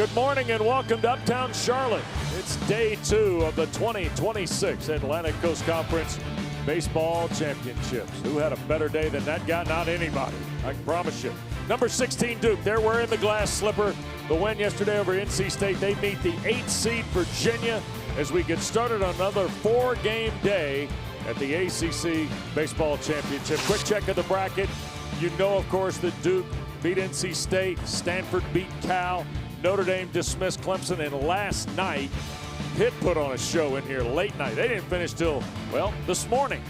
Good morning and welcome to Uptown Charlotte. It's day 2 of the 2026 Atlantic Coast Conference Baseball Championships. Who had a better day than that guy? Not anybody, I can promise you. Number 16 Duke, they're wearing the glass slipper. The win yesterday over NC State. They meet the 8th seed Virginia as we get started on another 4-game day at the ACC Baseball Championship. Quick check of the bracket. You know, of course, that Duke beat NC State, Stanford beat Cal, Notre Dame dismissed Clemson, and last night, Pitt put on a show in here late night. They didn't finish till, well, this morning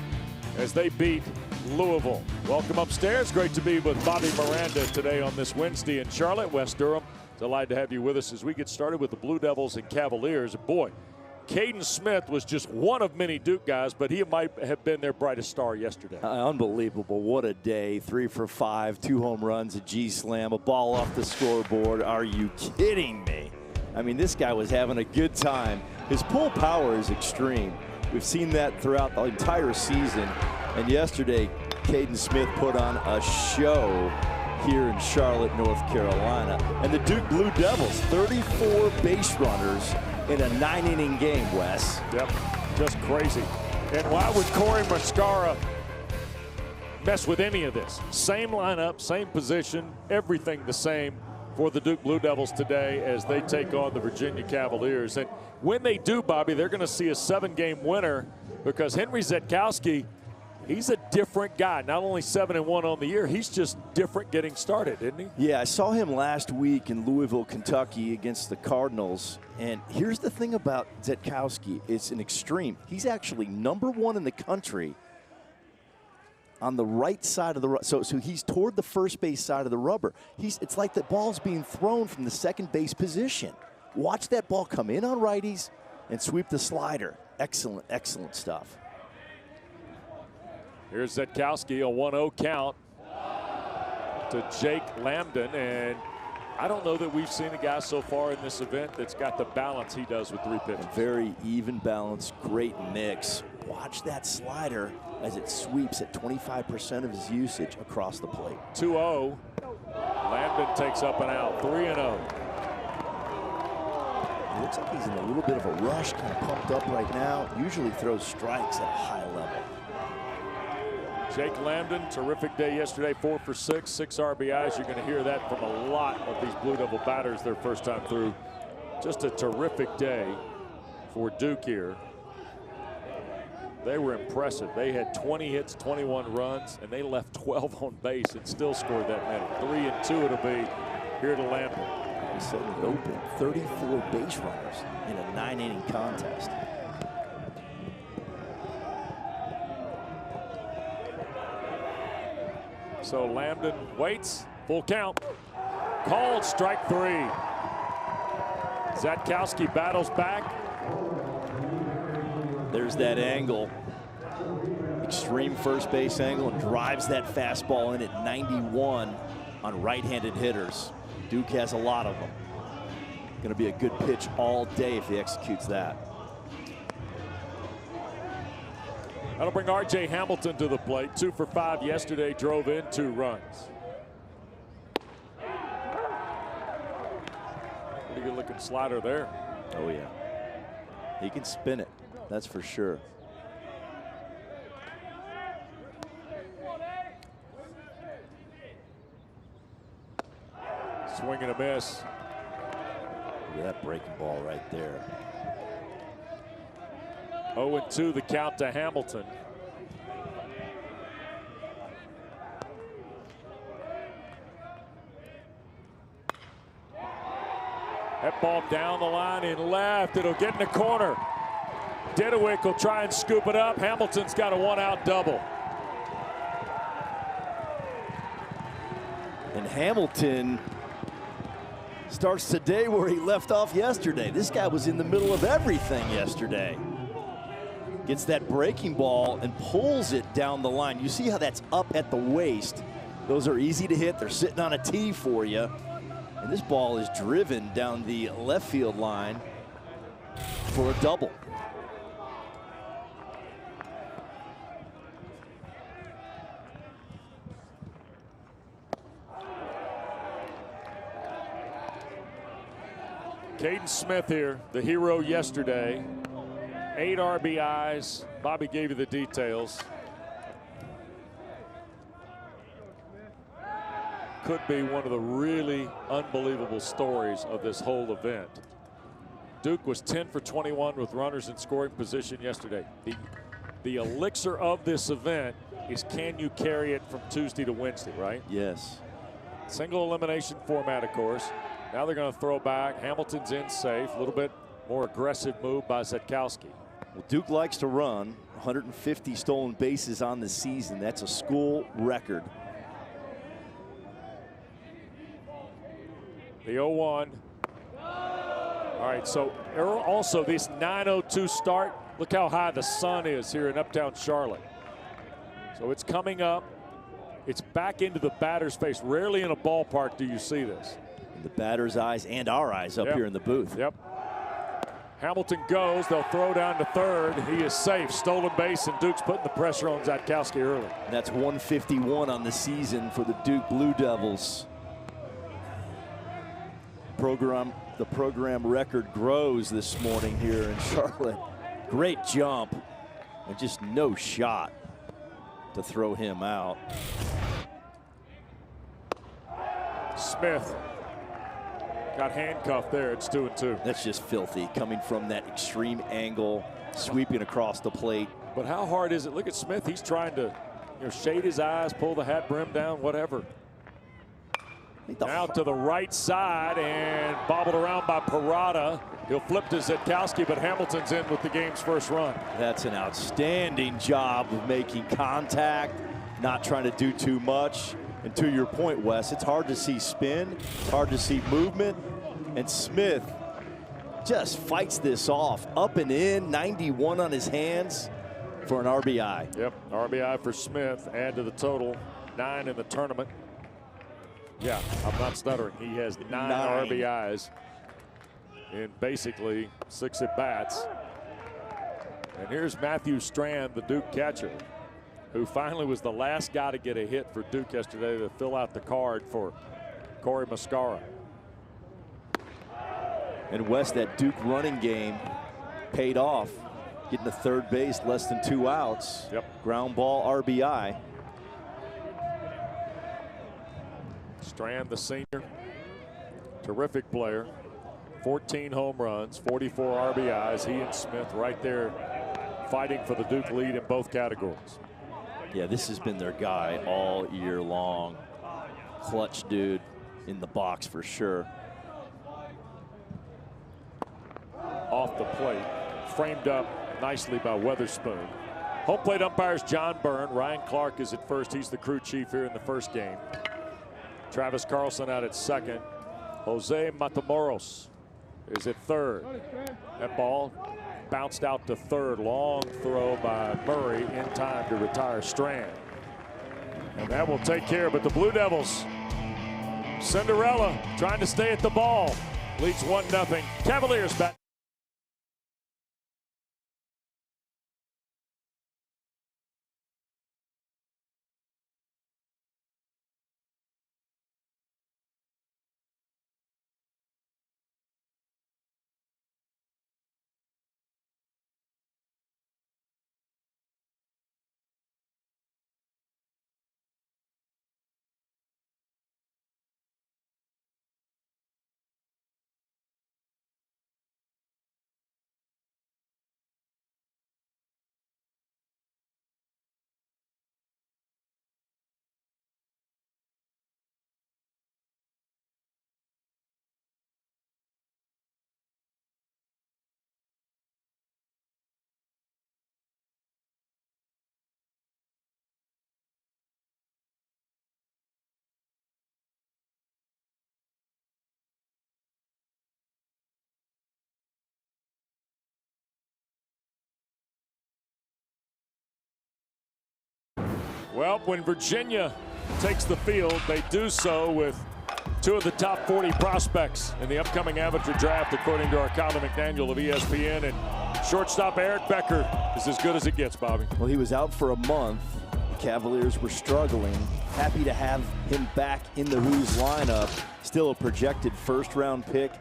as they beat Louisville. Welcome upstairs. Great to be with Bobby Miranda today on this Wednesday in Charlotte, West Durham. Delighted to have you with us as we get started with the Blue Devils and Cavaliers. Boy, Caden Smith was just one of many Duke guys, but he might have been their brightest star yesterday. Unbelievable. What a day. 3 for 5, 2 home runs, a G-slam, a ball off the scoreboard. Are you kidding me? I mean, this guy was having a good time. His pull power is extreme. We've seen that throughout the entire season. And yesterday, Caden Smith put on a show here in Charlotte, North Carolina. And the Duke Blue Devils, 34 base runners in a 9-inning game, Wes. Yep, just crazy. And why would Corey Muscara mess with any of this? Same lineup, same position, everything the same for the Duke Blue Devils today as they take on the Virginia Cavaliers. And when they do, Bobby, they're going to see a 7-game winner because Henry Zetkowski, he's a different guy. Not only 7-1 on the year, he's just different getting started, isn't he? Yeah, I saw him last week in Louisville, Kentucky against the Cardinals. And here's the thing about Zetkowski. It's an extreme. He's actually #1 in the country on the right side of the rubber. So he's toward the first base side of the rubber. It's like the ball's being thrown from the second base position. Watch that ball come in on righties and sweep the slider. Excellent, excellent stuff. Here's Zetkowski, a 1-0 count to Jake Lambden. And I don't know that we've seen a guy so far in this event that's got the balance he does with 3 pitches. A very even balance, great mix. Watch that slider as it sweeps at 25% of his usage across the plate. 2-0. Lambden takes up and out. 3-0. It looks like he's in a little bit of a rush, kind of pumped up right now. Usually throws strikes at a high level. Jake Lambden, terrific day yesterday, 4 for 6, 6 RBIs. You're going to hear that from a lot of these Blue Devil batters their first time through. Just a terrific day for Duke here. They were impressive. They had 20 hits, 21 runs, and they left 12 on base and still scored that many. 3-2 it'll be here to Lambden. He said it open, 34 base runners in a 9-inning contest. So Lambden waits, full count. Called strike 3. Zetkowski battles back. There's that angle. Extreme first base angle and drives that fastball in at 91 on right-handed hitters. Duke has a lot of them. Going to be a good pitch all day if he executes that. That'll bring R.J. Hamilton to the plate. 2 for 5 yesterday, drove in 2 runs. Pretty good looking slider there. Oh yeah, he can spin it, that's for sure. Swing and a miss. Look at that breaking ball right there. 0-2 the count to Hamilton. That ball down the line in left. It'll get in the corner. Didewick will try and scoop it up. Hamilton's got a 1-out double. And Hamilton starts today where he left off yesterday. This guy was in the middle of everything yesterday. Gets that breaking ball and pulls it down the line. You see how that's up at the waist. Those are easy to hit. They're sitting on a tee for you. And this ball is driven down the left field line for a double. Caden Smith here, the hero yesterday. 8 RBIs. Bobby gave you the details. Could be one of the really unbelievable stories of this whole event. Duke was 10 for 21 with runners in scoring position yesterday. The elixir of this event is, can you carry it from Tuesday to Wednesday, right? Yes. Single elimination format, of course. Now they're going to throw back. Hamilton's in safe. A little bit more aggressive move by Zetkowski. Well, Duke likes to run. 150 stolen bases on the season. That's a school record. The 0-1. All right, so also this 9:02 start. Look how high the sun is here in uptown Charlotte. So it's coming up. It's back into the batter's face. Rarely in a ballpark do you see this. In the batter's eyes and our eyes up here in the booth. Yep. Hamilton goes. They'll throw down to third. He is safe. Stolen base, and Duke's putting the pressure on Zetkowski early. And that's 151 on the season for the Duke Blue Devils. The program record grows this morning here in Charlotte. Great jump and just no shot to throw him out. Smith got handcuffed there. It's 2-2. That's just filthy coming from that extreme angle, sweeping across the plate. But how hard is it? Look at Smith. He's trying to shade his eyes, pull the hat brim down, whatever. Now to the right side and bobbled around by Parada. He'll flip to Zetkowski, but Hamilton's in with the game's first run. That's an outstanding job of making contact, not trying to do too much. And to your point, Wes, it's hard to see spin, it's hard to see movement, and Smith just fights this off. Up and in, 91 on his hands for an RBI. Yep, RBI for Smith, add to the total, 9 in the tournament. Yeah, I'm not stuttering. He has 9 RBIs in basically 6 at-bats. And here's Matthew Strand, the Duke catcher, who finally was the last guy to get a hit for Duke yesterday to fill out the card for Corey Mascara. And Wes, that Duke running game paid off, getting to third base, less than 2 outs. Yep. Ground ball RBI. Strand, the senior, terrific player. 14 home runs, 44 RBIs. He and Smith right there fighting for the Duke lead in both categories. Yeah, this has been their guy all year long. Clutch dude in the box for sure. Off the plate, framed up nicely by Weatherspoon. Home plate umpires John Byrne. Ryan Clark is at first. He's the crew chief here in the first game. Travis Carlson out at second. Jose Matamoros is at third. That ball bounced out to third. Long throw by Murray in time to retire Strand. And that will take care. But the Blue Devils, Cinderella trying to stay at the ball. Leads 1-0. Cavaliers back. Well, when Virginia takes the field, they do so with 2 of the top 40 prospects in the upcoming amateur draft, according to our Colin McDaniel of ESPN. And shortstop Eric Becker is as good as it gets, Bobby. Well, he was out for a month. The Cavaliers were struggling. Happy to have him back in the Who's lineup. Still a projected first-round pick,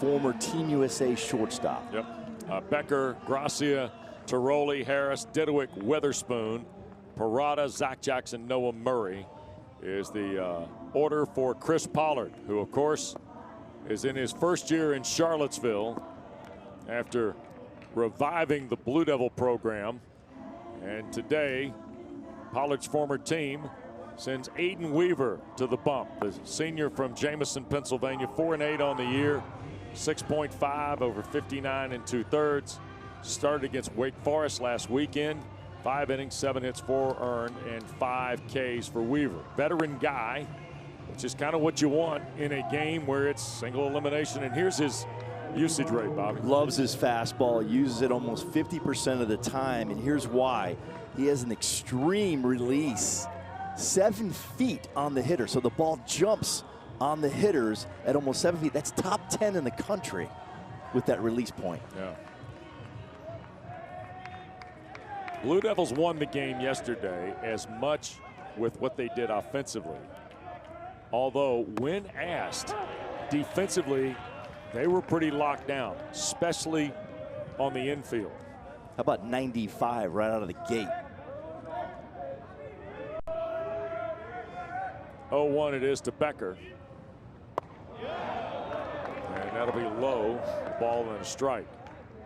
former Team USA shortstop. Yep. Becker, Gracia, Tiroli, Harris, Didowick, Witherspoon, Parada, Zach Jackson, Noah Murray is the order for Chris Pollard, who, of course, is in his first year in Charlottesville after reviving the Blue Devil program. And today, Pollard's former team sends Aiden Weaver to the bump. The senior from Jameson, Pennsylvania, 4-8 on the year, 6.5 over 59 2/3. Started against Wake Forest last weekend. 5 innings, 7 hits, 4 earned, and 5 Ks for Weaver. Veteran guy, which is kind of what you want in a game where it's single elimination. And here's his usage rate, Bobby. Loves his fastball, uses it almost 50% of the time, and here's why. He has an extreme release, 7 feet on the hitter, so the ball jumps on the hitters at almost 7 feet. That's top 10 in the country with that release point. Yeah. Blue Devils won the game yesterday as much with what they did offensively. Although, when asked defensively, they were pretty locked down, especially on the infield. How about 95 right out of the gate? 0-1 it is to Becker. And that'll be low, ball and a strike.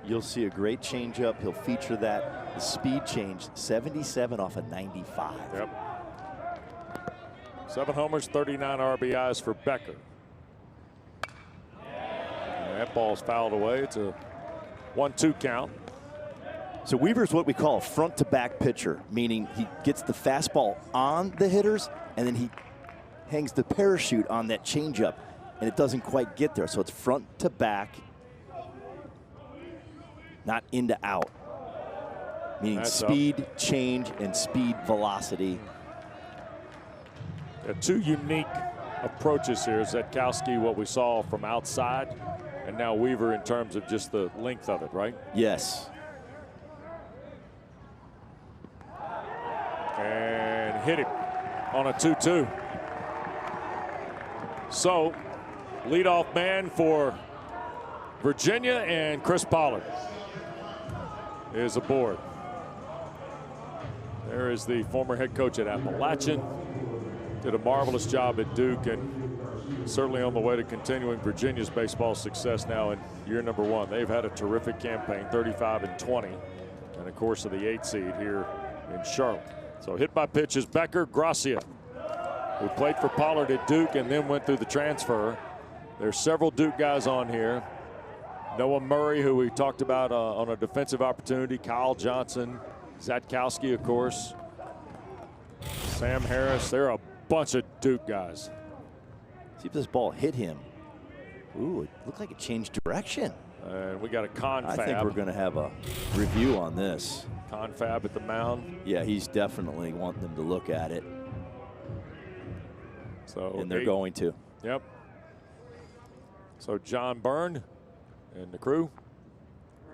You'll see a great changeup. He'll feature that. The speed change, 77 off of 95. Yep. 7 homers, 39 RBIs for Becker. And that ball's fouled away. It's a 1-2 count. So Weaver's what we call a front-to-back pitcher, meaning he gets the fastball on the hitters, and then he hangs the parachute on that changeup, and it doesn't quite get there. So it's front to back, not into out. Meaning That's speed, up. change, and speed velocity. 2 unique approaches here. Zetkowski, what we saw from outside, and now Weaver in terms of just the length of it, right? Yes. And hit him on a 2-2. So, leadoff man for Virginia, and Chris Pollard is aboard. There is the former head coach at Appalachian. Did a marvelous job at Duke, and certainly on the way to continuing Virginia's baseball success now in year number 1. They've had a terrific campaign, 35-20, and of course of the 8th seed here in Charlotte. So hit by pitch is Becker. Gracia, who played for Pollard at Duke and then went through the transfer. There's several Duke guys on here. Noah Murray, who we talked about on a defensive opportunity. Kyle Johnson, Zetkowski, of course. Sam Harris. There are a bunch of Duke guys. See if this ball hit him. Ooh, it looked like it changed direction. And we got a confab. I think we're going to have a review on this. Confab at the mound. Yeah, he's definitely wanting them to look at it. So and they're going to. Yep. So John Byrne and the crew.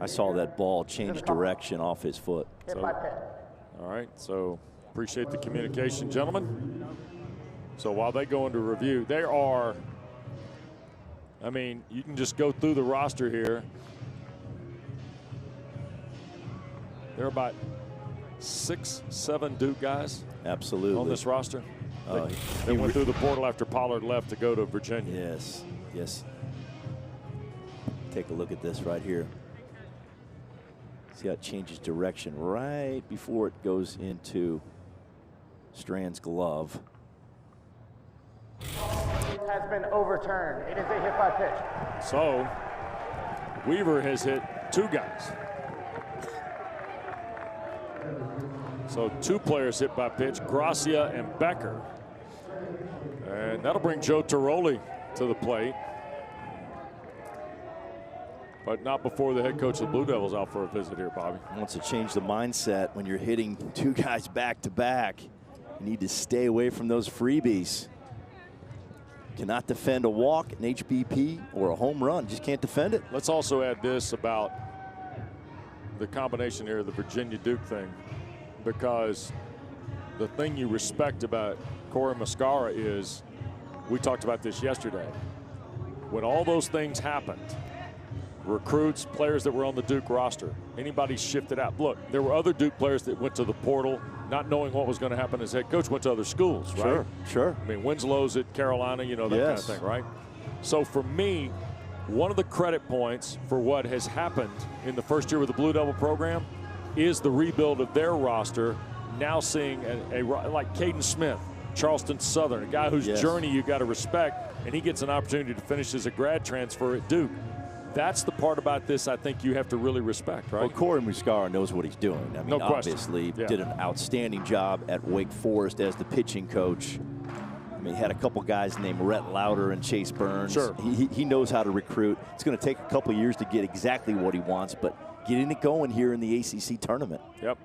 I saw that ball change direction off his foot. So, all right, so appreciate the communication, gentlemen. So while they go into review, there are, I mean, you can just go through the roster here. There are about 6, 7 Duke guys. Absolutely. On this roster. They went through the portal after Pollard left to go to Virginia. Yes, yes. Take a look at this right here. See how it changes direction right before it goes into Strand's glove. It has been overturned. It is a hit by pitch. So Weaver has hit 2 guys. So 2 players hit by pitch, Gracia and Becker. And that'll bring Joe Tiroli to the plate. But not before the head coach of the Blue Devils out for a visit here, Bobby. Wants to change the mindset when you're hitting 2 guys back to back. You need to stay away from those freebies. Cannot defend a walk, an HBP, or a home run. Just can't defend it. Let's also add this about the combination here, the Virginia-Duke thing, because the thing you respect about Corey Muscara is, we talked about this yesterday, when all those things happened, recruits, players that were on the Duke roster. Anybody shifted out. Look, there were other Duke players that went to the portal not knowing what was going to happen as head coach, went to other schools, right? Sure, sure. I mean, Winslow's at Carolina, you know, that kind of thing, right? So for me, one of the credit points for what has happened in the first year with the Blue Devil program is the rebuild of their roster. Now seeing like Caden Smith, Charleston Southern, a guy whose journey you got to respect, and he gets an opportunity to finish as a grad transfer at Duke. That's the part about this I think you have to really respect, right? Well, Corey Muscara knows what he's doing. I mean, no question. Obviously did an outstanding job at Wake Forest as the pitching coach. I mean, he had a couple guys named Rhett Lauder and Chase Burns. Sure. He knows how to recruit. It's going to take a couple years to get exactly what he wants, but getting it going here in the ACC tournament. Yep.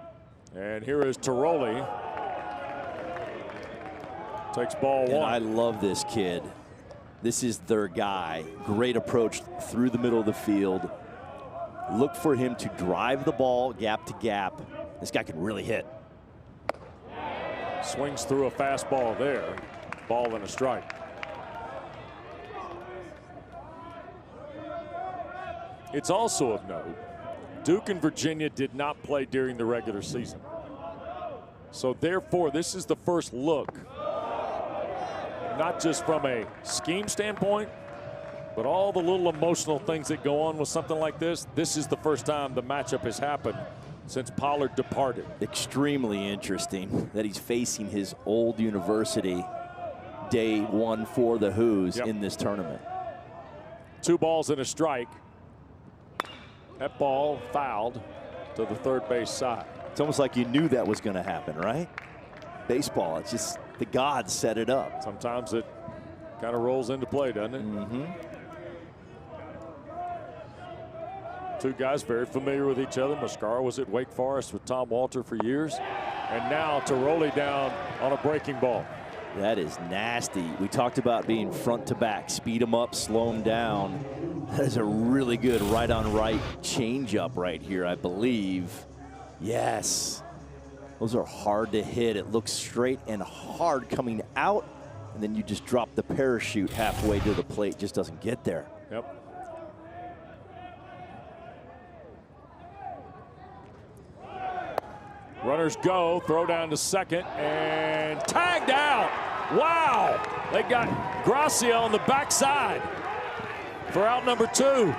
And here is Tiroli. Takes ball one. And I love this kid. This is their guy. Great approach through the middle of the field. Look for him to drive the ball gap to gap. This guy can really hit. Swings through a fastball there. Ball and a strike. It's also of note, Duke and Virginia did not play during the regular season. So therefore, this is the first look, not just from a scheme standpoint, but all the little emotional things that go on with something like this. This is the first time the matchup has happened since Pollard departed. Extremely interesting that he's facing his old university day one for the Hoos in this tournament. 2 balls and a strike. That ball fouled to the third base side. It's almost like you knew that was going to happen, right? Baseball, it's just the gods set it up. Sometimes it kind of rolls into play, doesn't it? Mm-hmm. 2 guys very familiar with each other. Muscara was at Wake Forest with Tom Walter for years. And now Tiroli down on a breaking ball. That is nasty. We talked about being front to back, speed them up, slow them down. That is a really good right on right changeup right here, I believe. Yes. Those are hard to hit. It looks straight and hard coming out, and then you just drop the parachute halfway to the plate. Just doesn't get there. Yep. Runners go, throw down to second, and tagged out. Wow! They got Gracia on the backside for out number 2.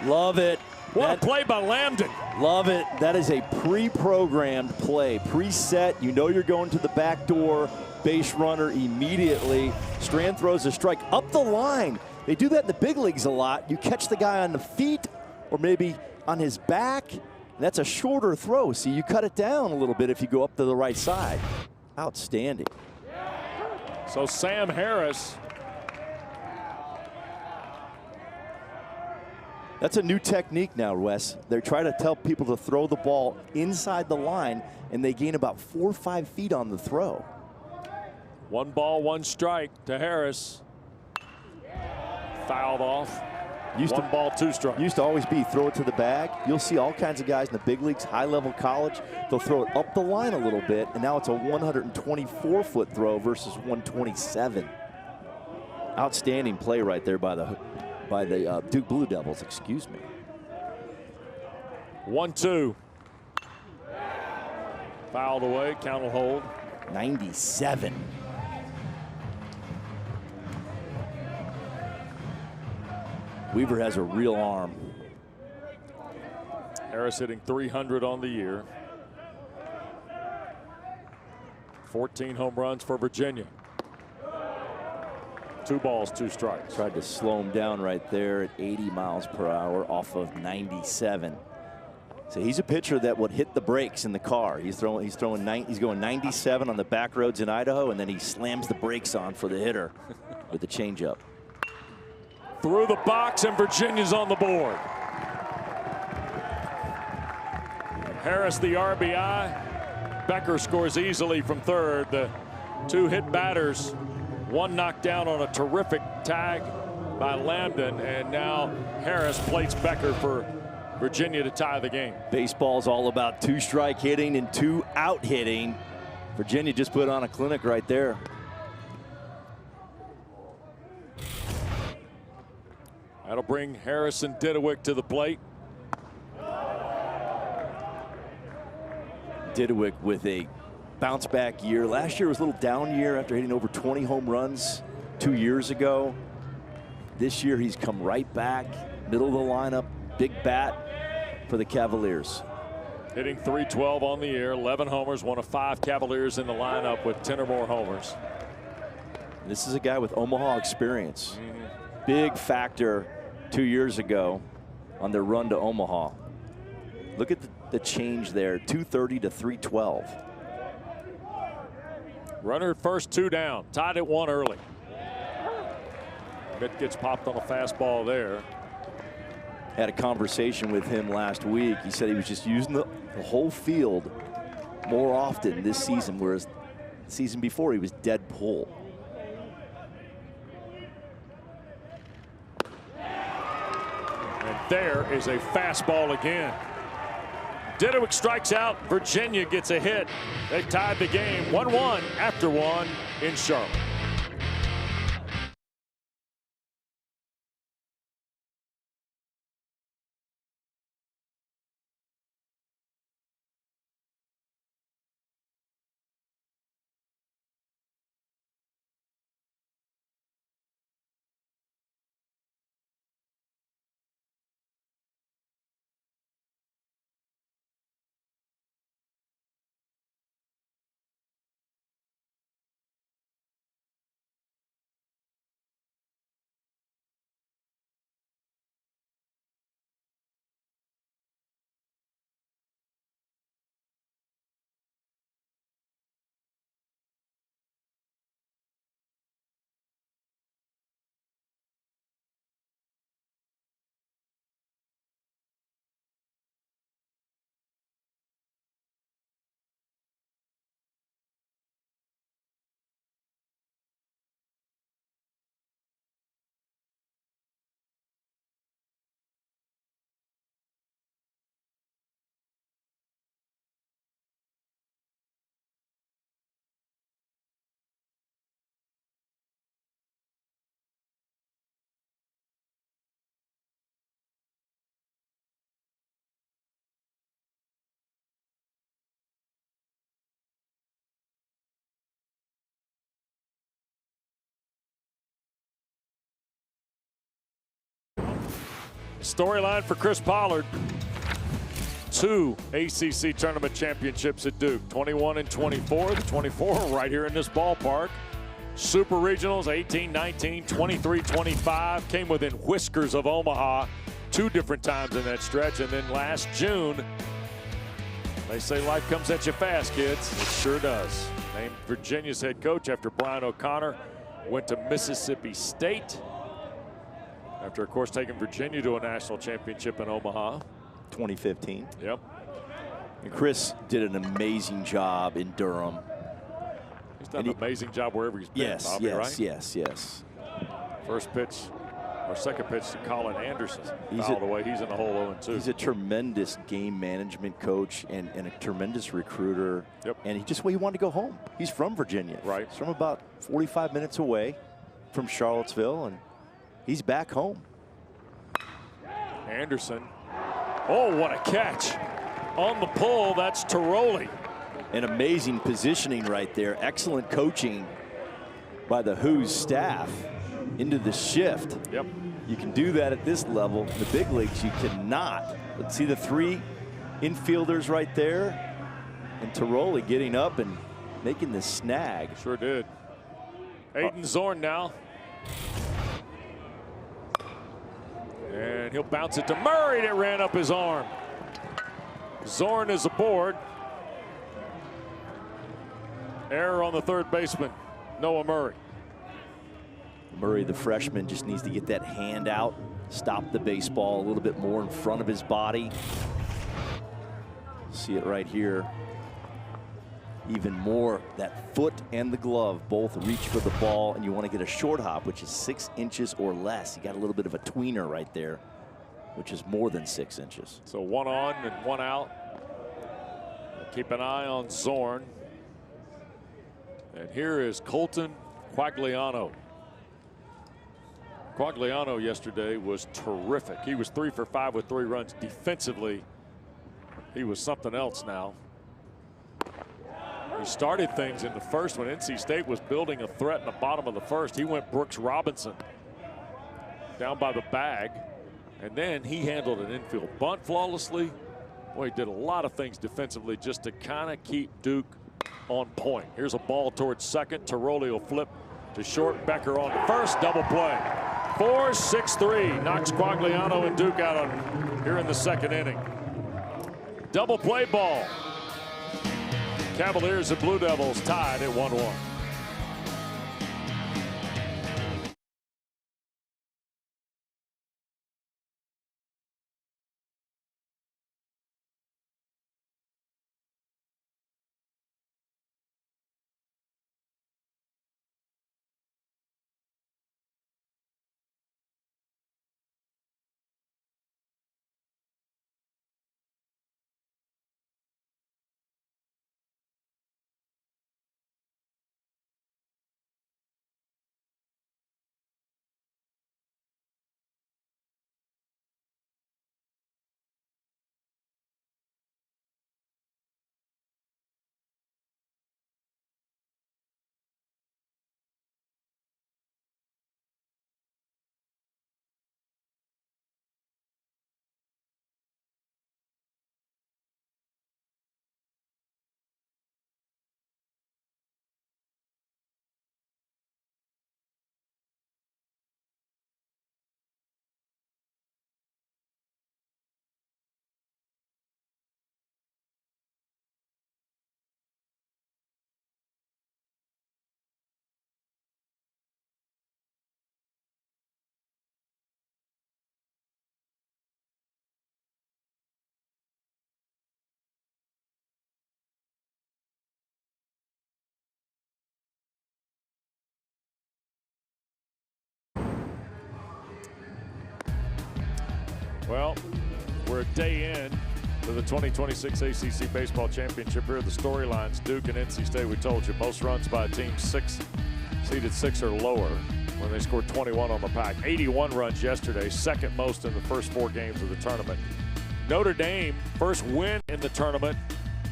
Love it. What a play by Lambden. Love it. That is a pre-programmed play. Preset. You know you're going to the back door. Base runner immediately. Strand throws a strike up the line. They do that in the big leagues a lot. You catch the guy on the feet or maybe on his back. That's a shorter throw, so you cut it down a little bit if you go up to the right side. Outstanding. So Sam Harris. That's a new technique now, Wes. They're trying to tell people to throw the ball inside the line, and they gain about 4 or 5 feet on the throw. 1 ball, 1 strike to Harris. Fouled off. 1 ball, 2 strikes. Used to always be throw it to the bag. You'll see all kinds of guys in the big leagues, high-level college. They'll throw it up the line a little bit, and now it's a 124-foot throw versus 127. Outstanding play right there by the Duke Blue Devils. Excuse me. 1-2. Fouled away. Count will hold. 97. Weaver has a real arm. Harris hitting 300 on the year. 14 home runs for Virginia. 2 balls, 2 strikes. Tried to slow him down right there at 80 miles per hour off of 97. So he's a pitcher that would hit the brakes in the car. He's going 97 on the back roads in Idaho, and then he slams the brakes on for the hitter with the changeup. Through the box, and Virginia's on the board. Harris the RBI. Becker scores easily from third. The 2 hit batters, 1 knocked down on a terrific tag by Lambden, and now Harris plates Becker for Virginia to tie the game. Baseball's all about 2-strike hitting and 2-out hitting. Virginia just put on a clinic right there. That'll bring Harrison Didewick to the plate. Didewick with a bounce back year. Last year was a little down year after hitting over 20 home runs 2 years ago. This year he's come right back, middle of the lineup, big bat for the Cavaliers. Hitting .312 on the year, 11 homers, one of 5 Cavaliers in the lineup with 10 or more homers. This is a guy with Omaha experience. Big factor 2 years ago on their run to Omaha. Look at the change there, 230 to 312. Runner at first, 2 down, tied at 1 early. Mitt gets popped on a fastball there. Had a conversation with him last week. He said he was just using the whole field more often this season, whereas the season before he was dead pull. And there is a fastball again. Didewick strikes out. Virginia gets a hit. They've tied the game 1-1 after 1 in Charlotte. Storyline for Chris Pollard. 2 ACC tournament championships at Duke, 21 and 24. The 24 right here in this ballpark. Super regionals, 18-19, 23-25. Came within whiskers of Omaha 2 different times in that stretch. And then last June, they say life comes at you fast, kids. It sure does. Named Virginia's head coach after Brian O'Connor went to Mississippi State. After, of course, taking Virginia to a national championship in Omaha. 2015. Yep. And Chris did an amazing job in Durham. He's done an amazing job wherever he's been, Yes, Bobby, yes, right? yes. First pitch, or second pitch to Colin Anderson. He's Fouled away. He's in the hole 0-2. He's a tremendous game management coach and a tremendous recruiter. Yep. And he wanted to go home. He's from Virginia. Right. He's from about 45 minutes away from Charlottesville, and he's back home. Anderson. Oh, what a catch. On the pull, that's Tiroli. An amazing positioning right there. Excellent coaching by the Who's staff into the shift. Yep. You can do that at this level. In the big leagues, you cannot. Let's see the 3 infielders right there. And Tiroli getting up and making the snag. Sure did. Aiden Zorn now. And he'll bounce it to Murray that ran up his arm. Zorn is aboard. Error on the third baseman, Noah Murray. Murray, the freshman, just needs to get that hand out, stop the baseball a little bit more in front of his body. See it right here. Even more, that foot and the glove both reach for the ball, and you want to get a short hop, which is 6 inches or less. You got a little bit of a tweener right there, which is more than 6 inches. So 1 on and 1 out. Keep an eye on Zorn. And here is Colton Quagliano. Quagliano yesterday was terrific. He was 3 for 5 with 3 runs. Defensively, he was something else now. He started things in the first when NC State was building a threat in the bottom of the first. He went Brooks Robinson down by the bag, and then he handled an infield bunt flawlessly. Boy, he did a lot of things defensively just to kind of keep Duke on point. Here's a ball towards second. Tiroli will flip to short. Becker on to first. Double play. 4-6-3 knocks Quagliano and Duke out on here in the second inning. Double play ball. Cavaliers and Blue Devils tied at 1-1. Well, we're a day in to the 2026 ACC Baseball Championship. Here are the storylines. Duke and NC State, we told you, most runs by a team seeded 6 or lower when they scored 21 on the pack. 81 runs yesterday, second most in the first 4 games of the tournament. Notre Dame, first win in the tournament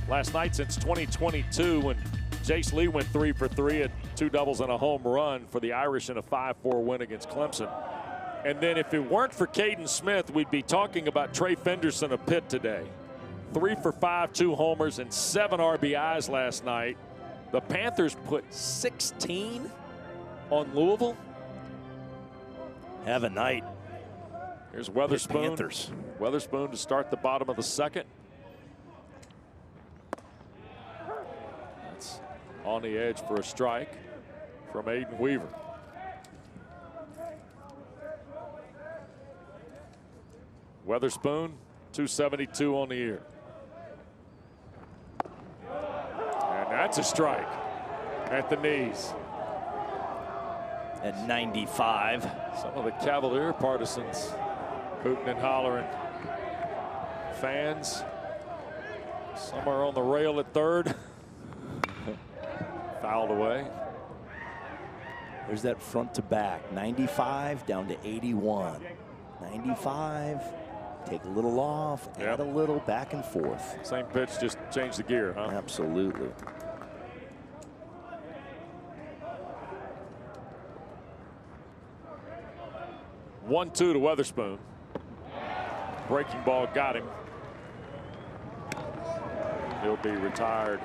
last night since 2022 when Jace Lee went 3 for 3 at 2 doubles and a home run for the Irish in a 5-4 win against Clemson. And then if it weren't for Caden Smith, we'd be talking about Trey Fenderson of Pitt today. 3 for 5, 2 homers, and 7 RBIs last night. The Panthers put 16 on Louisville. Have a night. Here's Weatherspoon. Panthers. Weatherspoon to start the bottom of the second. That's on the edge for a strike from Aiden Weaver. Weatherspoon, 272 on the year. And that's a strike at the knees. At 95. Some of the Cavalier partisans hooting and hollering. Fans, some are on the rail at third. Fouled away. There's that front to back. 95 down to 81. 95. Take a little off, add a little, back and forth. Same pitch, just change the gear, huh? Absolutely. One-two to Weatherspoon. Breaking ball got him. He'll be retired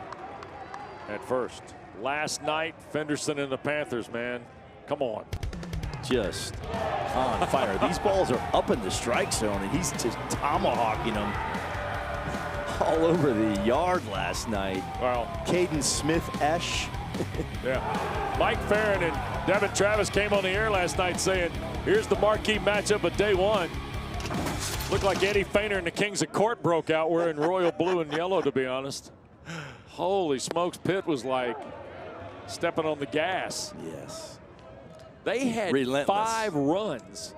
at first. Last night, Fenderson and the Panthers, man. Come on. Just on fire. These balls are up in the strike zone, and he's just tomahawking them all over the yard last night. Well, Caden Smith-esh. yeah. Mike Farron and Devin Travis came on the air last night saying, here's the marquee matchup of day one. Looked like Eddie Feiner and the Kings of Court broke out wearing royal blue and yellow, to be honest. Holy smokes, Pitt was like stepping on the gas. Yes. They had Relentless. 5 runs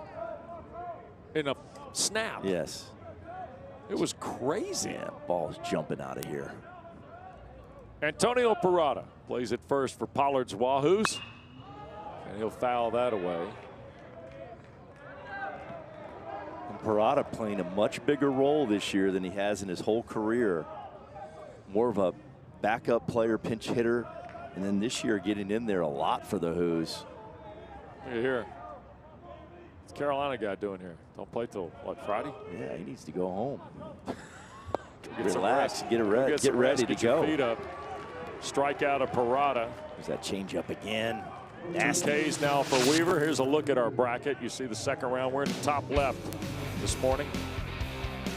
in a snap. Yes. It was crazy. Yeah, ball's jumping out of here. Antonio Parada plays it first for Pollard's Wahoos, and he'll foul that away. Parada playing a much bigger role this year than he has in his whole career. More of a backup player, pinch hitter, and then this year getting in there a lot for the Hoos. Look here. What's Carolina guy doing here? Don't play till what, Friday? Yeah, he needs to go home. Get Relax, get ready to go. Feet up. Strike out of Parada. There's that change up again. 2 Nasty. Ks now for Weaver. Here's a look at our bracket. You see the second round. We're in the top left this morning.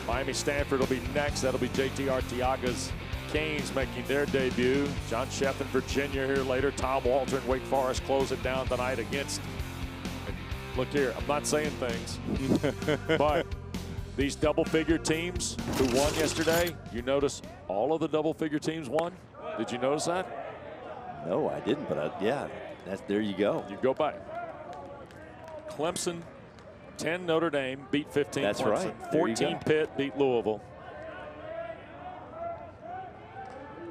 Miami Stanford will be next. That'll be JT Arteaga's Canes making their debut. John Sheffield, Virginia here later. Tom Waldron, Wake Forest close it down tonight against. And look here, I'm not saying things, but these double-figure teams who won yesterday, you notice all of the double-figure teams won? Did you notice that? No, I didn't, but yeah, there you go. You go by. Clemson, 10 Notre Dame, beat 15 That's Clemson. right. There you 14 go. Pitt, beat Louisville.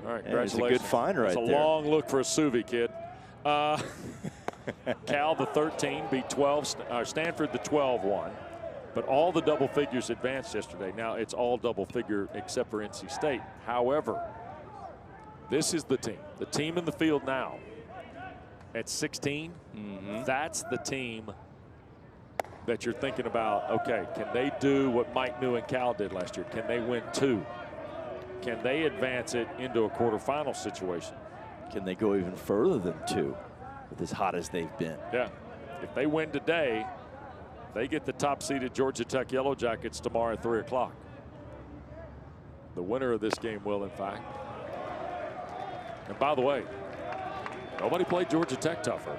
All right, Yeah, it's congratulations. a good find right It's a there. long look for a Suvi kid. Cal, the 13, beat 12. Stanford, the 12, won. But all the double figures advanced yesterday. Now it's all double figure except for NC State. However, this is the team in the field now at 16. That's the team that you're thinking about. Okay, can they do what Mike New and Cal did last year? Can they win 2? Can they advance it into a quarterfinal situation? Can they go even further than 2 with as hot as they've been? Yeah. If they win today, they get the top-seeded Georgia Tech Yellow Jackets tomorrow at 3 o'clock. The winner of this game will, in fact. And by the way, nobody played Georgia Tech tougher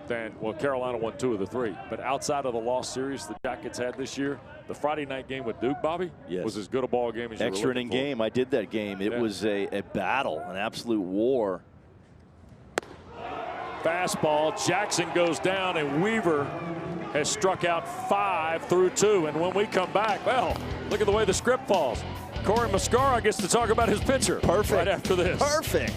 than, well, Carolina won 2 of the 3. But outside of the lost series the Jackets had this year, the Friday night game with Duke, Bobby, Yes. was as good a ball game as you were Extra looking inning for. game. I did that game. It Yeah. was a battle, an absolute war. Fastball, Jackson goes down, and Weaver has struck out 5 through 2. And when we come back, well, look at the way the script falls. Corey Mascara gets to talk about his pitcher. Perfect. Right after this. Perfect.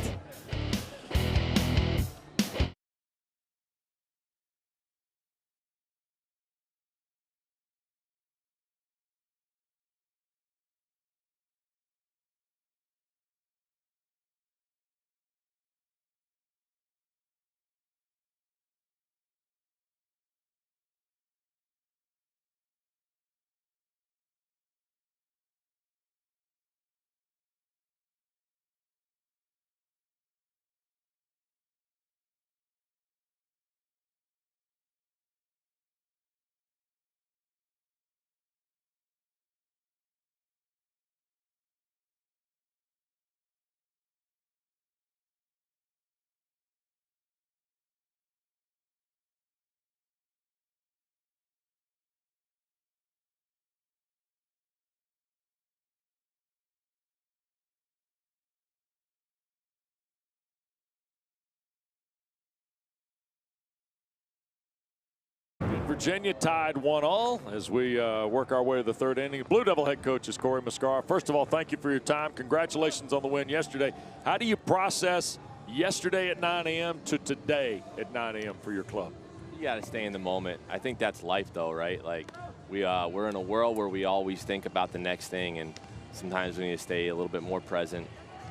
Virginia tied 1-1 as we work our way to the 3rd inning. Blue Devil head coach is Corey Mascara. First of all, thank you for your time. Congratulations on the win yesterday. How do you process yesterday at 9 a.m. to today at 9 a.m. for your club? You got to stay in the moment. I think that's life, though, right? Like we're in a world where we always think about the next thing, and sometimes we need to stay a little bit more present.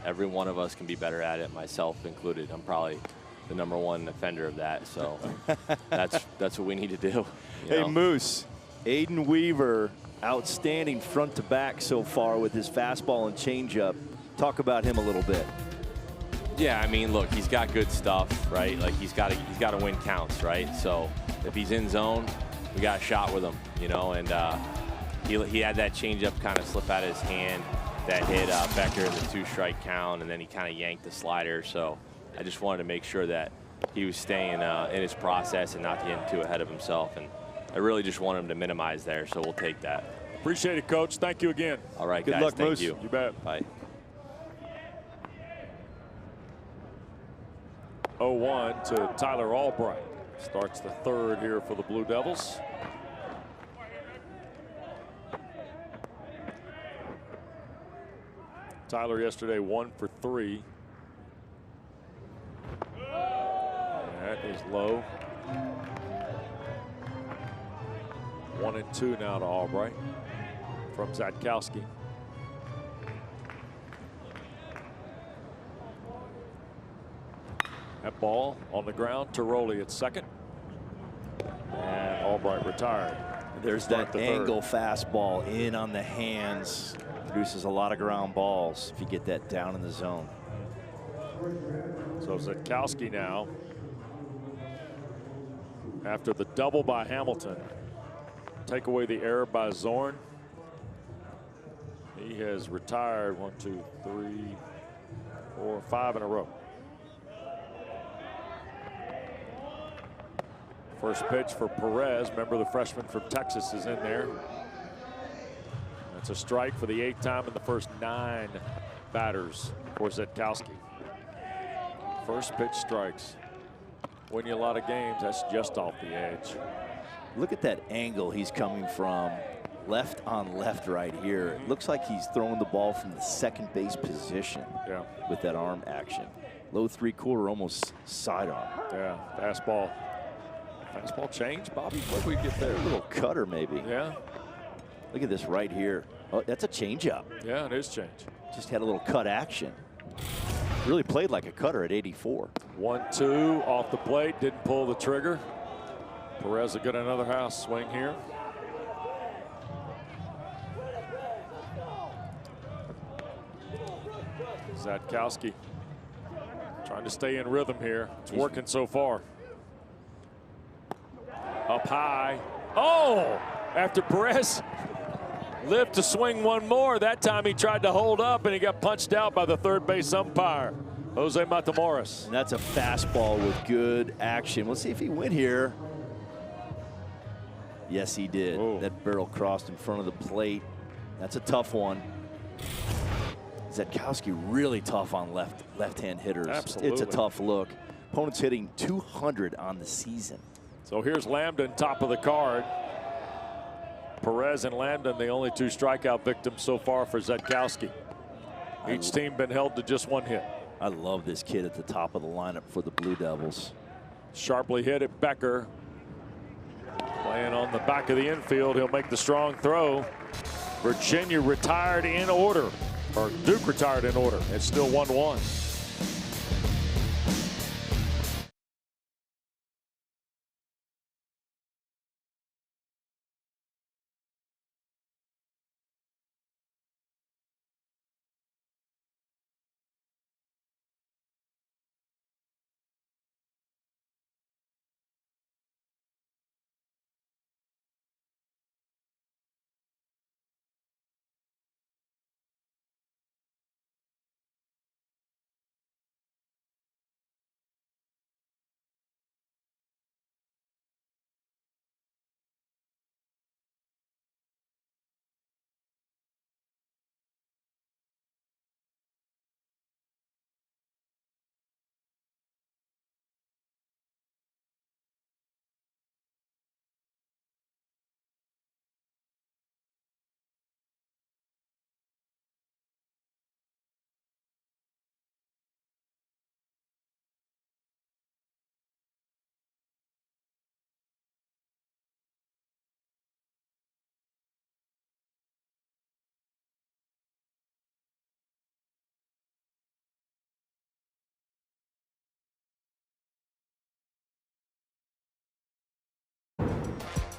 Every one of us can be better at it, myself included. I'm probably the #1 offender of that, so that's what we need to do. Hey, Moose, Aiden Weaver, outstanding front to back so far with his fastball and changeup. Talk about him a little bit. Yeah, I mean, look, he's got good stuff, right? Like he's got to win counts, right? So if he's in zone, we got a shot with him, you know. And he had that changeup kind of slip out of his hand that hit Becker in the 2-strike count, and then he kind of yanked the slider. So I just wanted to make sure that he was staying in his process and not getting too ahead of himself. And I really just want him to minimize there, so we'll take that. Appreciate it, Coach. Thank you again. All right, Good guys. luck, Thank Moose. you. You bet. Bye. 0-1 to Tyler Albright. Starts the 3rd here for the Blue Devils. Tyler yesterday 1 for 3. That is low. 1-2 now to Albright from Zatkowski. That ball on the ground. Tiroli at second. And Albright retired. There's that angle fastball in on the hands. Produces a lot of ground balls if you get that down in the zone. So Zatkowski now, after the double by Hamilton, take away the error by Zorn. He has retired 1, 2, 3, 4, 5 in a row. First pitch for Perez. Remember, the freshman from Texas is in there. That's a strike for the 8th time in the first 9 batters for Zatkowski. First pitch strikes. Win you a lot of games. That's just off the edge. Look at that angle he's coming from. Left on left right here. It looks like he's throwing the ball from the second base position with that arm action. Low 3/4, almost sidearm. Yeah, fastball. Fastball change, Bobby? What did we get there? A little cutter, maybe. Yeah. Look at this right here. Oh, that's a changeup. Yeah, it is change. Just had a little cut action. Really played like a cutter at 84. 1-2 off the plate, didn't pull the trigger. Perez will get another house swing here. Zatkowski trying to stay in rhythm here. It's working so far. Up high. Oh! After Perez lived to swing one more. That time he tried to hold up and he got punched out by the third base umpire, Jose Matamoros. And that's a fastball with good action. Let's see if he went here. Yes, he did. Whoa. That barrel crossed in front of the plate. That's a tough one. Zatkowski really tough on left-hand hitters. Absolutely. It's a tough look. Opponent's hitting 200 on the season. So here's Lambdin, top of the card. Perez and Lambdin, the only 2 strikeout victims so far for Zatkowski. Each team been held to just 1 hit. I love this kid at the top of the lineup for the Blue Devils. Sharply hit at Becker. Playing on the back of the infield. He'll make the strong throw. Virginia retired in order. Or Duke retired in order. It's still 1-1.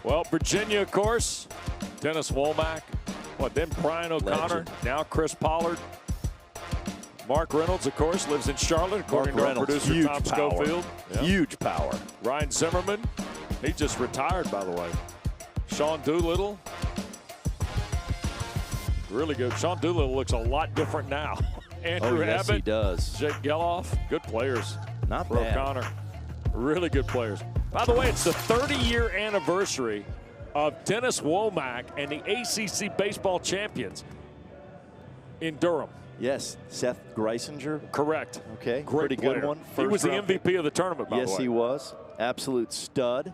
Well, Virginia, of course. Dennis Womack. Then Brian O'Connor. Legend. Now Chris Pollard. Mark Reynolds, of course, lives in Charlotte, according to our producer, huge Tom power. Schofield. Yeah. Huge power. Ryan Zimmerman. He just retired, by the way. Sean Doolittle. Really good. Sean Doolittle looks a lot different now. Andrew yes, Abbott. he does. Jake Geloff. Good players. Not for bad. O'Connor. Really good players. By the way, it's the 30-year anniversary of Dennis Womack and the ACC baseball champions in Durham. Yes, Seth Greisinger. Correct. Okay, Great pretty player. good one. He was the round MVP pick. of the tournament, by the way. Yes, he was. Absolute stud.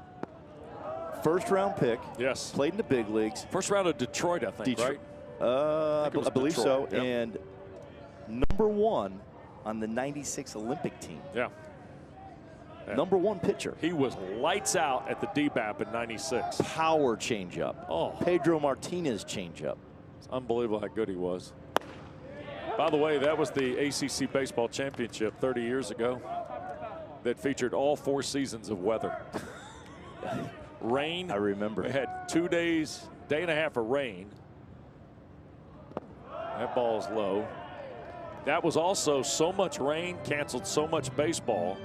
First round pick. Yes. Played in the big leagues. First round of Detroit, I think, right? I believe Detroit. so. Yep. And number 1 on the '96 Olympic team. Yeah. #1 pitcher. He was lights out at the DBAP in '96. Power changeup. Oh. Pedro Martinez changeup. It's unbelievable how good he was. By the way, that was the ACC Baseball Championship 30 years ago that featured all 4 seasons of weather. Rain. I remember. We had 2 days, day and a half of rain. That ball's low. That was also so much rain, canceled so much baseball.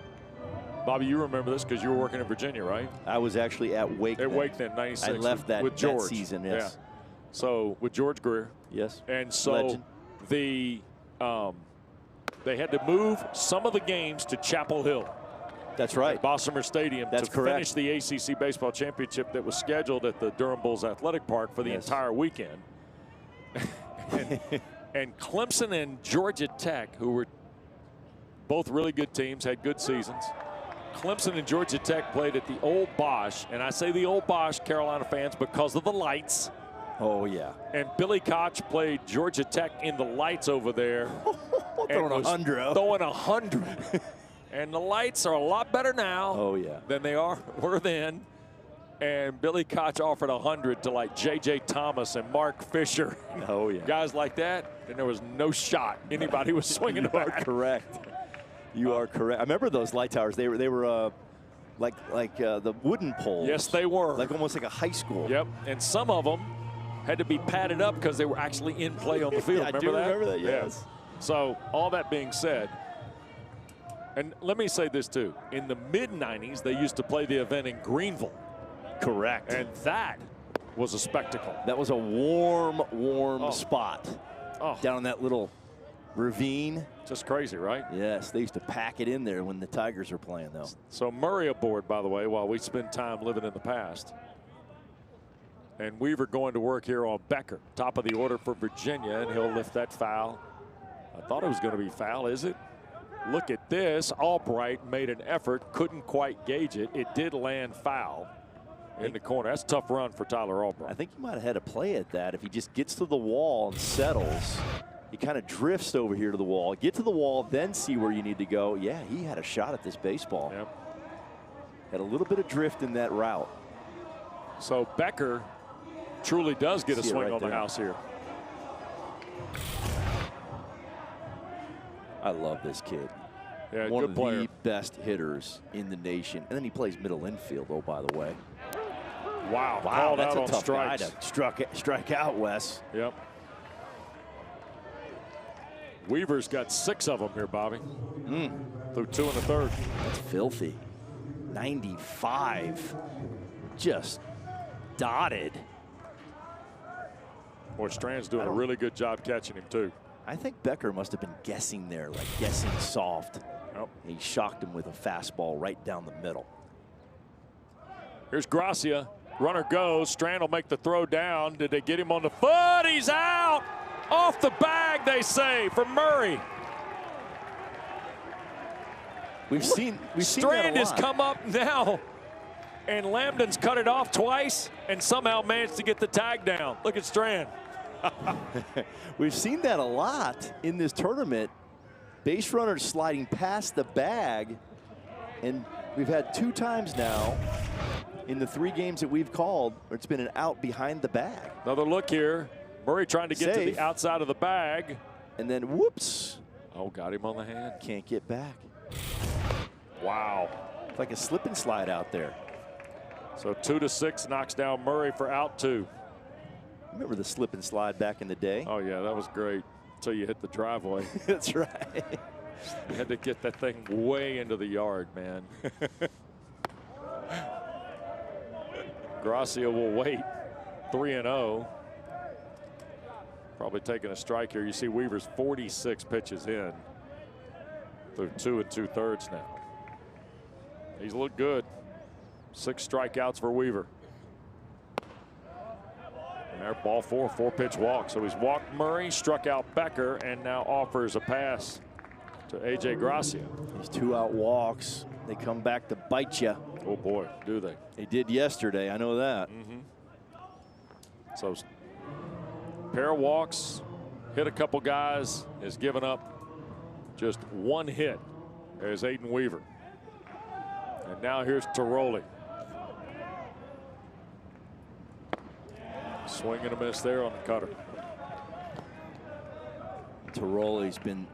Bobby, you remember this because you were working in Virginia, right? I was actually at Wake. At Wake then, '96. I left with George. that season, yes. Yeah. So with George Greer. Yes. And so Legend. they had to move some of the games to Chapel Hill. That's right. Bossemer Stadium That's to correct. finish the ACC Baseball Championship that was scheduled at the Durham Bulls Athletic Park for the Yes. entire weekend. and Clemson and Georgia Tech, who were both really good teams, had good seasons. Clemson and Georgia Tech played at the Old Bosch, and I say the Old Bosch, Carolina fans, because of the lights. Oh, yeah. And Billy Koch played Georgia Tech in the lights over there. Throwing and was 100. Throwing 100. And the lights are a lot better now Oh, yeah. than they were then. And Billy Koch offered 100 to like J.J. Thomas and Mark Fisher. Oh, yeah. Guys like that. And there was no shot anybody was swinging You the are bat. correct. You are correct. I remember those light towers. They were like the wooden poles. Yes, they were. Like almost like a high school. Yep. And some of them had to be padded up because they were actually in play on the field. Yeah, I do remember that, yes. Yeah. So all that being said, and let me say this too. In the mid-'90s, they used to play the event in Greenville. Correct. And that was a spectacle. That was a warm spot. Oh, Down in that little ravine. just crazy, right? Yes, they used to pack it in there when the Tigers were playing, though. So Murray aboard, by the way, while we spend time living in the past. And Weaver going to work here on Becker, top of the order for Virginia, and he'll lift that foul. I thought it was going to be foul, is it? Look at this. Albright made an effort, couldn't quite gauge it. It did land foul in the corner. That's a tough run for Tyler Albright. I think he might have had a play at that. If he just gets to the wall and settles, he kind of drifts over here to the wall. Get to the wall, then see where you need to go. Yeah, he had a shot at this baseball. Yep. Had a little bit of drift in that route. So Becker truly does get a See it swing right on the there. house here. I love this kid. Yeah, One good of player. the best hitters in the nation. And then he plays middle infield, oh, by the way. Wow, Wow, called that's out a on tough strikes. guy to strike out, Wes. Yep. Weaver's got 6 of them here, Bobby. Through 2 1/3. That's filthy. 95. Just dotted. Boy, Strand's doing a really good job catching him, too. I think Becker must have been guessing there, like guessing soft. Yep. And he shocked him with a fastball right down the middle. Here's Gracia. Runner goes. Strand will make the throw down. Did they get him on the foot? He's out. Off the bag, they say, for Murray. We've seen Strand that a has lot. come up now, and Lambden's cut it off twice and somehow managed to get the tag down. Look at Strand. We've seen that a lot in this tournament. Base runners sliding past the bag, and we've had 2 times now in the 3 games that we've called where it's been an out behind the bag. Another look here. Murray trying to get to Safe. the outside of the bag. And then whoops, Oh, got him on the hand. can't get back. Wow. It's like a slip and slide out there. So 2-6 knocks down Murray for out 2. Remember the slip and slide back in the day? Oh, yeah, that was great until you hit the driveway. That's right. You had to get that thing way into the yard, man. Gracia will wait. 3-0. Probably taking a strike here. You see Weaver's 46 pitches in through 2 2/3 now. He's looked good. 6 strikeouts for Weaver. And there, ball 4, 4-pitch walk. So he's walked Murray, struck out Becker, and now offers a pass to A.J. Gracia. These 2 out walks, they come back to bite you. Oh, boy, do they. They did yesterday, I know that. So pair of walks, hit a couple guys, has given up just 1 hit as Aiden Weaver. And now here's Tiroli. Swing and a miss there on the cutter. Tiroli's been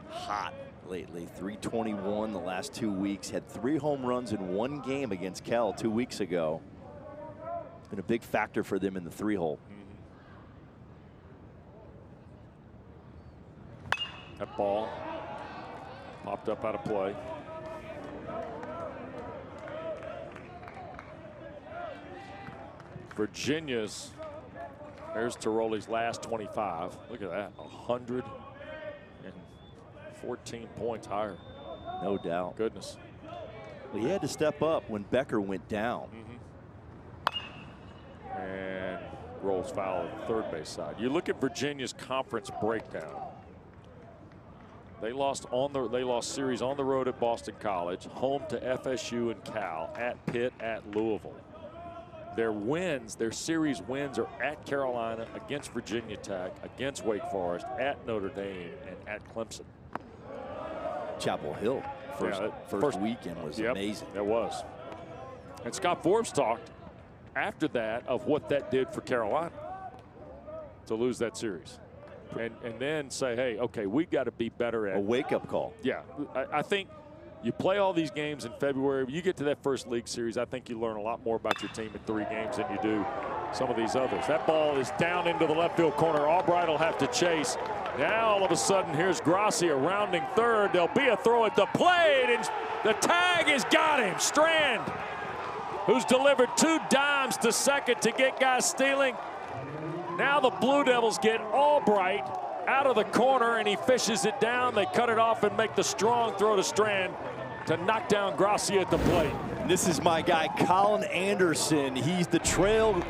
hot lately. 321 the last 2 weeks. Had 3 home runs in 1 game against Cal 2 weeks ago. Been a big factor for them in the 3-hole. That ball popped up out of play. Virginia's, there's Tiroli's last 25. Look at that, 114 points higher. No doubt. Goodness. Well, he had to step up when Becker went down. And rolls foul at the third base side. You look at Virginia's conference breakdown. They lost series on the road at Boston College, home to FSU and Cal, at Pitt, at Louisville. Their wins, their series wins, are at Carolina, against Virginia Tech, against Wake Forest, at Notre Dame, and at Clemson. Chapel Hill, first weekend was amazing. It was. And Scott Forbes talked after that of what that did for Carolina to lose that series. And then say, hey, okay, we got to be better at a wake-up call. Yeah, I think you play all these games in February. You get to that first league series, I think you learn a lot more about your team in 3 games than you do some of these others. That ball is down into the left field corner. Albright will have to chase. Now all of a sudden, here's Gracia rounding third. There'll be a throw at the plate, and the tag has got him. Strand, who's delivered 2 dimes to second to get guys stealing. Now the Blue Devils get Albright out of the corner, and he fishes it down. They cut it off and make the strong throw to Strand to knock down Gracia at the plate. This is my guy, Colin Anderson. He's the trail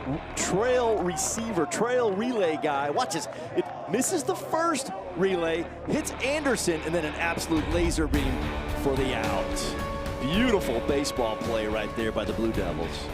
receiver, trail relay guy. Watch this. It misses the first relay, hits Anderson, and then an absolute laser beam for the out. Beautiful baseball play right there by the Blue Devils.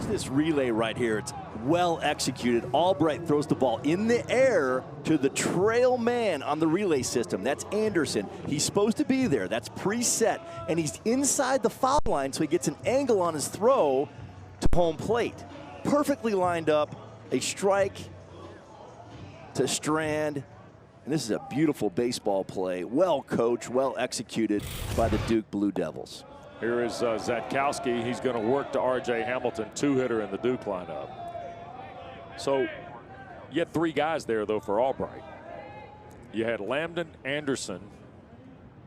This relay right here, it's well executed. Albright throws the ball in the air to the trail man on the relay system. That's Anderson. He's supposed to be there. That's preset. And he's inside the foul line, so he gets an angle on his throw to home plate. Perfectly lined up. A strike to Strand. And this is a beautiful baseball play. Well coached, well executed by the Duke Blue Devils. Here is Zatkowski. He's going to work to R.J. Hamilton, 2-hitter in the Duke lineup. So you had 3 guys there, though, for Albright. You had Lambdin, Anderson,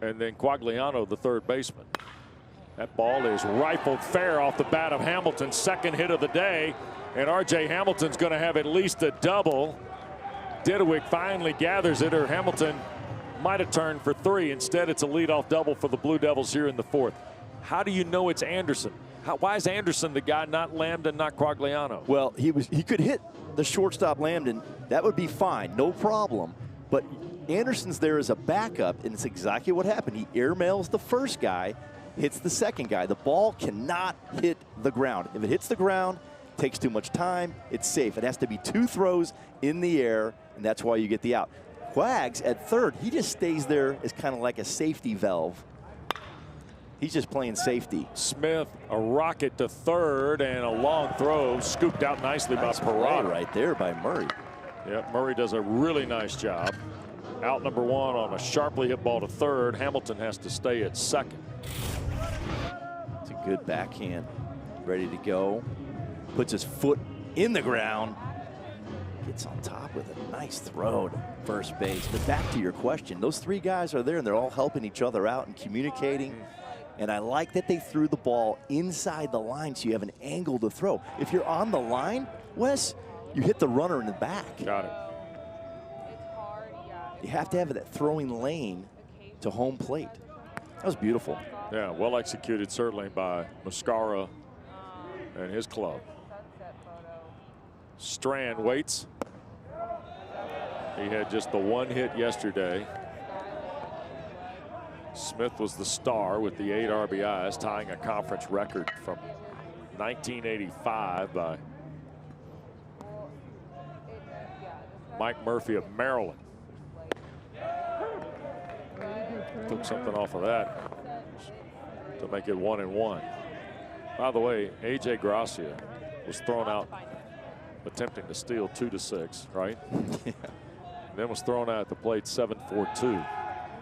and then Quagliano, the third baseman. That ball is rifled fair off the bat of Hamilton, 2nd hit of the day, and R.J. Hamilton's going to have at least a double. Didewick finally gathers it, or Hamilton might have turned for 3. Instead, it's a leadoff double for the Blue Devils here in the 4th. How do you know it's Anderson? Why is Anderson the guy, not Lambdin, not Quagliano? Well, he could hit the shortstop Lambdin. That would be fine, no problem. But Anderson's there as a backup, and it's exactly what happened. He airmails the first guy, hits the second guy. The ball cannot hit the ground. If it hits the ground, it takes too much time, it's safe. It has to be 2 throws in the air, and that's why you get the out. Quags at third, he just stays there as kind of like a safety valve. He's just playing safety. Smith, a rocket to third, and a long throw scooped out nicely by Parada. Right there by Murray. Yeah, Murray does a really nice job. Out number 1 on a sharply hit ball to third. Hamilton has to stay at second. It's a good backhand. Ready to go. Puts his foot in the ground. Gets on top with a nice throw to first base. But back to your question, those 3 guys are there and they're all helping each other out and communicating. And I like that they threw the ball inside the line so you have an angle to throw. If you're on the line, Wes, you hit the runner in the back. Got it. You have to have that throwing lane to home plate. That was beautiful. Yeah, well executed certainly by Muscara and his club. Strand waits. He had just the 1 hit yesterday. Smith was the star with the 8 RBIs, tying a conference record from 1985 by Mike Murphy of Maryland. Took something off of that to make it 1-1. By the way, A.J. Gracia was thrown out attempting to steal 2-6, right? Yeah. Then was thrown out at the plate 7-4-2.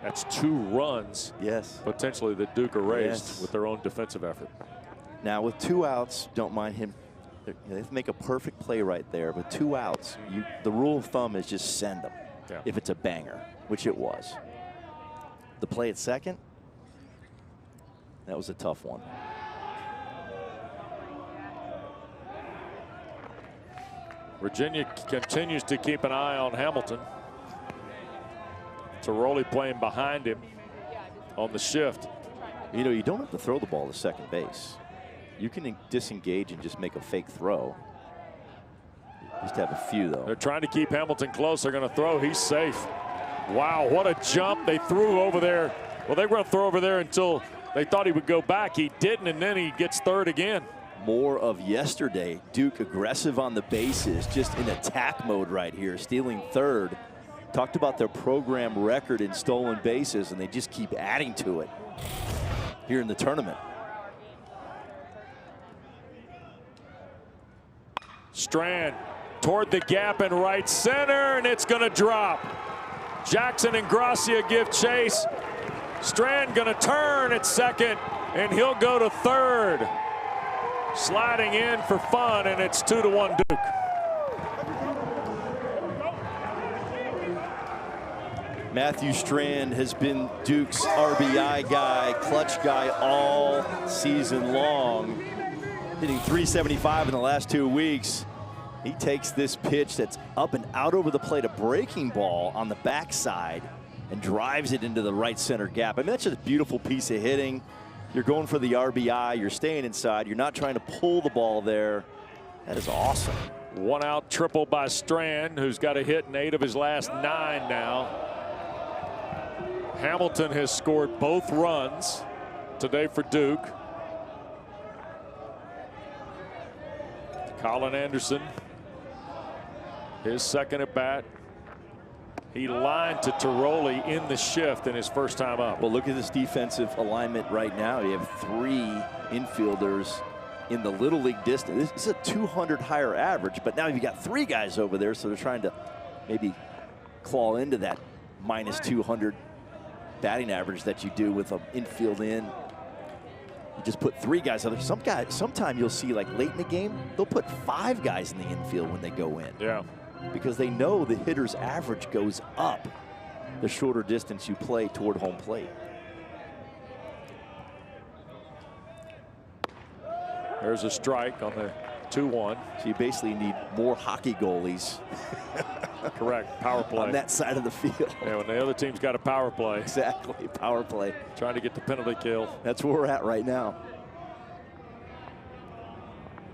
That's 2 runs, yes, potentially that Duke erased yes. with their own defensive effort. Now with 2 outs, don't mind him. They have to make a perfect play right there. But 2 outs, the rule of thumb is just send them. Yeah. If it's a banger, which it was. The play at second, that was a tough one. Virginia continues to keep an eye on Hamilton. Tiroli playing behind him on the shift. You know, you don't have to throw the ball to second base. You can disengage and just make a fake throw. Just have a few, though. They're trying to keep Hamilton close. They're going to throw. He's safe. Wow, what a jump. They threw over there. Well, they were going to throw over there until they thought he would go back. He didn't, and then he gets third again. More of yesterday. Duke aggressive on the bases, just in attack mode right here, stealing third. Talked about their program record in stolen bases, and they just keep adding to it here in the tournament. Strand toward the gap in right center, and it's going to drop. Jackson and Gracia give chase. Strand going to turn at second, and he'll go to third. Sliding in for fun, and it's 2-1 Duke. Matthew Strand has been Duke's RBI guy, clutch guy all season long. Hitting .375 in the last 2 weeks. He takes this pitch that's up and out over the plate, a breaking ball on the backside, and drives it into the right center gap. I mean, that's just a beautiful piece of hitting. You're going for the RBI, you're staying inside, you're not trying to pull the ball there. That is awesome. 1 out triple by Strand, who's got a hit in 8 of his last 9 now. Hamilton has scored both runs today for Duke. Colin Anderson, his second at bat. He lined to Tiroli in the shift in his first time up. Well, look at this defensive alignment right now. You have 3 infielders in the Little League distance. This is a 200 higher average, but now you've got 3 guys over there, so they're trying to maybe claw into that minus 200 batting average that you do with an infield in. You just put 3 guys on there. Sometime you'll see, like late in the game, they'll put 5 guys in the infield when they go in. Yeah. Because they know the hitter's average goes up the shorter distance you play toward home plate. There's a strike on the 2-1. So you basically need more hockey goalies. Correct. Power play. On that side of the field. Yeah, when the other team's got a power play. Exactly. Power play. Trying to get the penalty kill. That's where we're at right now.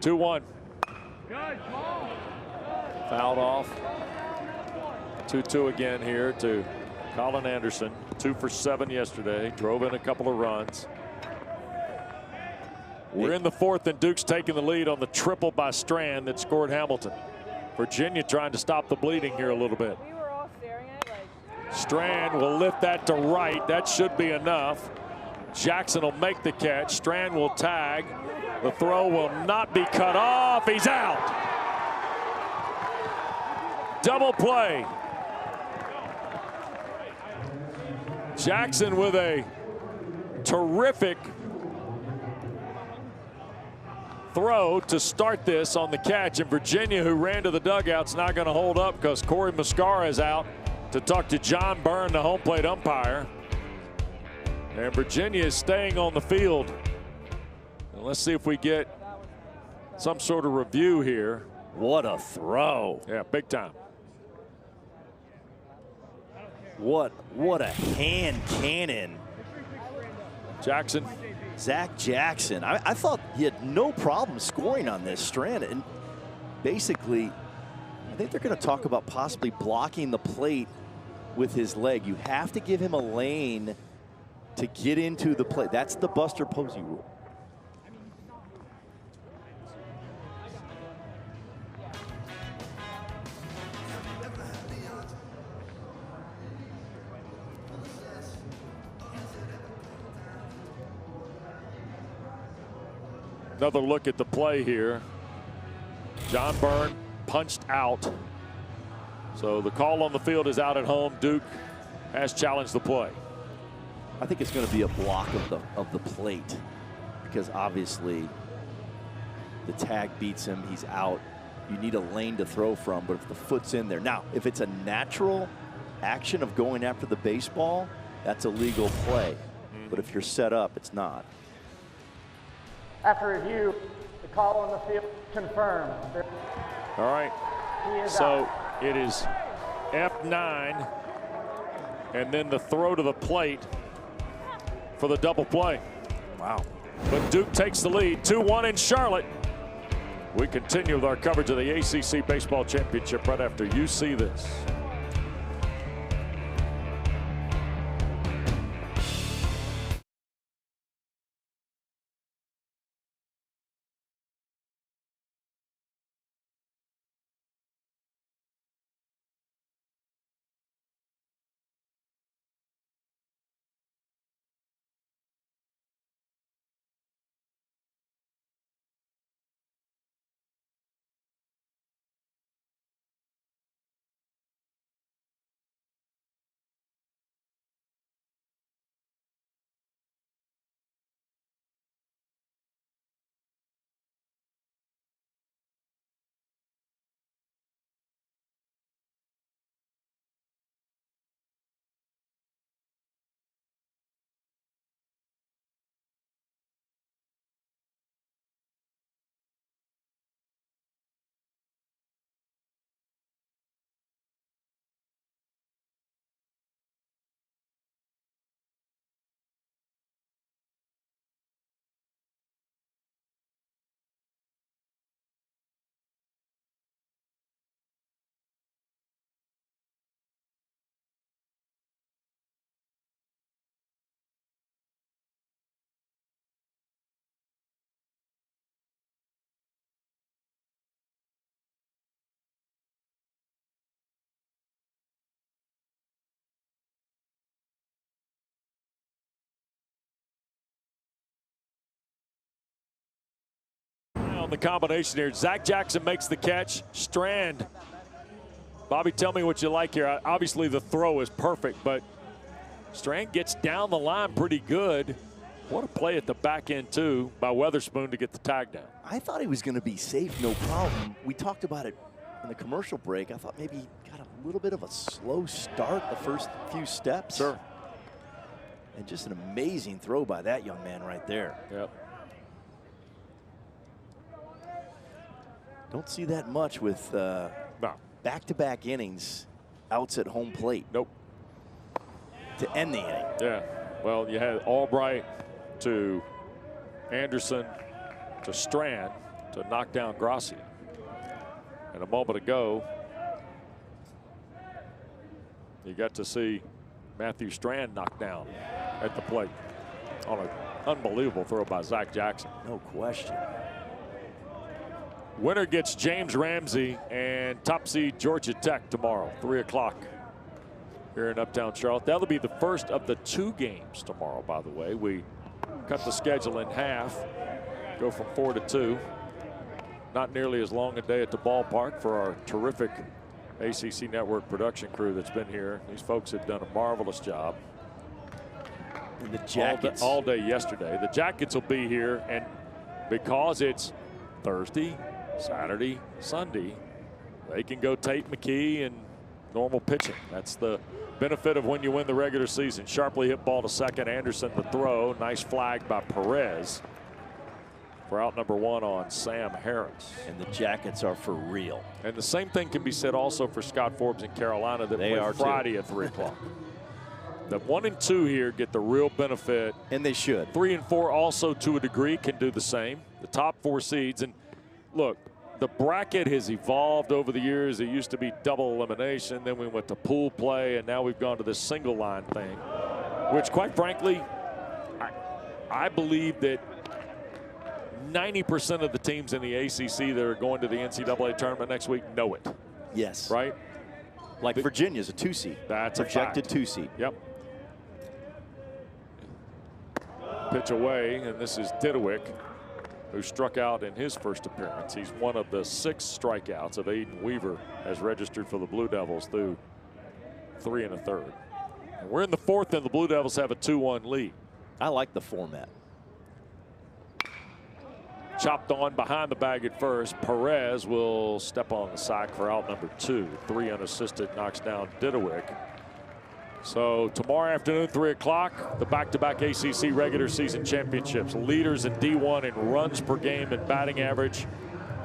2-1. Fouled off. 2-2 again here to Colin Anderson. 2 for 7 yesterday. Drove in a couple of runs. We're in the fourth, and Duke's taking the lead on the triple by Strand that scored Hamilton. Virginia trying to stop the bleeding here a little bit. Strand will lift that to right. That should be enough. Jackson will make the catch. Strand will tag. The throw will not be cut off. He's out. Double play. Jackson with a terrific throw to start this on the catch, and Virginia, who ran to the dugout's not going to hold up because Corey Mascara is out to talk to John Byrne, the home plate umpire. And Virginia is staying on the field. And let's see if we get some sort of review here. What a throw. Yeah, big time. What a hand cannon. Jackson. Zach Jackson. I thought he had no problem scoring on this. Strand, and basically, I think they're going to talk about possibly blocking the plate with his leg. You have to give him a lane to get into the plate. That's the Buster Posey rule. Another look at the play here. John Byrne punched out. So the call on the field is out at home. Duke has challenged the play. I think it's going to be a block of the plate because obviously the tag beats him. He's out. You need a lane to throw from, but if the foot's in there. Now, if it's a natural action of going after the baseball, that's a legal play. But if you're set up, it's not. After review, the call on the field confirmed. All right. So it is F9, and then the throw to the plate for the double play. Wow. But Duke takes the lead, 2-1 in Charlotte. We continue with our coverage of the ACC Baseball Championship right after you see this. On the combination here, Zach Jackson makes the catch. Strand. Bobby, tell me what you like here. Obviously the throw is perfect, but Strand gets down the line pretty good. What a play at the back end too by Weatherspoon to get the tag down. I thought he was going to be safe, no problem. We talked about it in the commercial break. I thought maybe he got a little bit of a slow start the first few steps. Sure. And just an amazing throw by that young man right there. Yep. Don't see that much with back-to-back innings, outs at home plate. Nope. To end the inning. Yeah. Well, you had Albright to Anderson to Strand. to knock down Gracia. And a moment ago, you got to see Matthew Strand knocked down at the plate on an unbelievable throw by Zach Jackson. No question. Winner gets James Ramsey and top seed Georgia Tech tomorrow, 3 o'clock here in Uptown Charlotte. That'll be the first of the 2 games tomorrow, by the way. We cut the schedule in half, go from 4 to 2. Not nearly as long a day at the ballpark for our terrific ACC Network production crew that's been here. These folks have done a marvelous job. And the Jackets. All day yesterday. The Jackets will be here, and because it's Thursday, Saturday, Sunday, they can go Tate McKee and normal pitching. That's the benefit of when you win the regular season. Sharply hit ball to second. Anderson the throw. Nice flag by Perez for out number 1 on Sam Harris. And the Jackets are for real. And the same thing can be said also for Scott Forbes in Carolina that play Friday at 3 o'clock. The 1 and 2 here get the real benefit. And they should. 3 and 4 also to a degree can do the same. The top 4 seeds. And look, the bracket has evolved over the years. It used to be double elimination. Then we went to pool play. And now we've gone to this single line thing, which quite frankly, I believe that 90% of the teams in the ACC that are going to the NCAA tournament next week know it. Yes. Right? Like Virginia's a 2 seed. That's projected a fact. 2 seed. Yep. Pitch away, and this is Didewick, who struck out in his first appearance. He's one of the 6 strikeouts of Aiden Weaver as registered for the Blue Devils through 3 1/3. And we're in the 4th, and the Blue Devils have a 2-1 lead. I like the format. Chopped on behind the bag at first. Perez will step on the sack for out number 2. 3 unassisted, knocks down Didewick. So tomorrow afternoon, 3 o'clock, the back-to-back ACC regular season championships. Leaders in D1 in runs per game and batting average.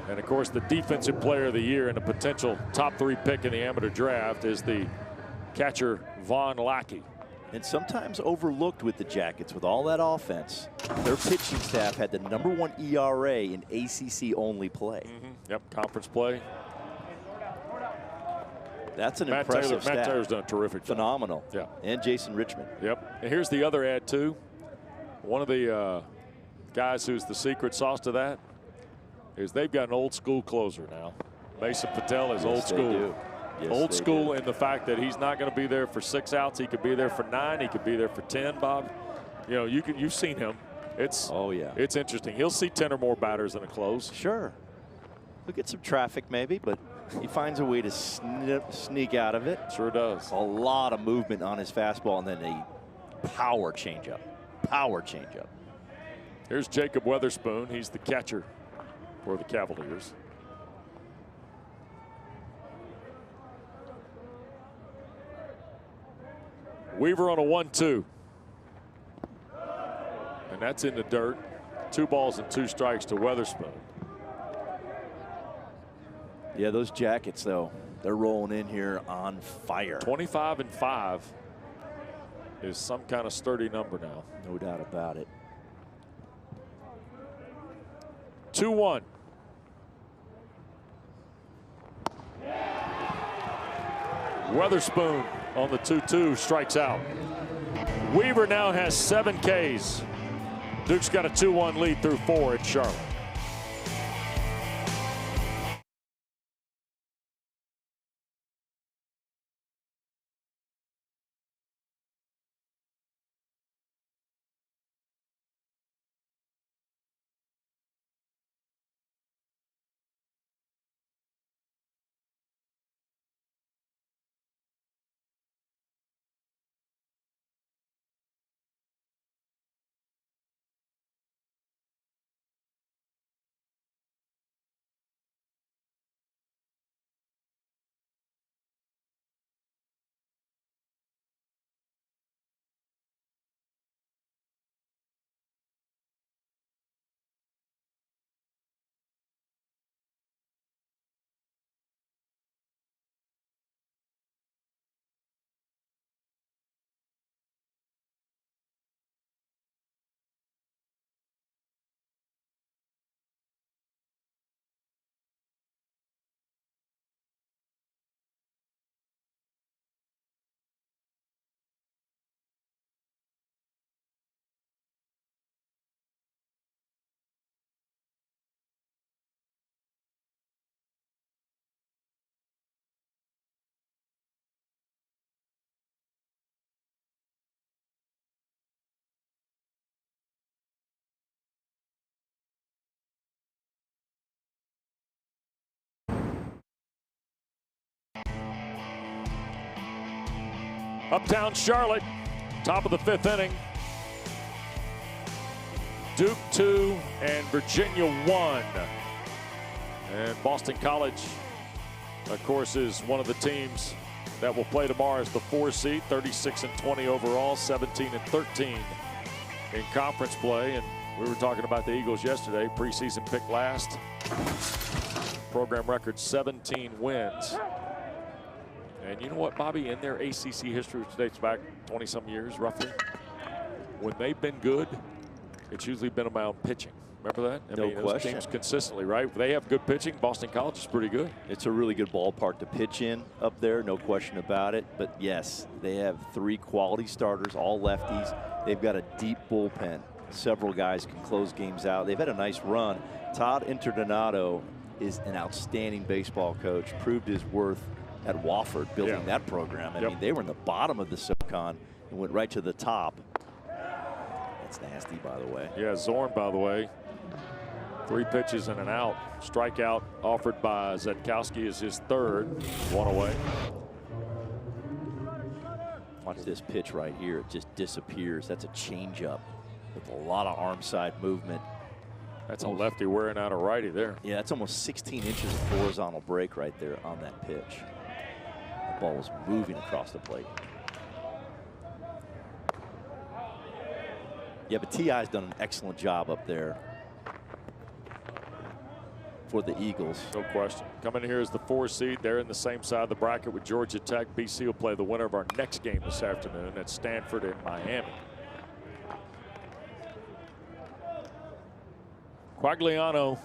And of course, the defensive player of the year and a potential top 3 pick in the amateur draft is the catcher Vaughn Lackey. And sometimes overlooked with the Jackets with all that offense. Their pitching staff had the #1 ERA in ACC only play. Yep, conference play. That's an Matt impressive Taylor, Matt stat. Taylor's done a terrific job. Phenomenal. Yeah. And Jason Richmond. Yep. And here's the other ad too. One of the guys who's the secret sauce to that is they've got an old school closer now. Mason Patel is old school. Yes, old they school do. in the fact that he's not going to be there for 6 outs. He could be there for 9. He could be there for 10. Bob, you know, you've seen him. It's it's interesting. He'll see 10 or more batters in a close. Sure. He'll get some traffic maybe, but he finds a way to sneak out of it. Sure does. A lot of movement on his fastball and then a power changeup. Power changeup. Here's Jacob Weatherspoon. He's the catcher for the Cavaliers. Weaver on a 1-2. And that's in the dirt. 2 balls and 2 strikes to Weatherspoon. Yeah, those Jackets, though, they're rolling in here on fire. 25 and 5 is some kind of sturdy number now. No doubt about it. 2-1. Weatherspoon on the 2-2 strikes out. Weaver now has 7 Ks. Duke's got a 2-1 lead through 4 at Charlotte. Uptown Charlotte, top of the 5th inning. Duke 2 and Virginia 1. And Boston College, of course, is one of the teams that will play tomorrow as the 4 seed, 36-20 overall, 17-13 in conference play. And we were talking about the Eagles yesterday, preseason pick last. Program record 17 wins. And you know what, Bobby, in their ACC history, which dates back 20-some years roughly, when they've been good, it's usually been around pitching. Remember that? No question. Those teams consistently, right? They have good pitching. Boston College is pretty good. It's a really good ballpark to pitch in up there, no question about it. But yes, they have 3 quality starters, all lefties. They've got a deep bullpen. Several guys can close games out. They've had a nice run. Todd Interdonato is an outstanding baseball coach, proved his worth at Wofford building that program. I mean, they were in the bottom of the SoCon and went right to the top. That's nasty, by the way. Yeah, Zorn, by the way, 3 pitches and an out. Strikeout offered by Zetkowski is his 3rd. 1 away. Watch this pitch right here. It just disappears. That's a changeup with a lot of arm side movement. That's a lefty wearing out a righty there. Yeah, that's almost 16 inches of horizontal break right there on that pitch. The ball was moving across the plate. Yeah, but T.I.'s done an excellent job up there for the Eagles. No question. Coming here is the 4 seed. They're in the same side of the bracket with Georgia Tech. BC will play the winner of our next game this afternoon at Stanford in Miami. Quagliano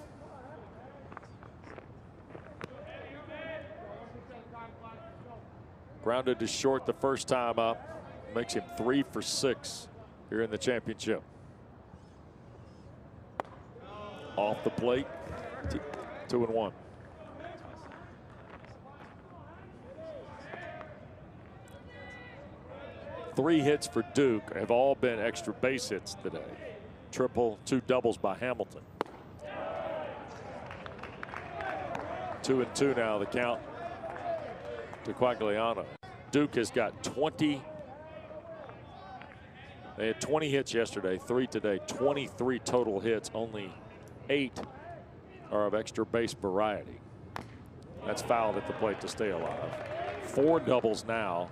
grounded to short the first time up. Makes him 3 for 6 here in the championship. Off the plate, 2-1. Three hits for Duke have all been extra base hits today. Triple, 2 doubles by Hamilton. 2-2 now, the count to Quagliano. Duke has got 20. They had 20 hits yesterday, 3 today, 23 total hits. Only 8 are of extra base variety. That's fouled at the plate to stay alive. 4 doubles now,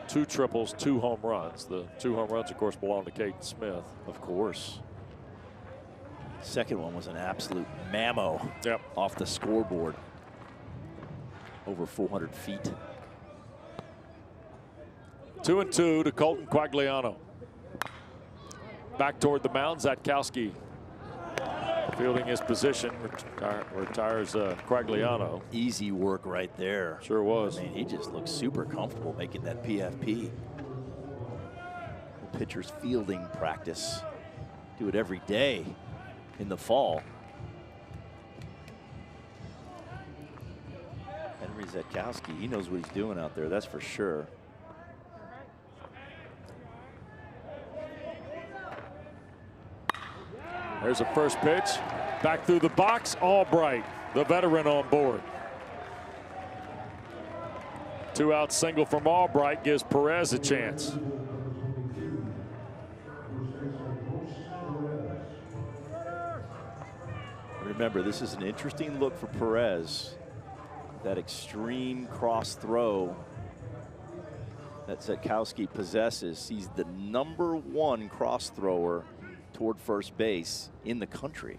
2 triples, 2 home runs. The 2 home runs, of course, belong to Caden Smith. Of course. Second one was an absolute mammo off the scoreboard. Over 400 feet. 2-2 to Colton Quagliano. Back toward the mound, Zetkowski fielding his position, retires Quagliano. Easy work right there. Sure was. I mean, he just looks super comfortable making that PFP. The pitcher's fielding practice. Do it every day in the fall. Henry Zetkowski, he knows what he's doing out there, that's for sure. There's a first pitch. Back through the box, Albright, the veteran, on board. 2-out single from Albright gives Perez a chance. Remember, this is an interesting look for Perez. That extreme cross throw that Zetkowski possesses. He's the #1 cross thrower toward first base in the country.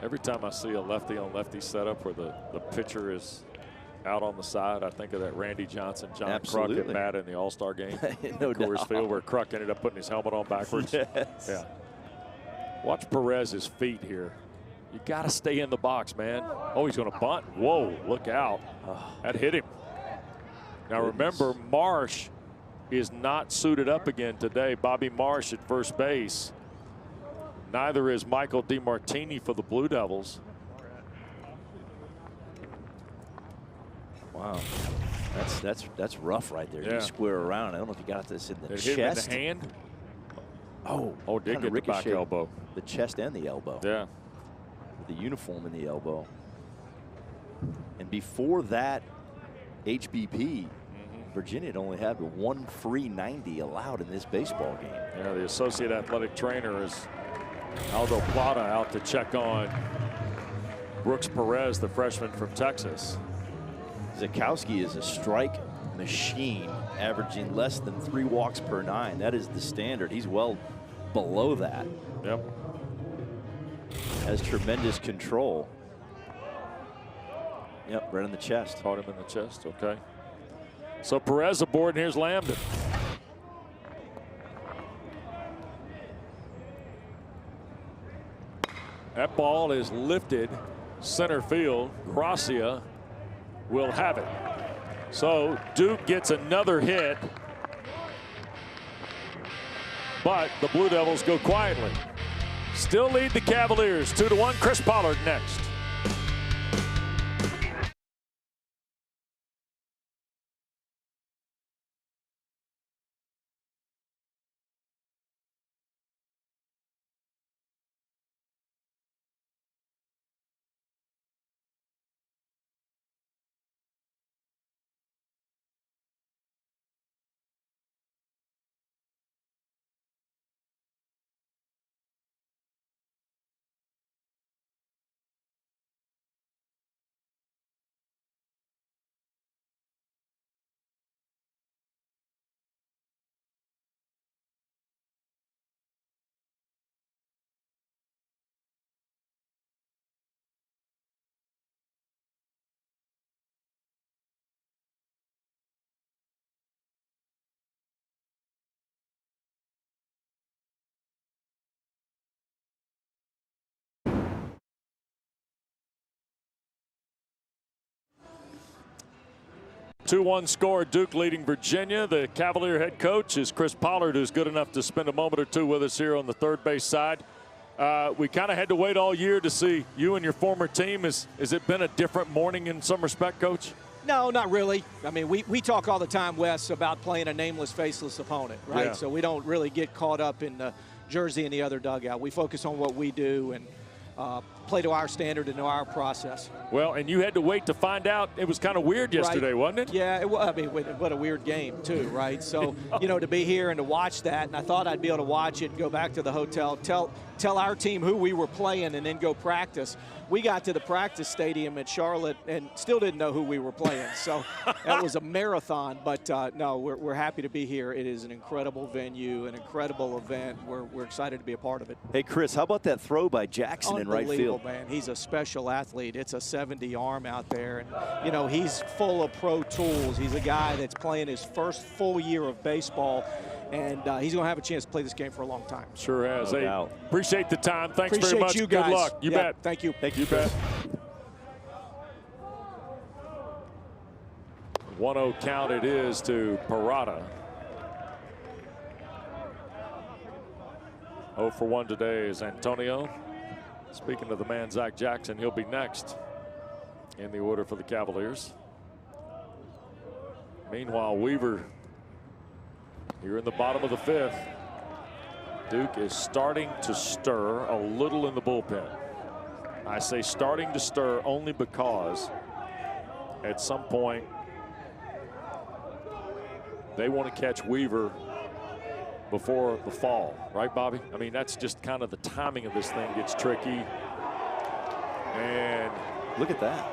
Every time I see a lefty on lefty setup where the pitcher is out on the side, I think of that Randy Johnson, John Kruk at bat in the All-Star game. No Coors doubt. Field, where Kruk ended up putting his helmet on backwards. Yes. Yeah. Watch Perez's feet here. You got to stay in the box, man. Oh, he's going to bunt. Whoa, look out. That hit him. Now remember, Marsh is not suited up again today. Bobby Marsh at first base. Neither is Michael DiMartini for the Blue Devils. Wow, that's rough right there. Yeah. You square around. I don't know if you got this in the It chest. hit him in the hand. Oh, Did kinda get the back ricocheted elbow. The chest and the elbow. Yeah. The uniform in the elbow. And before that HBP, Virginia had only had one free 90 allowed in this baseball game. Yeah, the associate athletic trainer is Aldo Plata out to check on Brooks Perez, the freshman from Texas. Zakowski is a strike machine, averaging less than 3 walks per 9. That is the standard. He's well below that. Yep. Has tremendous control. Yep, right in the chest. Caught him in the chest, okay. So Perez aboard, and here's Lambton. That ball is lifted center field. Gracia will have it. So Duke gets another hit, but the Blue Devils go quietly. Still lead the Cavaliers 2-1. Chris Pollard next. Two-1 score, Duke leading Virginia. The Cavalier head coach is Chris Pollard, who's good enough to spend a moment or two with us here on the third base side. We kind of had to wait all year to see you and your former team. Has it been a different morning in some respect, Coach? No, not really. I mean, we talk all the time, Wes, about playing a nameless, faceless opponent, right? Yeah. So we don't really get caught up in the jersey in the other dugout. We focus on what we do and play to our standard and to our process. Well, and you had to wait to find out. It was kind of weird yesterday, right. wasn't it? Yeah, it was. I mean, what a weird game, too, right? So, you know, to be here and to watch that, and I thought I'd be able to watch it, go back to the hotel, tell our team who we were playing, and then go practice. We got to the practice stadium at Charlotte and still didn't know who we were playing. So that was a marathon. But, no, we're happy to be here. It is an incredible venue, an incredible event. We're excited to be a part of it. Hey, Chris, how about that throw by Jackson in right field? Man. He's a special athlete. It's a 70 arm out there. And, you know, he's full of pro tools. He's a guy that's playing his first full year of baseball. And he's going to have a chance to play this game for a long time. Sure has. No hey, doubt. appreciate the time. Thanks Appreciate very much. You guys. Good luck. You bet. Thank you. Thank you, bet. 1-0 count it is to Parada. 0 for 1 today is Antonio. Speaking of the man, Zach Jackson, he'll be next in the order for the Cavaliers. Meanwhile, Weaver here in the bottom of the 5th. Duke is starting to stir a little in the bullpen. I say starting to stir only because at some point they want to catch Weaver before the fall, right, Bobby? I mean, that's just kind of the timing of this thing gets tricky. And look at that.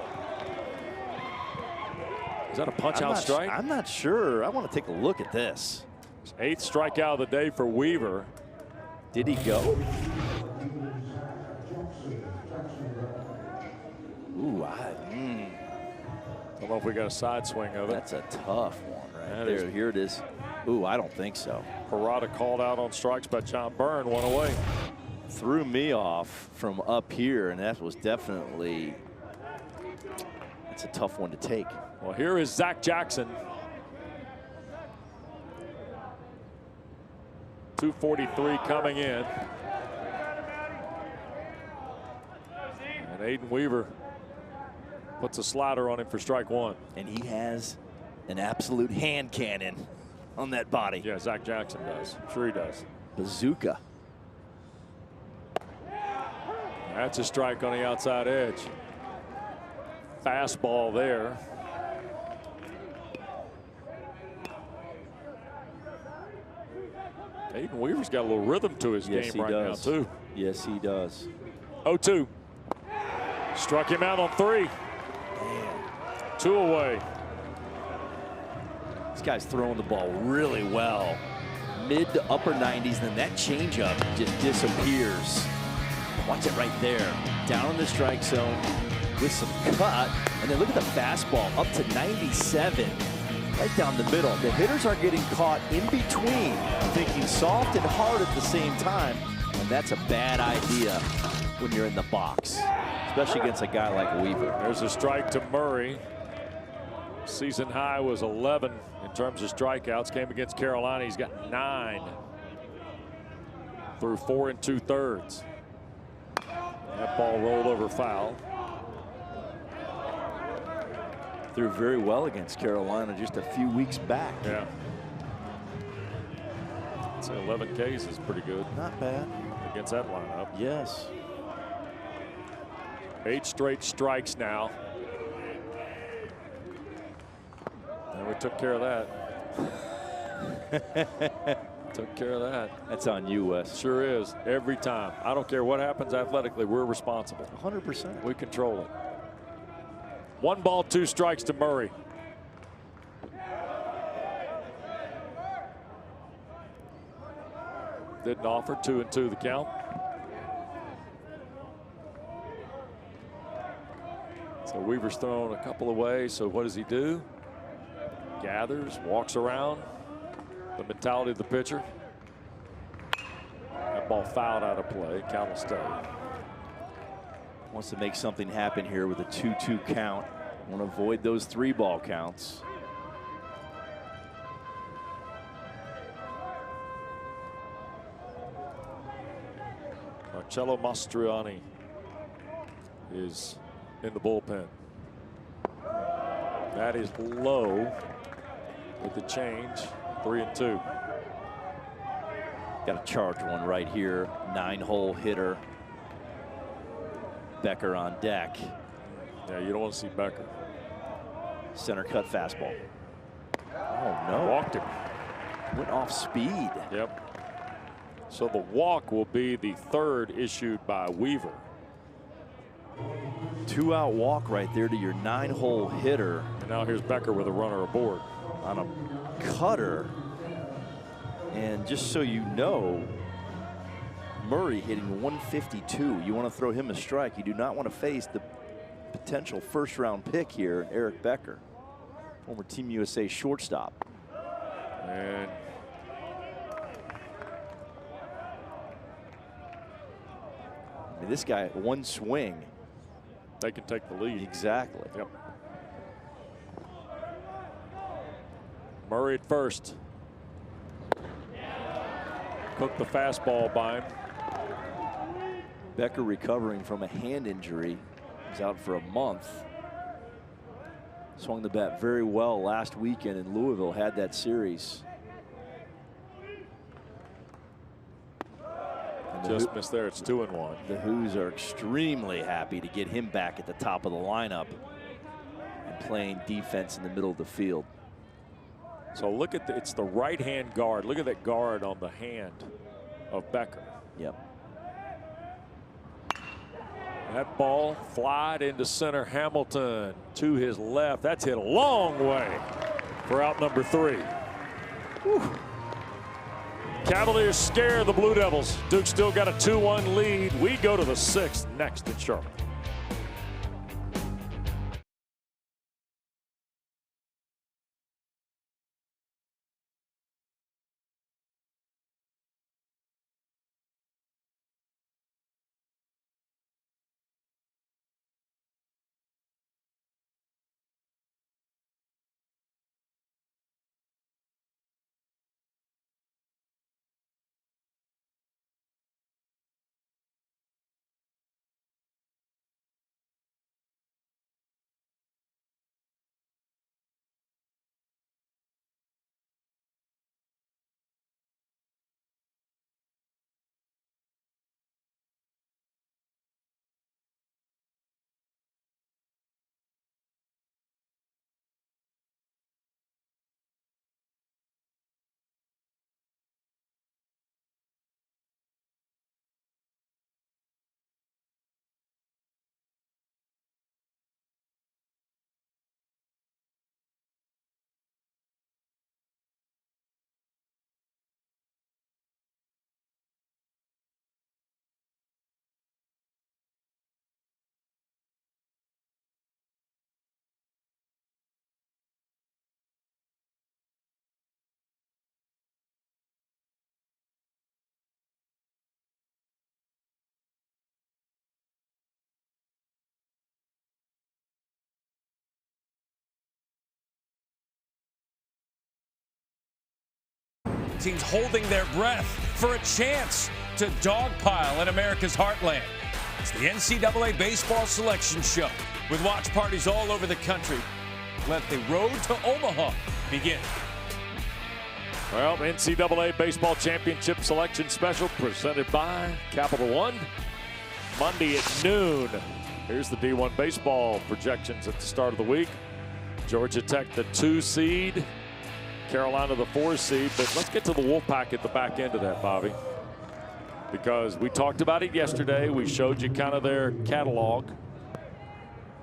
Is that a punch-out strike? I'm not sure. I want to take a look at this. 8th strikeout of the day for Weaver. Did he go? Ooh, Don't know if we got a side swing of it. that's a tough one right That there. is- Here it is. Ooh, I don't think so. Parada called out on strikes by John Byrne, 1 away. Threw me off from up here, and that was definitely, it's a tough one to take. Well, here is Zach Jackson. 243 coming in. And Aiden Weaver puts a slider on him for strike 1. And he has an absolute hand cannon on that body. Yeah, Zach Jackson does. Sure he does. Bazooka. That's a strike on the outside edge. Fastball there. Aiden Weaver's got a little rhythm to his Yes, game he right does. now, too. Yes, he does. 0-2. Struck him out on 3. 2 away. This guy's throwing the ball really well. Mid to upper 90s, and then that changeup just disappears. Watch it right there. Down in the strike zone with some cut. And then look at the fastball up to 97. Right down the middle. The hitters are getting caught in between, thinking soft and hard at the same time. And that's a bad idea when you're in the box, especially against a guy like Weaver. There's a strike to Murray. Season high was 11 in terms of strikeouts. Came against Carolina. He's got 9 through 4 2/3. That ball rolled over foul. Threw very well against Carolina just a few weeks back. Yeah. So 11 Ks is pretty good Not bad. against that lineup. Yes. 8 straight strikes now. And we took care of that. Took care of that. That's on you, Wes. Sure is. Every time. I don't care what happens athletically. We're responsible. 100%. We control it. 1 ball, 2 strikes to Murray. Didn't offer. 2-2 the count. So Weaver's thrown a couple away. So what does he do? Gathers, walks around. The mentality of the pitcher. That ball fouled out of play. Count will stay. Wants to make something happen here with a 2-2 count. Want to avoid those 3-ball counts. Marcello Mastroianni is in the bullpen. That is low with the change. 3-2. Got to charge one right here. 9-hole hitter. Becker on deck. Yeah, you don't want to see Becker. Center cut fastball. Oh no. Walked him. Went off speed. Yep. So the walk will be the 3rd issued by Weaver. 2-out walk right there to your 9-hole hitter And now here's Becker with a runner aboard. on a cutter. And just so you know, Murray hitting 152. You want to throw him a strike. You do not want to face the potential first-round pick here, Eric Becker, former Team USA shortstop. And I mean, this guy, one swing. they can take the lead. Exactly. Yep. Murray at first. Cooked the fastball by him. Becker recovering from a hand injury. He's out for a month. Swung the bat very well last weekend in Louisville, had that series. And Just missed there. It's 2-1. the Who's are extremely happy to get him back at the top of the lineup and playing defense in the middle of the field. So look at it's the right-hand guard. Look at that guard on the hand of Becker. Yep. That ball flied into center. Hamilton to his left. That's hit a long way for out number 3. Whew. Cavaliers scare the Blue Devils. Duke still got a 2-1 lead. We go to the 6th next in Charlotte. teams holding their breath for a chance to dogpile in America's heartland. It's the NCAA Baseball Selection Show with watch parties all over the country. Let the road to Omaha begin. Well, NCAA Baseball Championship Selection Special presented by Capital One. Monday at noon. Here's the D1 baseball projections at the start of the week. Georgia Tech, the 2 seed. Carolina, the 4 seed. But let's get to the Wolfpack at the back end of that, Bobby. Because we talked about it yesterday. We showed you kind of their catalog.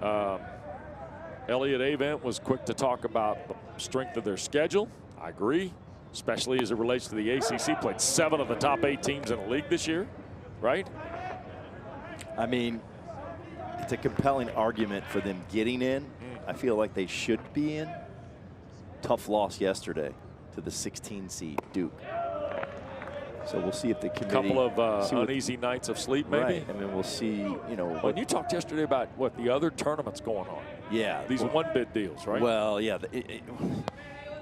Elliot Avent was quick to talk about the strength of their schedule. I agree, especially as it relates to the ACC. Played 7 of the top 8 teams in the league this year, right? I mean, it's a compelling argument for them getting in. I feel like they should be in. Tough loss yesterday to the 16 seed Duke. So we'll see if the committee. Couple of uneasy nights of sleep, maybe. Right. I mean, we'll see. You know. Well, you talked yesterday about what the other tournaments going on. Yeah. These one-bid deals, right? Well, yeah.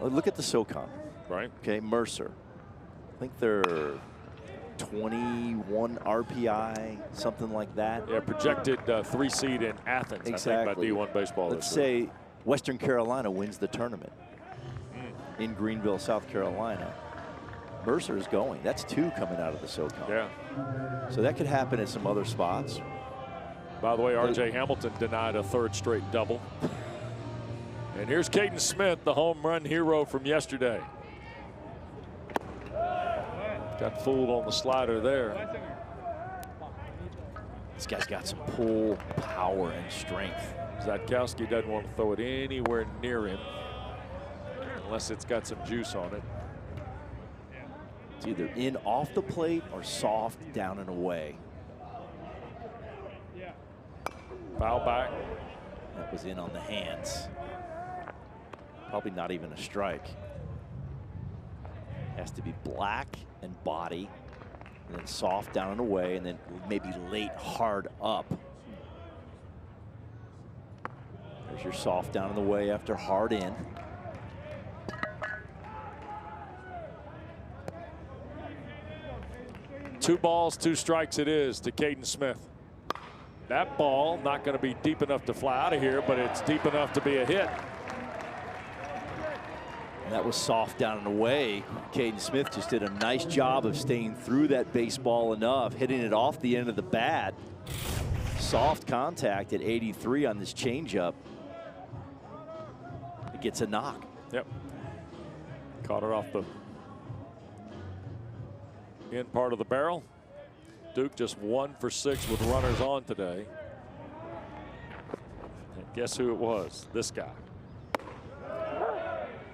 Look at the SoCon. Right. Okay, Mercer. I think they're 21 RPI, something like that. Yeah, projected 3 seed in Athens. Exactly. I think, by D1 baseball. Let's say Western Carolina wins the tournament in Greenville, South Carolina. Mercer is going. That's 2 coming out of the SoCon. Yeah. So that could happen at some other spots. By the way, R.J. Hamilton denied a 3rd straight double. And here's Caden Smith, the home run hero from yesterday. Got fooled on the slider there. This guy's got some pull, power, and strength. Zatkowski doesn't want to throw it anywhere near him unless it's got some juice on it. It's either in off the plate or soft down and away. Foul back. That was in on the hands. Probably not even a strike. Has to be black and body, and then soft down and away, and then maybe late hard up. There's your soft down and away after hard in. Two balls, 2 strikes it is to Caden Smith. That ball not going to be deep enough to fly out of here, but it's deep enough to be a hit. And that was soft down and away. Caden Smith just did a nice job of staying through that baseball enough, hitting it off the end of the bat. Soft contact at 83 on this changeup. It gets a knock. Yep. Caught it off the end part of the barrel. Duke just 1 for 6 with runners on today. And guess who it was? This guy.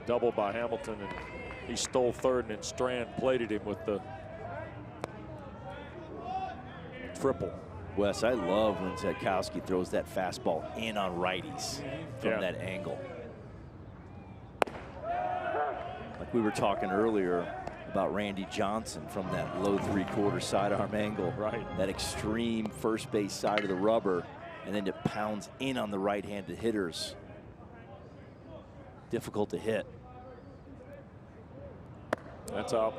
Double by Hamilton, and he stole 3rd, and then Strand plated him with the triple. Wes, I love when Zatkowski throws that fastball in on righties from that angle. Like we were talking earlier about Randy Johnson from that low 3/4 sidearm angle. Right. That extreme first base side of the rubber, and then it pounds in on the right-handed hitters. Difficult to hit. That's up.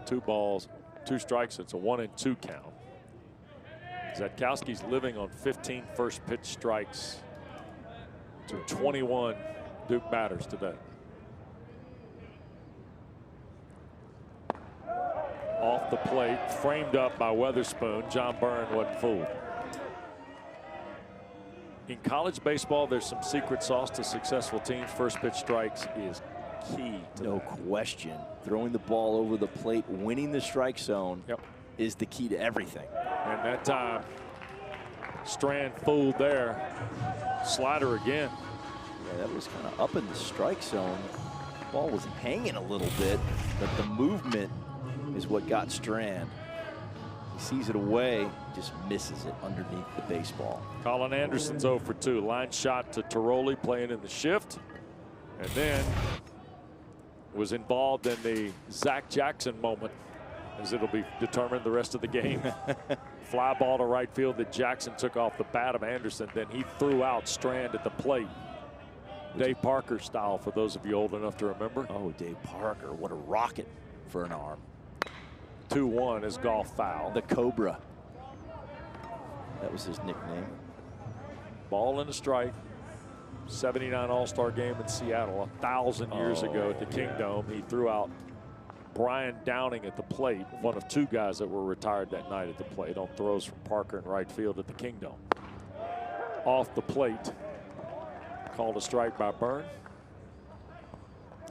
2 balls, 2 strikes. It's a 1-2 count. Zatkowski's living on 15 first pitch strikes to 21 Duke batters today. Off the plate, framed up by Weatherspoon. John Byrne wasn't fooled. In college baseball, there's some secret sauce to successful teams. First pitch strikes is key to No question. Throwing the ball over the plate, winning the strike zone is the key to everything. And that time, Strand fooled there. Slider again. Yeah, that was kind of up in the strike zone. Ball was hanging a little bit, but the movement is what got Strand. He sees it away, just misses it underneath the baseball. Colin Anderson's 0 for 2. Line shot to Tiroli playing in the shift. And then was involved in the Zach Jackson moment, as it'll be determined the rest of the game. Fly ball to right field that Jackson took off the bat of Anderson. Then he threw out Strand at the plate. Dave Parker style, for those of you old enough to remember. Oh, Dave Parker, what a rocket for an arm. 2-1 is golf foul. The Cobra. That was his nickname. Ball and a strike. 79 All-Star game in Seattle 1,000 years ago at the Kingdome. He threw out Brian Downing at the plate, one of 2 guys that were retired that night at the plate on throws from Parker in right field at the Kingdome. Off the plate, called a strike by Byrne.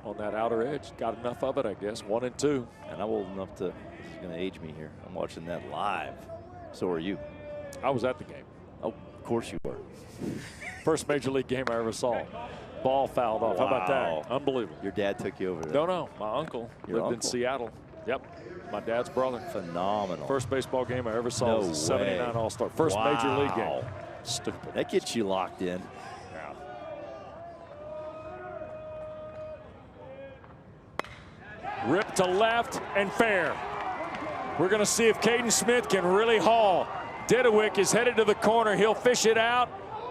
On that outer edge, got enough of it, I guess. 1-2. And I'm old enough to, this is going to age me here. I'm watching that live. So are you. I was at the game. Oh, of course you were. First major league game I ever saw. Ball fouled off. How about that? Unbelievable. Your dad took you over there. No. My uncle Your lived in uncle? Seattle. Yep. My dad's brother. Phenomenal. First baseball game I ever saw No was the 79 way. All-Star. First major league game. Wow. Stupid. That gets you locked in. Yeah. Rip to left and fair. We're going to see if Caden Smith can really haul. Didewick is headed to the corner. He'll fish it out.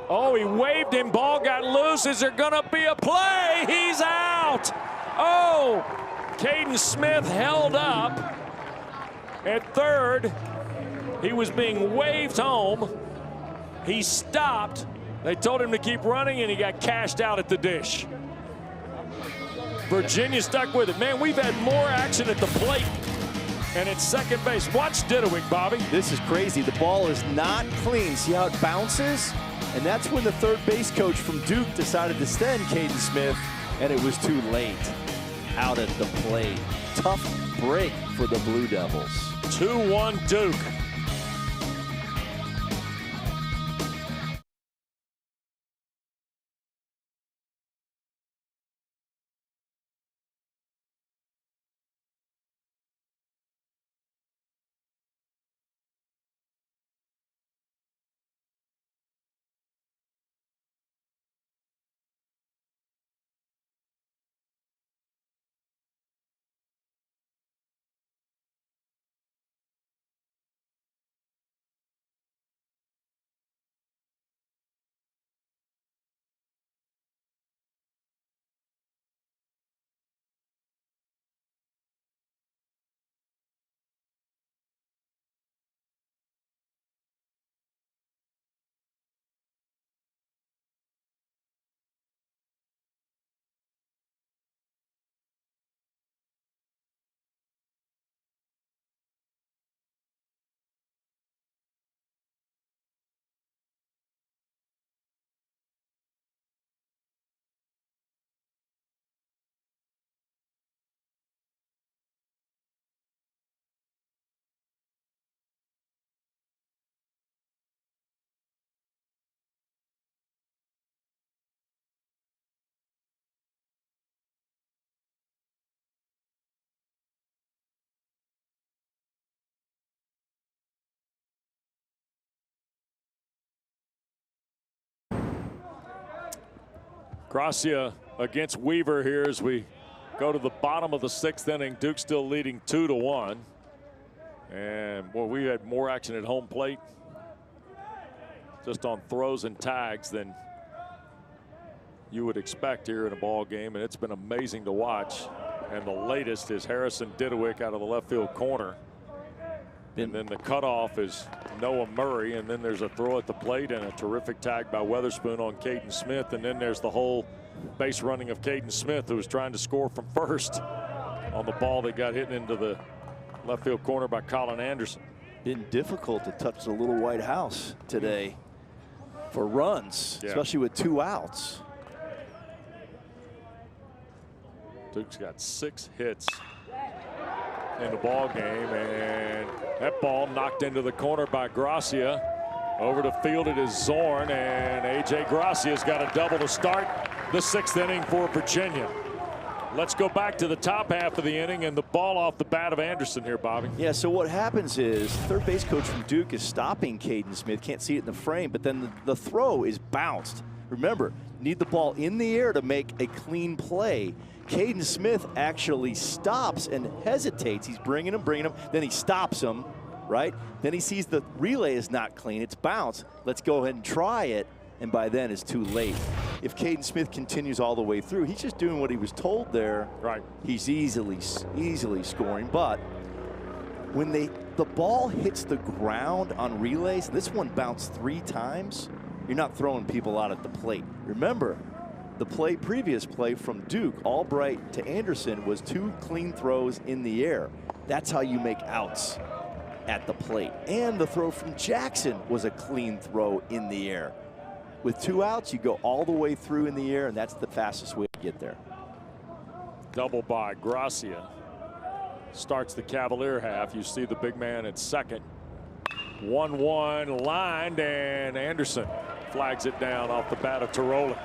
Oh, he waved him. Ball got loose. Is there going to be a play? He's out. Oh, Caden Smith held up at third. He was being waved home. He stopped. They told him to keep running, and he got cashed out at the dish. Virginia stuck with it. Man, we've had more action at the plate and at second base. Watch Didewick, Bobby. This is crazy. The ball is not clean. See how it bounces? And that's when the third base coach from Duke decided to send Caden Smith, and it was too late. Out at the plate. Tough break for the Blue Devils. 2-1 Duke. Gracia against Weaver here as we go to the bottom of the 6th inning. Duke still leading 2-1. And boy, we had more action at home plate just on throws and tags than you would expect here in a ball game, and it's been amazing to watch. And the latest is Harrison Didewick out of the left field corner. And then the cutoff is Noah Murray, and then there's a throw at the plate and a terrific tag by Weatherspoon on Caden Smith, and then there's the whole base running of Caden Smith, who was trying to score from first on the ball that got hit into the left field corner by Colin Anderson. Been difficult to touch the little white house today for runs, especially with 2 outs. Duke's got 6 hits in the ball game, and that ball knocked into the corner by Gracia. Over the field it is Zorn, and A.J. Gracia's got a double to start the 6th inning for Virginia. Let's go back to the top half of the inning and the ball off the bat of Anderson here, Bobby. Yeah, so what happens is third base coach from Duke is stopping Caden Smith. Can't see it in the frame, but then the throw is bounced. Remember, need the ball in the air to make a clean play. Caden Smith actually stops and hesitates. He's bringing him, then he stops him, right? Then he sees the relay is not clean, it's bounced. Let's go ahead and try it, and by then it's too late. if Caden Smith continues all the way through, he's just doing what he was told there. Right. He's easily scoring. But when the ball hits the ground on relays, this one bounced 3 times, you're not throwing people out at the plate. Remember, the previous play from Duke, Albright to Anderson, was 2 clean throws in the air. That's how you make outs at the plate. And the throw from Jackson was a clean throw in the air. With 2 outs, you go all the way through in the air, and that's the fastest way to get there. Double by Gracia. Starts the Cavalier half. You see the big man at second. 1-1 lined, and Anderson flags it down off the bat of Tarola.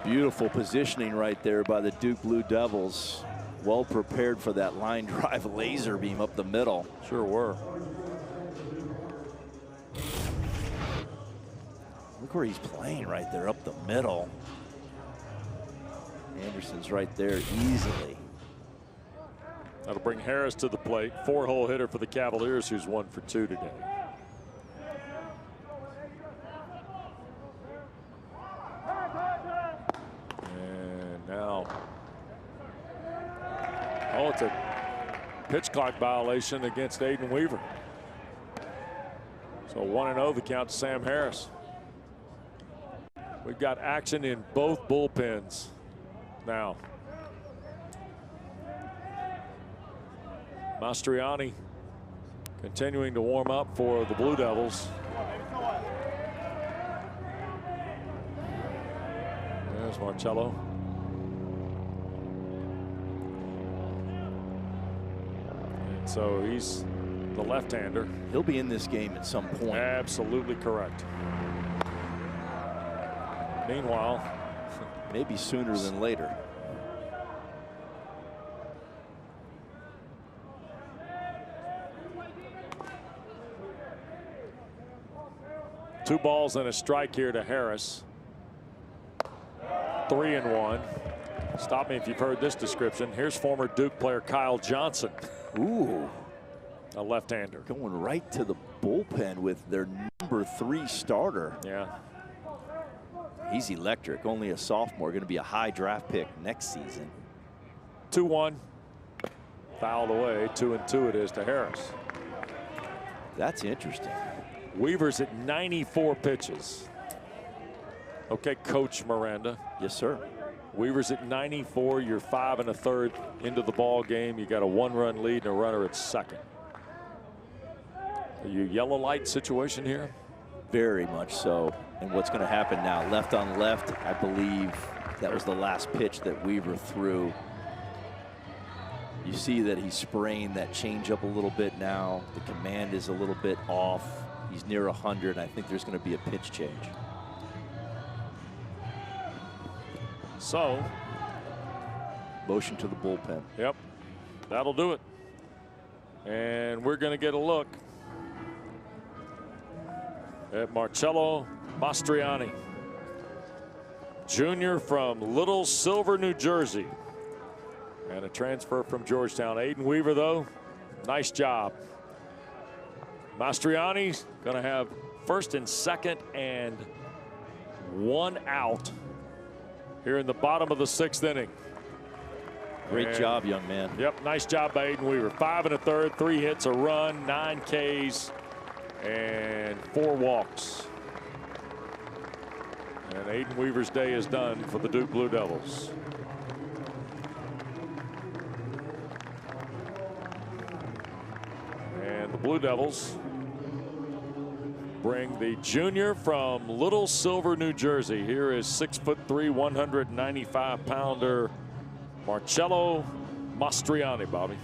Beautiful positioning right there by the Duke Blue Devils. Well prepared for that line drive laser beam up the middle. Sure were. Look where he's playing right there up the middle. Anderson's right there easily. That'll bring Harris to the plate. 4-hole hitter for the Cavaliers, who's 1 for 2 today. And now, oh, it's a pitch clock violation against Aiden Weaver. So 1-0 the count to Sam Harris. We've got action in both bullpens now. Mastriani continuing to warm up for the Blue Devils. There's Marcello. And so he's the left-hander. He'll be in this game at some point. Absolutely correct. Meanwhile, maybe sooner than later. Two balls and a strike here to Harris. 3-1. Stop me if you've heard this description. Here's former Duke player Kyle Johnson. Ooh. A left-hander. Going right to the bullpen with their #3 starter. Yeah. He's electric. Only a sophomore. Going to be a high draft pick next season. 2-1. Fouled away. 2-2 it is to Harris. That's interesting. Weaver's at 94 pitches. Okay, Coach Miranda. Yes, sir. Weaver's at 94. You're 5 1/3 into the ball game. You got a 1-run lead and a runner at second. Are you yellow light situation here? Very much so. And what's going to happen now? Left on left, I believe that was the last pitch that Weaver threw. You see that he's spraying that changeup a little bit now. The command is a little bit off. He's near 100. I think there's going to be a pitch change. So, motion to the bullpen. Yep, that'll do it. And we're going to get a look at Marcello Mastriani, junior from Little Silver, New Jersey, and a transfer from Georgetown. Aiden Weaver, though, nice job. Mastriani's going to have first and second and 1 out here in the bottom of the 6th inning. Great job, young man. Yep, nice job by Aiden Weaver. 5 1/3, 3 hits, a run, 9 Ks, and 4 walks. And Aiden Weaver's day is done for the Duke Blue Devils. And the Blue Devils bring the junior from Little Silver, New Jersey. Here is 6'3", 195-pounder Marcello Mastriani, Bobby.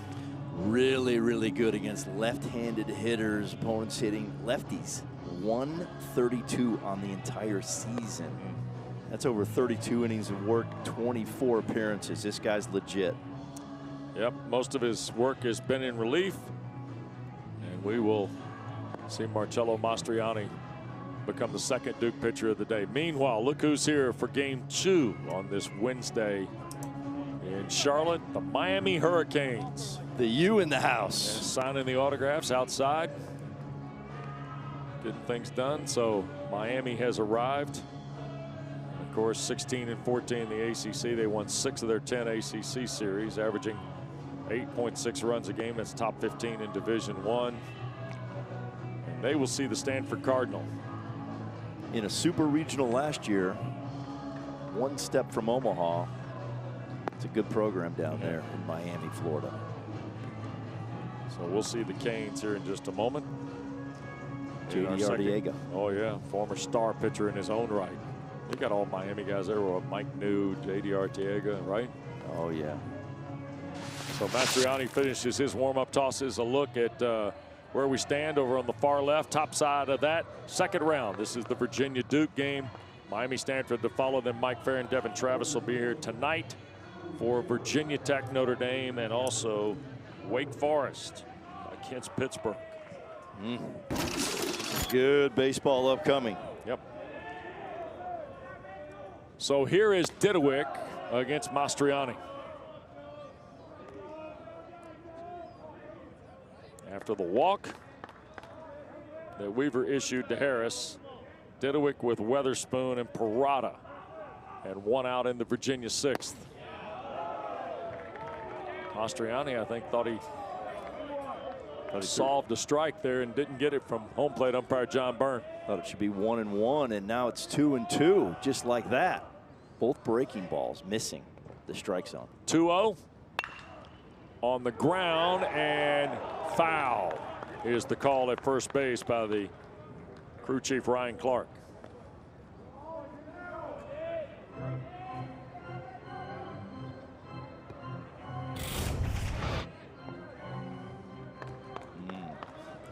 Really, really good against left-handed hitters. Opponents hitting lefties. 132 on the entire season. That's over 32 innings of work, 24 appearances. This guy's legit. Yep, most of his work has been in relief. And we will see Marcello Mastriani become the second Duke pitcher of the day. Meanwhile, look who's here for game 2 on this Wednesday in Charlotte, the Miami Hurricanes. The U in the house. And signing the autographs outside. Getting things done. So Miami has arrived. of course, 16-14 in the ACC. They won 6 of their 10 ACC series, averaging 8.6 runs a game. That's top 15 in Division I. And they will see the Stanford Cardinal. In a super regional last year, one step from Omaha. It's a good program down there in Miami, Florida. So we'll see the Canes here in just a moment. JD Arteaga. Oh yeah, former star pitcher in his own right. They got all Miami guys there. Mike New, JD Arteaga, right? Oh yeah. So Mastriani finishes his warm-up tosses. A look at where we stand over on the far left, top side of that second round. This is the Virginia Duke game. Miami Stanford to follow. Then Mike Fair and Devin Travis will be here tonight for Virginia Tech, Notre Dame, and also Wake Forest against Pittsburgh. Good baseball upcoming. Yep. So here is Didowick against Mastriani. After the walk that Weaver issued to Harris, Didowick with Weatherspoon and Parada, and 1 out in the Virginia 6th. Mastriani, I think, thought he solved a strike there and didn't get it from home plate umpire John Byrne. Thought it should be 1-1, and now it's 2-2, just like that. Both breaking balls missing the strike zone. 2-0 on the ground, and foul is the call at first base by the crew chief Ryan Clark.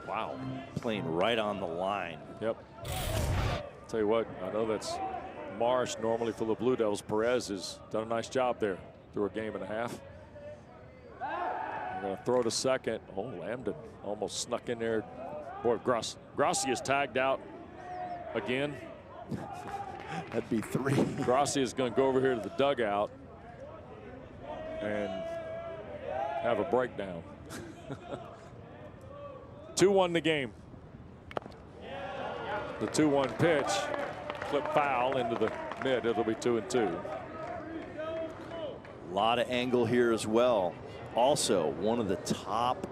Wow. Playing right on the line. Yep. Tell you what, I know that's Marsh normally for the Blue Devils. Perez has done a nice job there through a game and a half. I'm going to throw to second. Oh, Lambden almost snuck in there. Boy, Grassi is tagged out again. That'd be 3. Grassi is going to go over here to the dugout and have a breakdown. 2-1 the game. The 2-1 pitch, flip foul into the mid. It'll be 2-2. A lot of angle here as well. Also, one of the top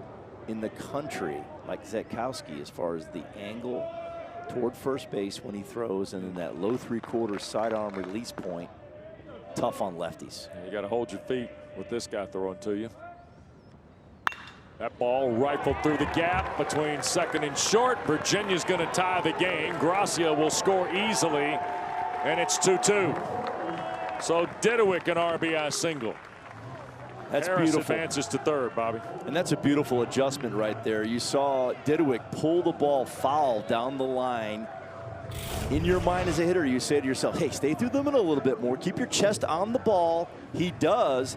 in the country, like Zetkowski, as far as the angle toward first base when he throws, and then that low 3/4 sidearm release point. Tough on lefties. You got to hold your feet with this guy throwing to you. That ball rifled through the gap between second and short. Virginia's going to tie the game. Gracia will score easily, and it's 2-2. So Didowick an RBI single. That's Harris beautiful. advances to third, Bobby. And that's a beautiful adjustment right there. You saw Didowick pull the ball foul down the line. In your mind as a hitter, you say to yourself, hey, stay through the middle a little bit more. Keep your chest on the ball. He does.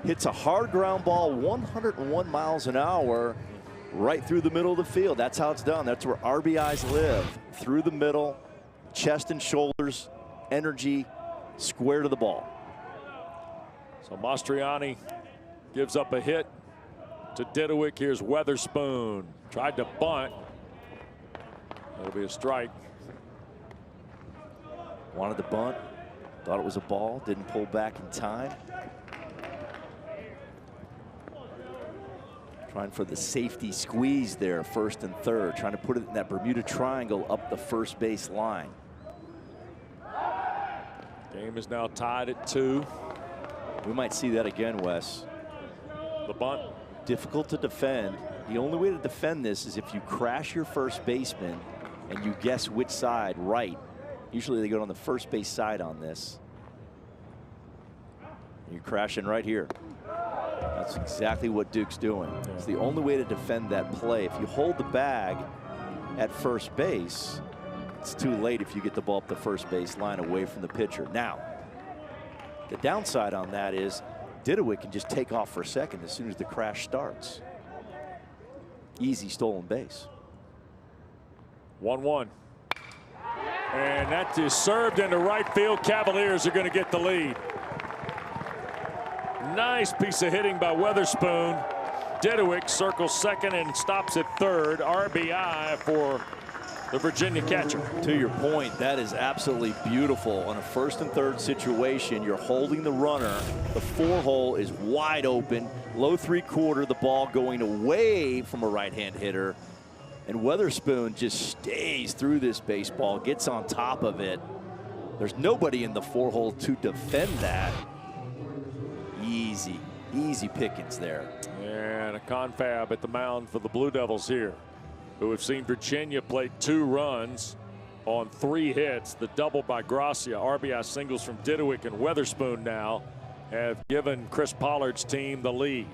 Hits a hard ground ball, 101 miles an hour, right through the middle of the field. That's how it's done. That's where RBIs live. Through the middle, chest and shoulders, energy, square to the ball. So Mastriani gives up a hit to Didowick. Here's Weatherspoon. Tried to bunt. That'll be a strike. Wanted to bunt. Thought it was a ball. Didn't pull back in time. Trying for the safety squeeze there, first and third. Trying to put it in that Bermuda Triangle up the first base line. Game is now tied at 2. We might see that again, Wes. The bunt. Difficult to defend. The only way to defend this is if you crash your first baseman and you guess which side, right. Usually they go on the first base side on this. You're crashing right here. That's exactly what Duke's doing. It's the only way to defend that play. If you hold the bag at first base, it's too late if you get the ball up the first base line away from the pitcher. Now, the downside on that is Didowick can just take off for a second as soon as the crash starts. Easy stolen base. 1-1. And that is served into right field. Cavaliers are going to get the lead. Nice piece of hitting by Weatherspoon. Didowick circles second and stops at third. RBI for the Virginia catcher. To your point, that is absolutely beautiful. On a 1st and 3rd situation, you're holding the runner. The 4-hole is wide open. Low 3/4, the ball going away from a right-hand hitter. And Weatherspoon just stays through this baseball, gets on top of it. There's nobody in the 4-hole to defend that. Easy, easy pickings there. And a confab at the mound for the Blue Devils here, who have seen Virginia play 2 runs on 3 hits. The double by Gracia, RBI singles from Diduick and Weatherspoon now have given Chris Pollard's team the lead.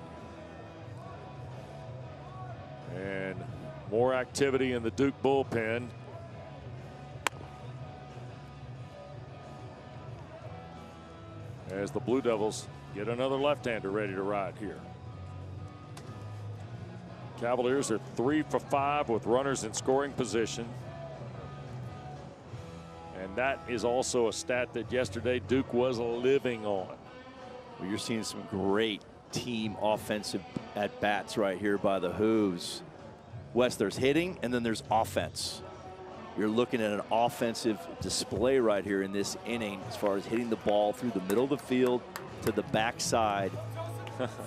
And more activity in the Duke bullpen. As the Blue Devils get another left-hander ready to ride here. Cavaliers are 3 for 5 with runners in scoring position. And that is also a stat that yesterday Duke was living on. Well, you're seeing some great team offensive at-bats right here by the Hooves. Wes, there's hitting and then there's offense. You're looking at an offensive display right here in this inning as far as hitting the ball through the middle of the field to the backside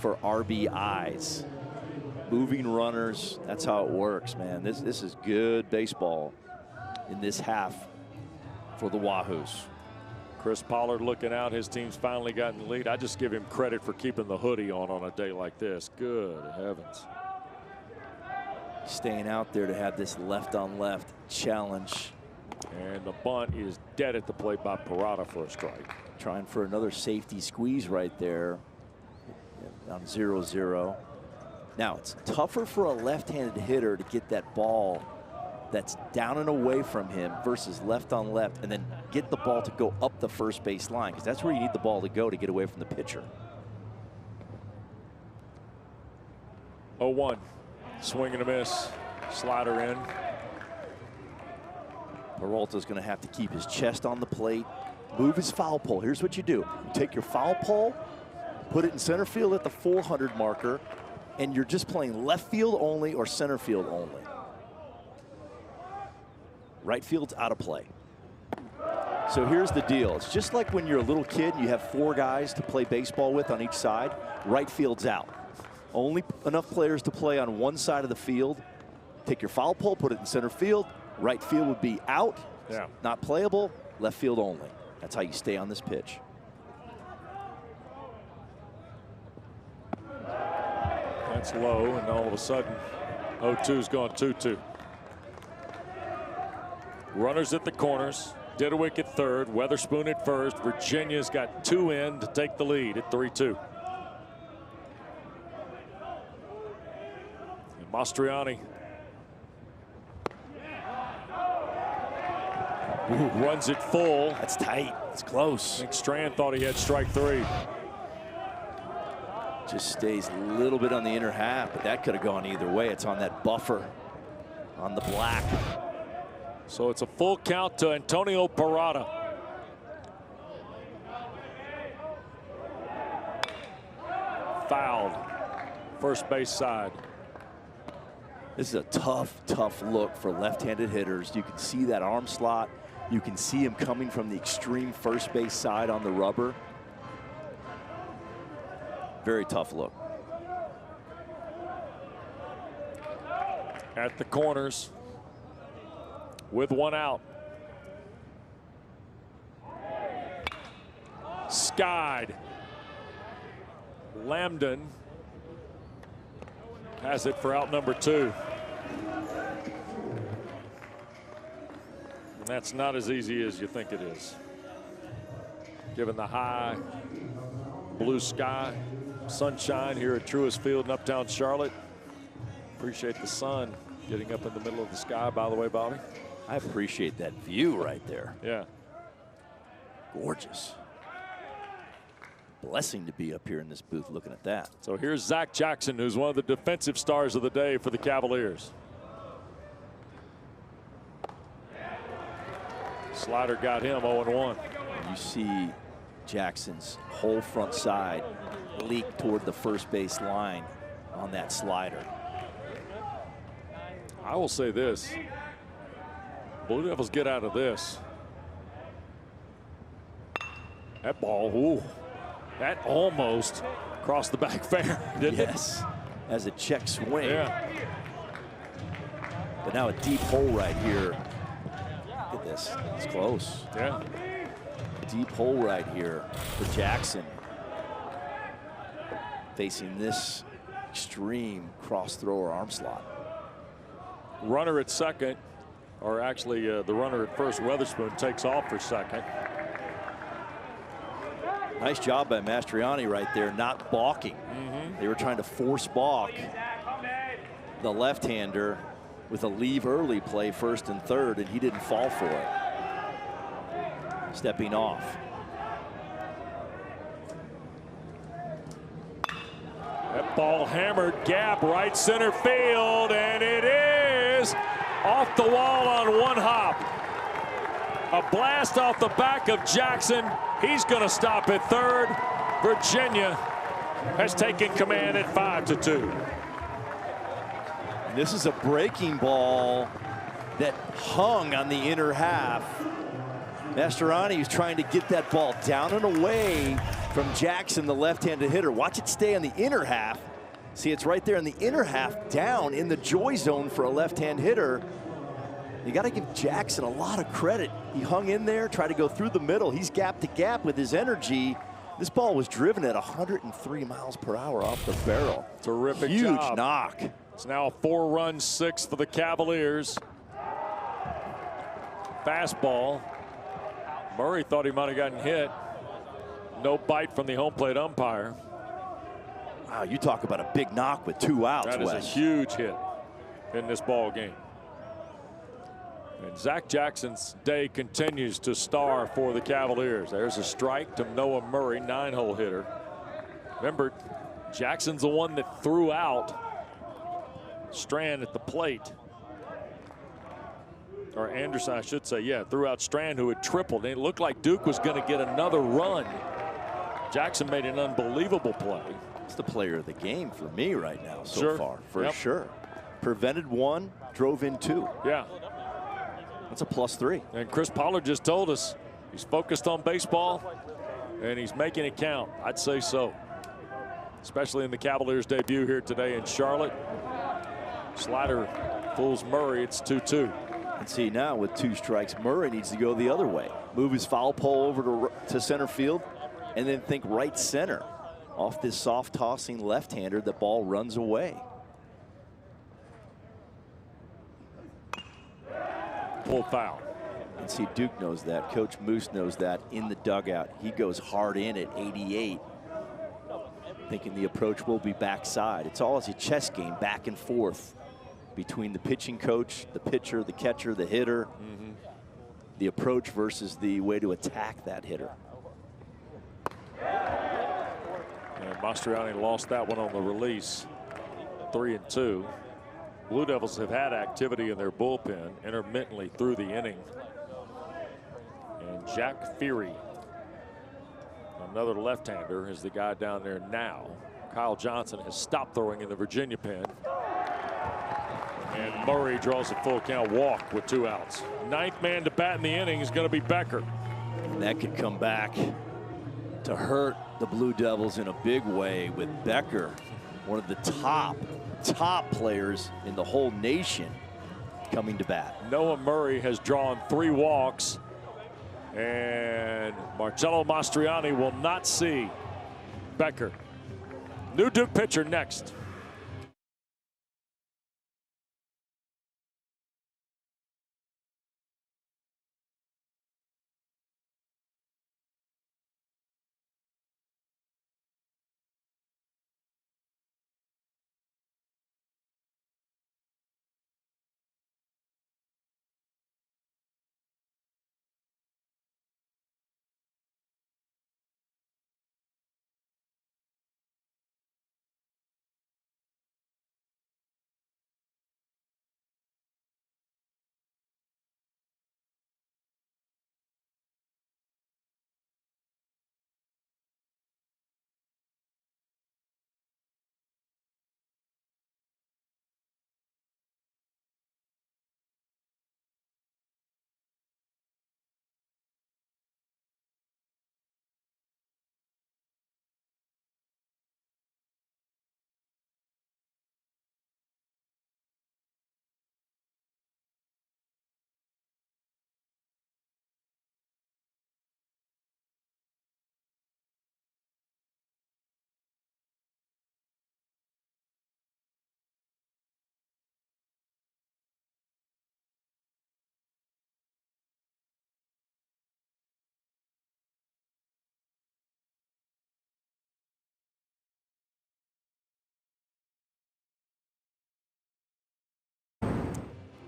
for RBIs. Moving runners, that's how it works, man. This is good baseball in this half for the Wahoos. Chris Pollard looking out. His team's finally gotten the lead. I just give him credit for keeping the hoodie on a day like this. Good heavens. Staying out there to have this left-on-left challenge. And the bunt is dead at the plate by Parada for a strike. Trying for another safety squeeze right there on 0-0. Now, it's tougher for a left-handed hitter to get that ball that's down and away from him versus left on left and then get the ball to go up the first base line, because that's where you need the ball to go to get away from the pitcher. 0-1. Swing and a miss. Slider in. Peralta's going to have to keep his chest on the plate, move his foul pole. Here's what you do. You take your foul pole, put it in center field at the 400 marker, and you're just playing left field only or center field only. Right field's out of play. So here's the deal. It's just like when you're a little kid and you have 4 guys to play baseball with on each side. Right field's out. Only enough players to play on one side of the field. Take your foul pole, put it in center field. Right field would be out, not playable. Left field only. That's how you stay on this pitch. That's low, and all of a sudden 0-2's gone 2-2. Runners at the corners. Diduick at third, Weatherspoon at first. Virginia's got 2 in to take the lead at 3-2. And Mastriani runs it full. That's tight. It's close. I think Strand thought he had strike 3. Just stays a little bit on the inner half, but that could have gone either way. It's on that buffer on the black. So it's a full count to Antonio Parada. Fouled. First base side. This is a tough, tough look for left-handed hitters. You can see that arm slot. You can see him coming from the extreme first base side on the rubber. Very tough look. At the corners with 1 out. Skied. Lambden has it for out number 2. And that's not as easy as you think it is. Given the high blue sky, sunshine here at Truist Field in Uptown Charlotte. Appreciate the sun getting up in the middle of the sky, by the way, Bobby. I appreciate that view right there. Yeah. Gorgeous. Blessing to be up here in this booth looking at that. So here's Zach Jackson, who's one of the defensive stars of the day for the Cavaliers. Slider got him 0-1. You see Jackson's whole front side leak toward the first base line on that slider. I will say this. Blue Devils get out of this. That ball, ooh, that almost crossed the back fair, didn't it? Yes, as a check swing. Yeah. But now a deep hole right here. Look at this, it's close. Yeah. Deep hole right here for Jackson. Facing this extreme cross thrower arm slot. Runner at second, or actually the runner at first, Weatherspoon, takes off for second. Nice job by Mastriani right there, not balking. They were trying to force balk the left-hander with a leave early play first and third, and he didn't fall for it. Stepping off. That ball hammered gap right center field, and it is off the wall on one hop. A blast off the back of Jackson. He's going to stop at third. Virginia has taken command at 5-2. This is a breaking ball that hung on the inner half. Mastroianni is trying to get that ball down and away from Jackson, the left-handed hitter. Watch it stay on the inner half. See, it's right there in the inner half, down in the joy zone for a left-hand hitter. You got to give Jackson a lot of credit. He hung in there, tried to go through the middle. He's gap to gap with his energy. This ball was driven at 103 miles per hour off the barrel. Terrific Huge job. knock. It's now a 4-run sixth for the Cavaliers. Fastball. Murray thought he might have gotten hit. No bite from the home plate umpire. Wow, you talk about a big knock with 2 outs, That is a Wes. huge hit in this ball game. And Zach Jackson's day continues to star for the Cavaliers. There's a strike to Noah Murray, 9-hole hitter. Remember, Jackson's the one that threw out Strand at the plate. Or Anderson, I should say, yeah, threw out Strand, who had tripled. And it looked like Duke was going to get another run. Jackson made an unbelievable play. It's the player of the game for me right now so Sure. far, for Yep. sure. Prevented 1, drove in 2. Yeah. That's a +3. And Chris Pollard just told us he's focused on baseball and he's making it count. I'd say so. Especially in the Cavaliers' debut here today in Charlotte. Slider fools Murray. It's 2-2. And see now with 2 strikes, Murray needs to go the other way. Move his foul pole over to center field and then think right center. Off this soft tossing left-hander, the ball runs away. Full foul. And see, Duke knows that. Coach Moose knows that in the dugout. He goes hard in at 88, thinking the approach will be backside. It's all as a chess game, back and forth between the pitching coach, the pitcher, the catcher, the hitter. The approach versus the way to attack that hitter. And Mastriani lost that one on the release. 3-2. Blue Devils have had activity in their bullpen intermittently through the inning. And Jack Feary, another left-hander, is the guy down there now. Kyle Johnson has stopped throwing in the Virginia pen. And Murray draws a full count walk with 2 outs. 9th man to bat in the inning is going to be Becker. And that could come back to hurt the Blue Devils in a big way with Becker, one of the top players in the whole nation, coming to bat. Noah Murray has drawn 3 walks, and Marcello Mastriani will not see Becker. New Duke pitcher next.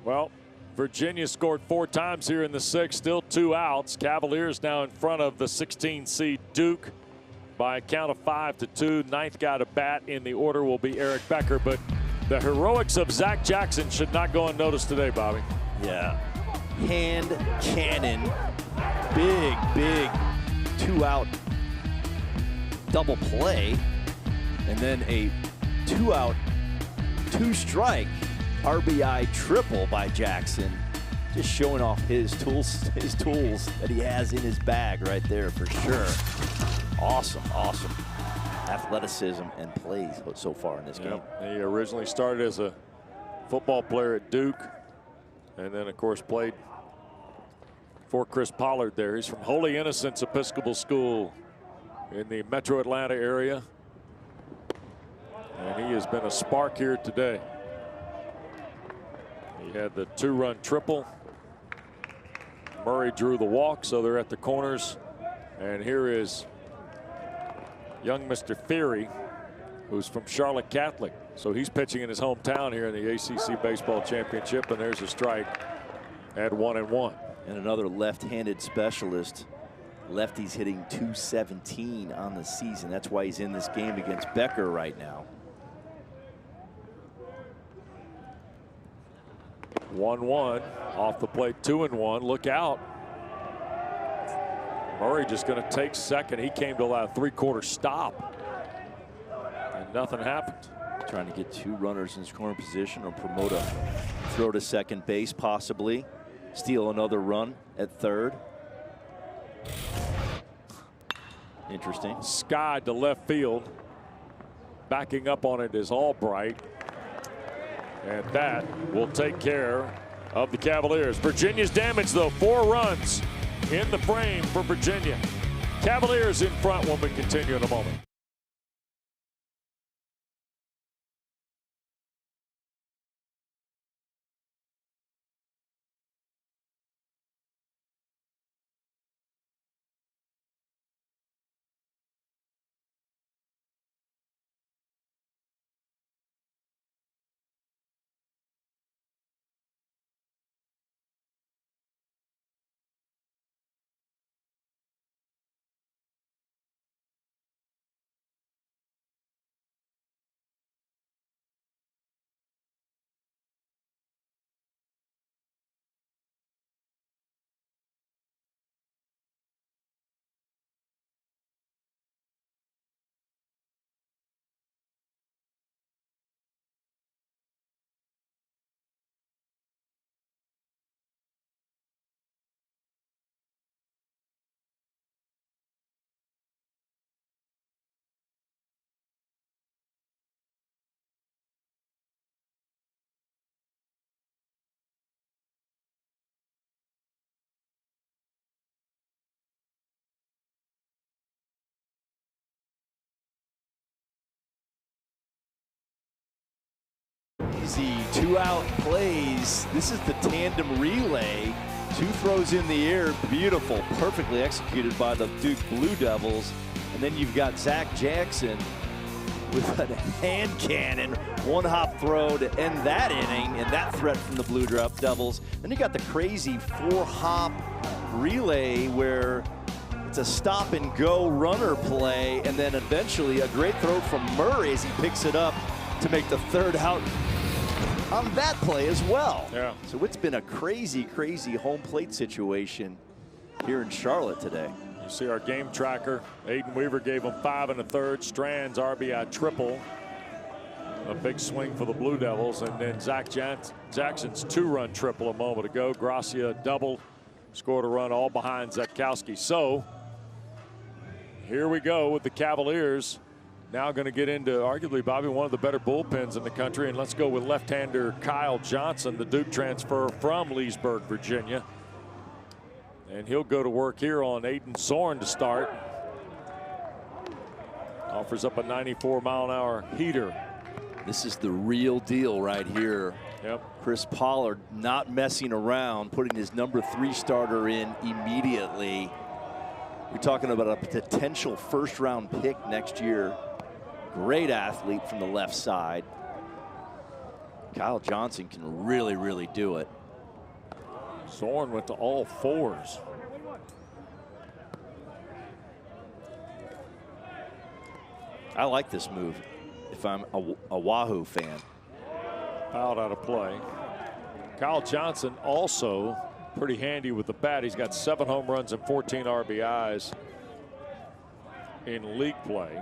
Well, Virginia scored 4 times here in the 6th, still 2 outs. Cavaliers now in front of the 16 seed Duke by a count of 5-2. Ninth guy to bat in the order will be Eric Becker, but the heroics of Zach Jackson should not go unnoticed today, Bobby. Yeah. Hand cannon. Big 2-out double play. And then a 2-out, 2-strike RBI triple by Jackson. Just showing off his tools that he has in his bag right there for sure. Awesome athleticism and plays so far in this game. He originally started as a football player at Duke, and then of course played for Chris Pollard there. He's from Holy Innocents Episcopal School in the Metro Atlanta area, and he has been a spark here today. He had the 2-run triple. Murray drew the walk, so they're at the corners. And here is young Mr. Theory, who's from Charlotte Catholic. So he's pitching in his hometown here in the ACC Baseball Championship, and there's a strike at 1-1. And another left-handed specialist. Lefty's hitting .217 on the season. That's why he's in this game against Becker right now. 1-1 off the plate, 2-1. Look out. Murray just going to take second. He came to allow a 3/4 stop, and nothing happened. Trying to get 2 runners in scoring position or promote a throw to second base, possibly. Steal another run at third. Interesting. Skied to left field. Backing up on it is Albright. And that will take care of the Cavaliers. Virginia's damage, though. 4 runs in the frame for Virginia. Cavaliers in front when we continue in a moment. Easy 2-out plays. This is the tandem relay. 2 throws in the air. Beautiful, perfectly executed by the Duke Blue Devils. And then you've got Zach Jackson with a hand cannon. 1-hop throw to end that inning, and that threat from the Blue Devils. Then you got the crazy 4-hop relay where it's a stop and go runner play, and then eventually a great throw from Murray as he picks it up to make the 3rd out on that play as well. Yeah. So it's been a crazy home plate situation here in Charlotte today. You see our game tracker. Aiden Weaver gave him 5 1/3. Strands RBI triple. A big swing for the Blue Devils. And then Zach Jackson's 2-run triple a moment ago. Gracia double. Scored a run all behind Zatkowski. So here we go with the Cavaliers. Now going to get into arguably, Bobby, one of the better bullpens in the country. And let's go with left-hander Kyle Johnson, the Duke transfer from Leesburg, Virginia. And he'll go to work here on Aiden Zorn to start. Offers up a 94-mile-an-hour heater. This is the real deal right here. Yep. Chris Pollard not messing around, putting his number 3 starter in immediately. You're talking about a potential 1st-round pick next year. Great athlete from the left side. Kyle Johnson can really do it. Zorn went to all fours. I like this move if I'm a Wahoo fan. Fouled out of play. Kyle Johnson also pretty handy with the bat. He's got 7 home runs and 14 RBIs in league play.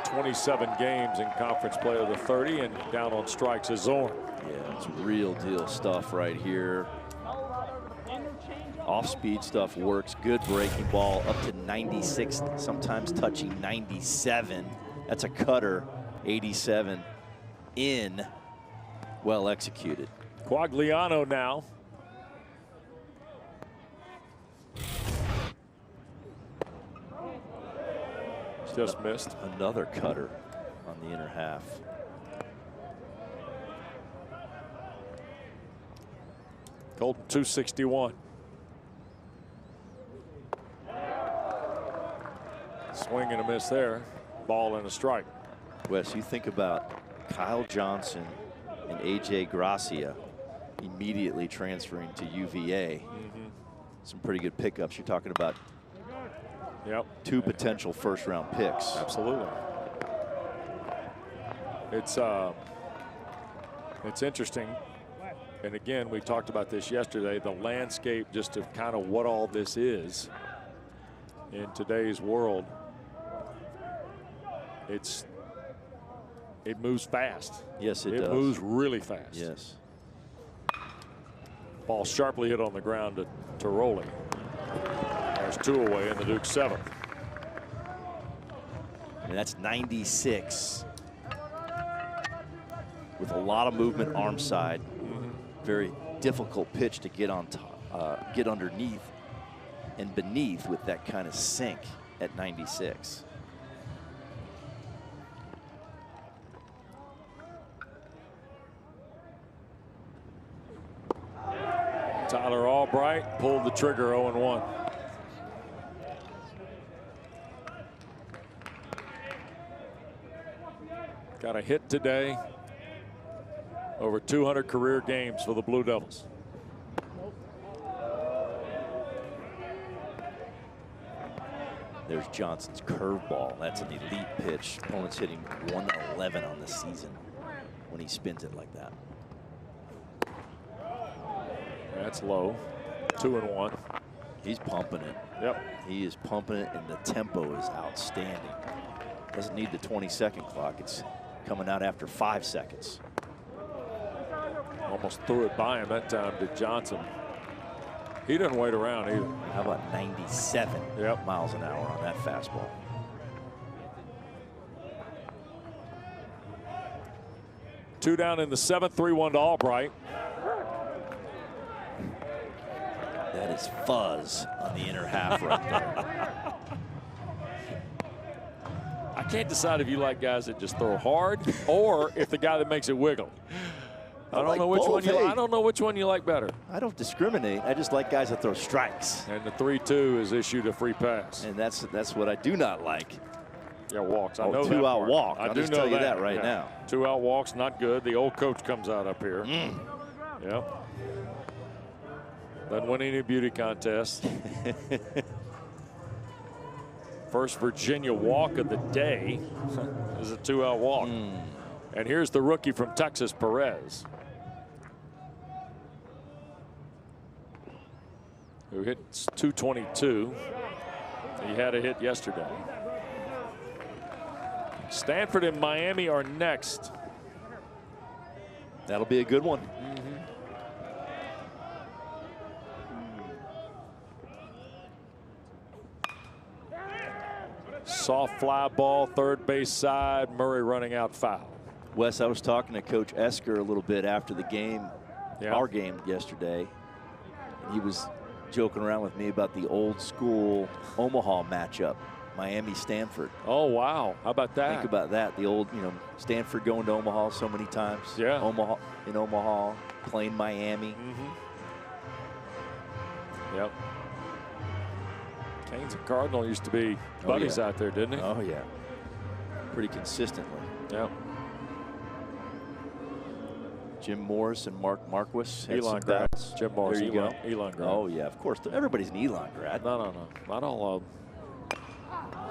27 games in conference play of the 30, and down on strikes is Zorn. Yeah, it's real deal stuff right here. Off-speed stuff works. Good breaking ball up to 96, sometimes touching 97. That's a cutter. 87 in, well executed. Quagliano now. Just missed. Another cutter on the inner half. Colton 261. Swing and a miss there. Ball and a strike. Wes, you think about Kyle Johnson and AJ Gracia immediately transferring to UVA. Some pretty good pickups. You're talking about 2 potential first-round picks. Absolutely. It's interesting. And again, we talked about this yesterday, the landscape just of kind of what all this is in today's world. It moves fast. Yes, it does. It moves really fast. Yes. Ball sharply hit on the ground to Tiroli. There's 2 away in the Duke 7th. And that's 96. With a lot of movement arm side. Very difficult pitch to get on top, get underneath and beneath with that kind of sink at 96. Tyler Albright pulled the trigger 0-1. Got a hit today. Over 200 career games for the Blue Devils. There's Johnson's curveball. That's an elite pitch. Opponent's hitting 111 on the season when he spins it like that. That's low. 2-1. He's pumping it. Yep. He is pumping it, and the tempo is outstanding. Doesn't need the 20-second clock. It's coming out after 5 seconds. Almost threw it by him that time to Johnson. He didn't wait around either. How about 97 miles an hour on that fastball? Two down in the 7th, 3-1 to Albright. That is fuzz on the inner half right there. I can't decide if you like guys that just throw hard or if the guy that makes it wiggle. I don't know which one you. I don't know which one you like better. I don't discriminate. I just like guys that throw strikes. And the 3-2 is issued a free pass. And that's what I do not like. Yeah, walks. I know that. 2-out walk. I I'll do just know tell you that right yeah. now. 2-out walks, not good. The old coach comes out up here. Yep. Doesn't win any beauty contests. First Virginia walk of the day is a 2-out walk. And here's the rookie from Texas, Perez, who hit 222. He had a hit yesterday. Stanford and Miami are next. That'll be a good one. Soft fly ball, third base side. Murray running out foul. Wes, I was talking to Coach Esker a little bit after the game, our game yesterday. He was joking around with me about the old school Omaha matchup, Miami-Stanford. Oh, wow. How about that? Think about that. The old, Stanford going to Omaha so many times. Yeah. Omaha, playing Miami. Yep. Canes and Cardinal used to be buddies out there, didn't he? Oh, yeah. Pretty consistently. Yep. Jim Morris and Mark Marquis. Elon grad. Jim Morris. There you go. Elon grad. Oh, yeah, of course. Everybody's an Elon grad. No. Not all of them.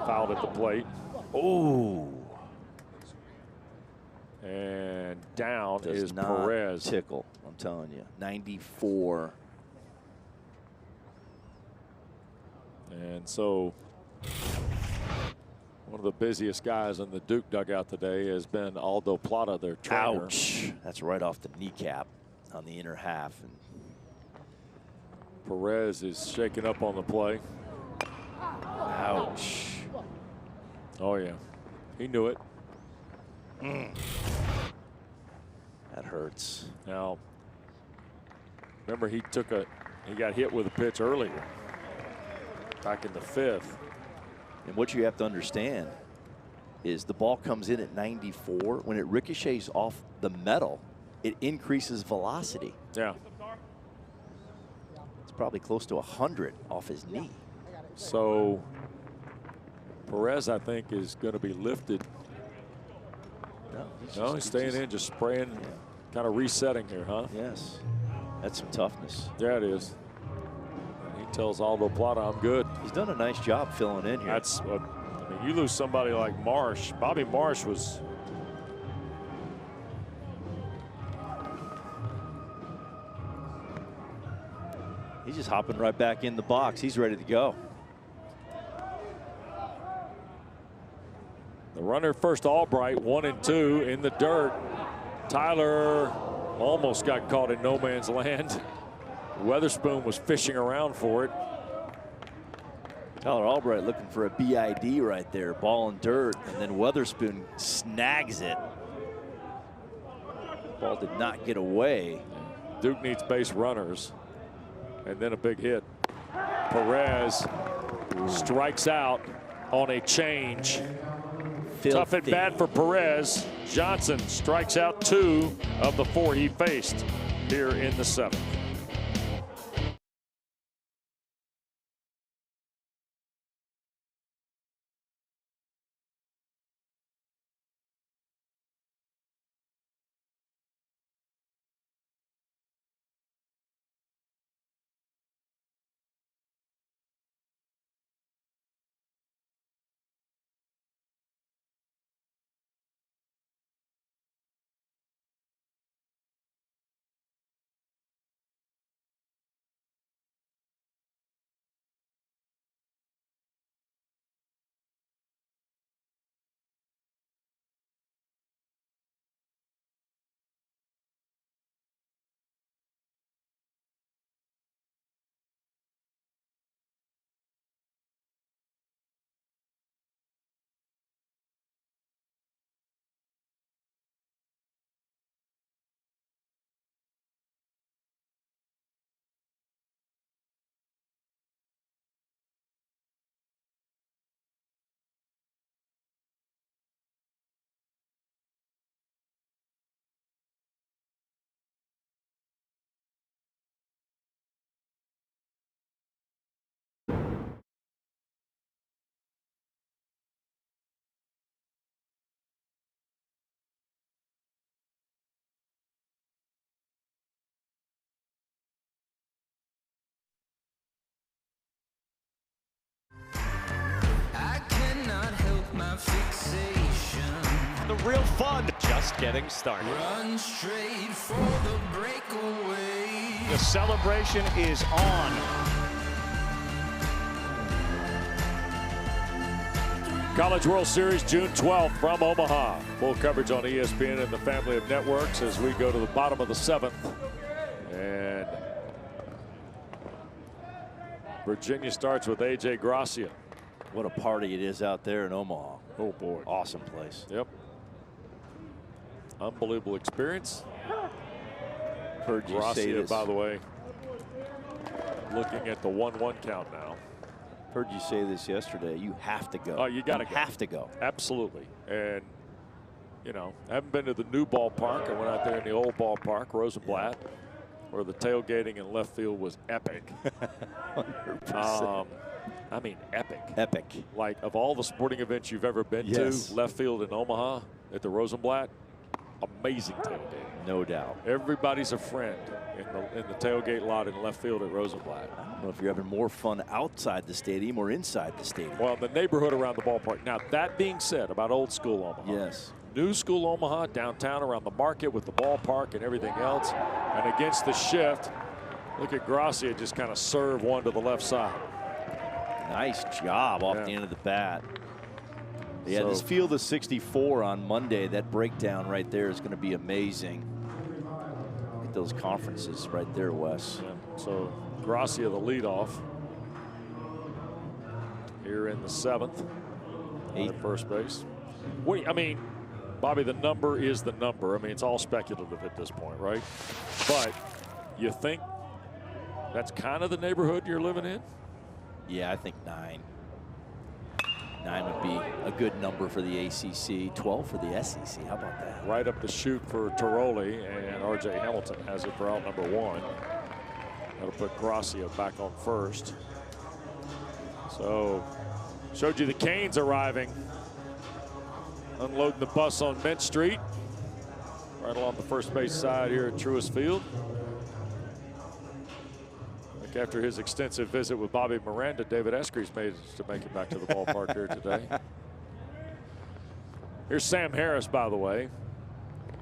Fouled at the plate. Oh. And down Does is not Perez. tickle, I'm telling you. 94. And so one of the busiest guys in the Duke dugout today has been Aldo Plata, their trainer. Ouch. That's right off the kneecap on the inner half. And Perez is shaking up on the play. ouch. Oh, yeah. He knew it. That hurts. Now, remember he got hit with a pitch earlier, back in the 5th. And what you have to understand is the ball comes in at 94. When it ricochets off the metal, it increases velocity. Yeah. It's probably close to 100 off his knee. So Perez, I think, is going to be lifted. No, he's staying in, just spraying, kind of resetting here, huh? Yes. That's some toughness. Yeah, it is. And he tells Aldo Plata, I'm good. He's done a nice job filling in here. That's, I mean, you lose somebody like Marsh. Bobby Marsh was. He's just hopping right back in the box. He's ready to go. The runner first, Albright, 1 and 2 in the dirt. Tyler almost got caught in no man's land. Weatherspoon was fishing around for it. Tyler Albright looking for a BID right there. Ball in dirt, and then Weatherspoon snags it. Ball did not get away. Duke needs base runners. And then a big hit. Perez strikes out on a change. Filthy. Tough at bat for Perez. Johnson strikes out 2 of the 4 he faced here in the 7th. The real fun just getting started. Run straight for the breakaway. The celebration is on. College World Series, June 12th from Omaha. Full coverage on ESPN and the family of networks as we go to the bottom of the 7th. And Virginia starts with A.J. Gracia. What a party it is out there in Omaha. Oh, boy. Awesome place. Yep. Unbelievable experience. Heard you say Gracia, this. by the way, looking at the 1-1 count now. Heard you say this yesterday. You have to go. Oh, you got to go. Have to go. Absolutely. And, you know, I haven't been to the new ballpark. I went out there in the old ballpark, Rosenblatt, where the tailgating in left field was epic. 100%. I mean, epic. Epic. Like, of all the sporting events you've ever been Yes. to, left field in Omaha at the Rosenblatt, amazing tailgate. No doubt. Everybody's a friend in the tailgate lot in left field at Rosenblatt. I don't know if you're having more fun outside the stadium or inside the stadium. Well, the neighborhood around the ballpark. Now, that being said about old school Omaha. Yes. New school Omaha, downtown around the market with the ballpark and everything else. And against the shift, look at Gracia just kind of serve one to the left side. Nice job off the end of the bat. Yeah, this field of 64 on Monday, that breakdown right there is going to be amazing. Look at those conferences right there, Wes. Yeah, so Gracia, the leadoff, here in the 7th, at first base. I mean, Bobby, the number is the number. I mean, it's all speculative at this point, right? But you think that's kind of the neighborhood you're living in? Yeah, I think 9. 9 would be a good number for the ACC. 12 for the SEC. How about that? Right up the chute for Tiroli, and R.J. Hamilton has it for out number 1. That'll put Gracia back on first. So, showed you the Canes arriving. Unloading the bus on Mint Street. Right along the first base side here at Truist Field. After his extensive visit with Bobby Miranda, David Eskery's made to make it back to the ballpark here today. Here's Sam Harris, by the way.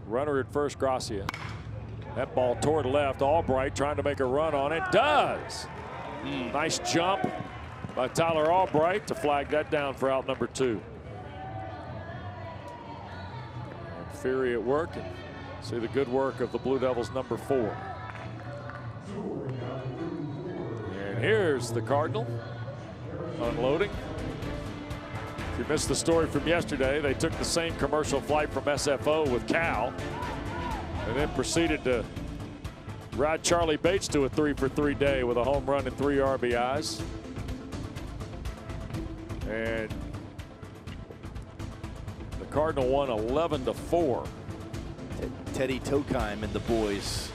Runner at first, Gracia. That ball toward left, Albright trying to make a run on it. Does. Nice jump by Tyler Albright to flag that down for out number 2. And Fury at work, and see the good work of the Blue Devils number 4. Here's the Cardinal unloading. If you missed the story from yesterday, they took the same commercial flight from SFO with Cal and then proceeded to ride Charlie Bates to a 3-for-3 day with a home run and 3 RBIs. And the Cardinal won 11-4. Teddy Tokheim and the boys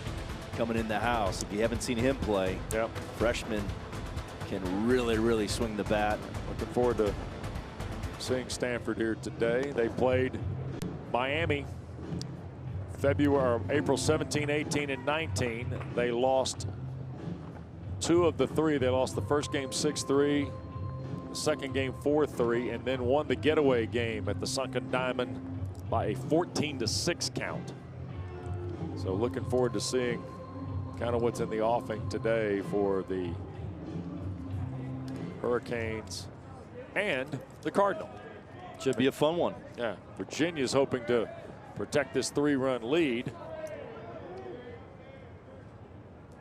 coming in the house. If you haven't seen him play, freshman can really swing the bat. Looking forward to seeing Stanford here today. They played Miami April 17, 18, and 19. They lost 2 of the 3. They lost the first game 6-3, the second game 4-3, and then won the getaway game at the Sunken Diamond by a 14-6 count. So looking forward to seeing kind of what's in the offing today for the Hurricanes and the Cardinal. Should be a fun one. Yeah, Virginia's hoping to protect this 3-run lead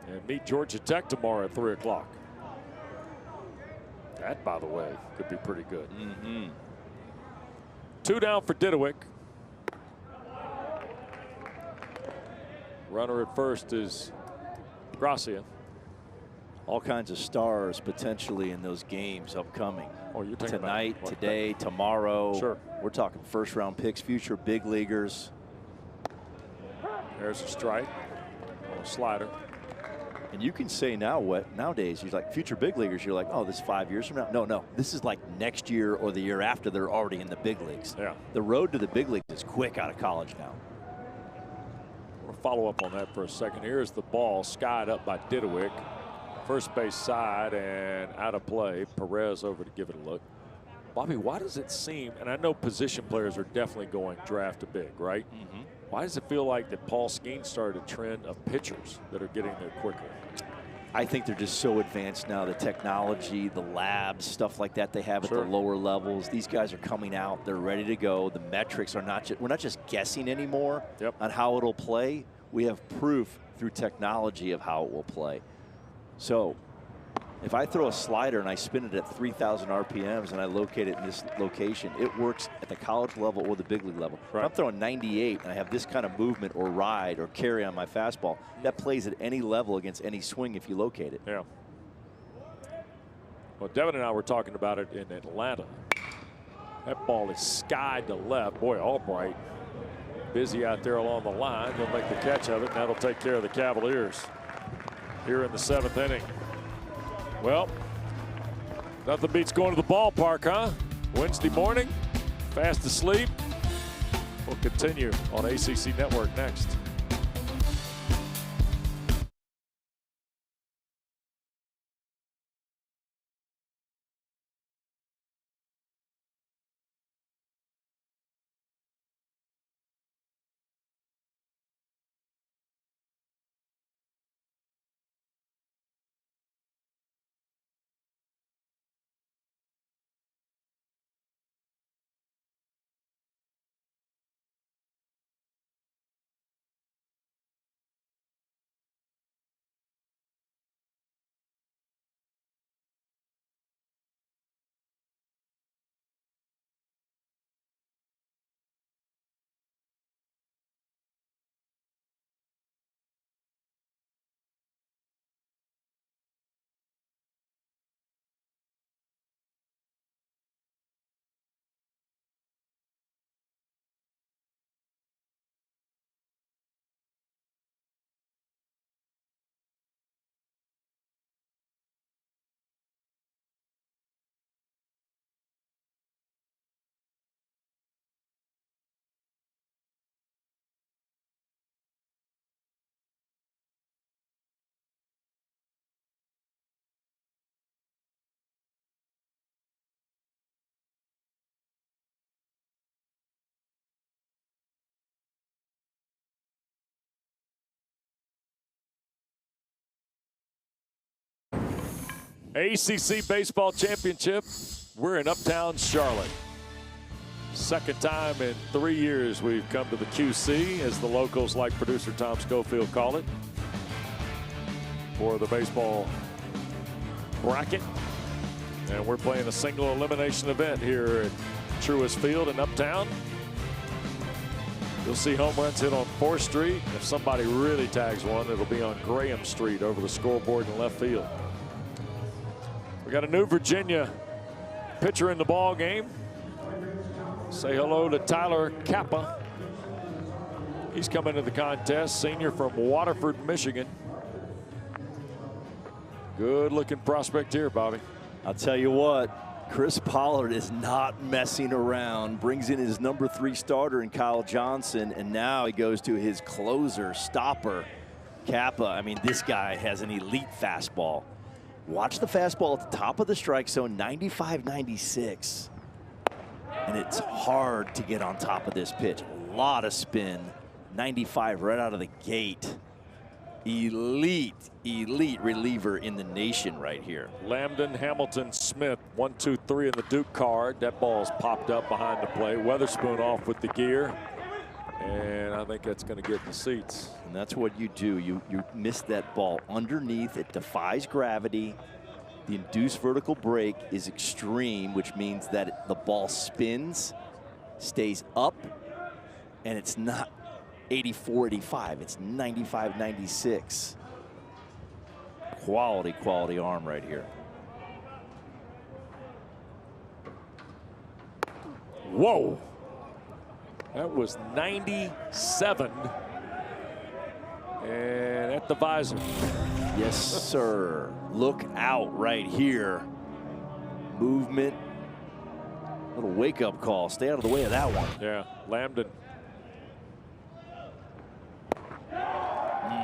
and meet Georgia Tech tomorrow at 3 o'clock. That, by the way, could be pretty good. 2 down for Didowick. Runner at first is Gracia. All kinds of stars potentially in those games upcoming. Oh, you're talking tonight, about today, tomorrow. Sure. We're talking first-round picks, future big leaguers. There's a strike. A slider. And you can say now nowadays, you're like future big leaguers, you're like, oh, this is 5 years from now. No, this is like next year or the year after they're already in the big leagues. Yeah. The road to the big leagues is quick out of college now. We'll follow up on that for a second. Here's the ball skied up by Didowick. First base side and out of play. Perez over to give it a look. Bobby, why does it seem, and I know position players are definitely going draft to big, right? Why does it feel like that Paul Skeens started a trend of pitchers that are getting there quicker? I think they're just so advanced now. The technology, the labs, stuff like that they have at the lower levels. These guys are coming out. They're ready to go. The metrics are not we're not just guessing anymore on how it'll play. We have proof through technology of how it will play. So if I throw a slider and I spin it at 3,000 RPMs and I locate it in this location, it works at the college level or the big league level. If I'm throwing 98 and I have this kind of movement or ride or carry on my fastball, that plays at any level against any swing if you locate it. Yeah. Well, Devin and I were talking about it in Atlanta. That ball is skied to left. Boy, Albright busy out there along the line. He'll make the catch of it, and that'll take care of the Cavaliers here in the 7th inning. Well, nothing beats going to the ballpark, huh? Wednesday morning, fast asleep, We'll continue on ACC Network next. ACC Baseball Championship. We're in Uptown Charlotte. Second time in 3 years we've come to the QC, as the locals, like producer Tom Schofield, call it, for the baseball bracket. And we're playing a single elimination event here at Truist Field in Uptown. You'll see home runs hit on 4th Street. If somebody really tags one, it'll be on Graham Street over the scoreboard in left field. We got a new Virginia pitcher in the ball game. Say hello to Tyler Kappa. He's coming to the contest, senior from Waterford, Michigan. Good looking prospect here, Bobby. I'll tell you what, Chris Pollard is not messing around. Brings in his number 3 starter in Kyle Johnson, and now he goes to his closer, stopper, Kappa. I mean, this guy has an elite fastball. Watch the fastball at the top of the strike zone, 95-96. And it's hard to get on top of this pitch. A lot of spin, 95 right out of the gate. Elite reliever in the nation right here. Lambden, Hamilton, Smith, 1, 2, 3 in the Duke card. That ball's popped up behind the plate. Weatherspoon off with the gear. And I think that's going to get in the seats. And that's what you do. You miss that ball underneath. It defies gravity. The induced vertical break is extreme, which means that the ball spins, stays up, and it's not 84, 85. It's 95, 96. Quality arm right here. Whoa. That was 97. And at the visor. Yes, sir. Look out right here. Movement. Little wake-up call. Stay out of the way of that one. Yeah, Lambden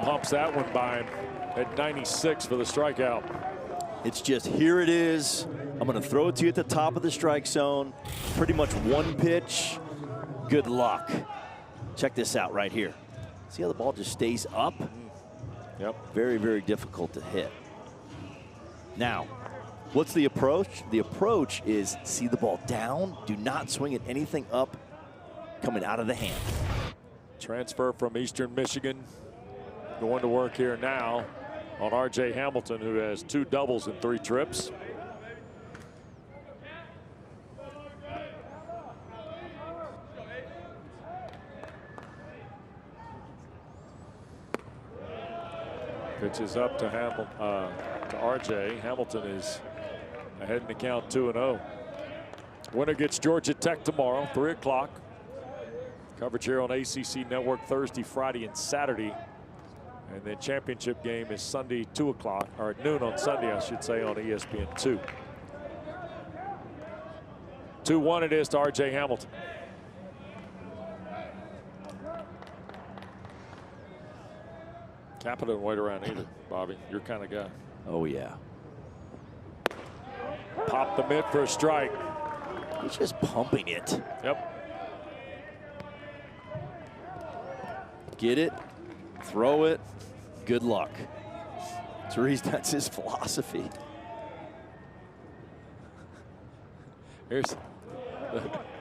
pumps that one by him at 96 for the strikeout. It's just, here it is. I'm going to throw it to you at the top of the strike zone. Pretty much one pitch. Good luck. Check this out right here. See how the ball just stays up? Yep. Very difficult to hit. Now, what's the approach? The approach is see the ball down. Do not swing at anything up coming out of the hand. Transfer from Eastern Michigan. Going to work here now on R.J. Hamilton, who has 2 doubles in 3 trips. Pitches up to R.J. Hamilton is ahead in the count 2-0. Winner gets Georgia Tech tomorrow, 3 o'clock. Coverage here on ACC Network Thursday, Friday, and Saturday. And the championship game is Sunday, 2 o'clock, or at noon on Sunday, I should say, on ESPN2. 2-1 it is to R.J. Hamilton. Kappa doesn't wait around either, Bobby. Your kind of guy. Oh, yeah. Pop the mid for a strike. He's just pumping it. Yep. Get it, throw it, good luck. That's his philosophy. Here's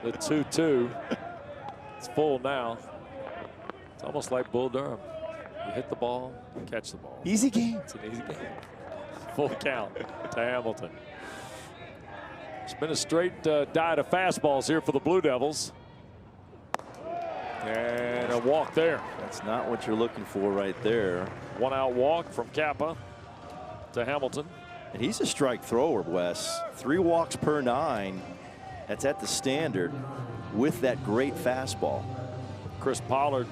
the 2-2. It's full now. It's almost like Bull Durham. You hit the ball, you catch the ball. Easy game. It's an easy game. Full count to Hamilton. It's been a straight diet of fastballs here for the Blue Devils. And a walk there. That's not what you're looking for right there. 1 out walk from Kappa to Hamilton. And he's a strike thrower, Wes. 3 walks per 9. That's at the standard with that great fastball. Chris Pollard,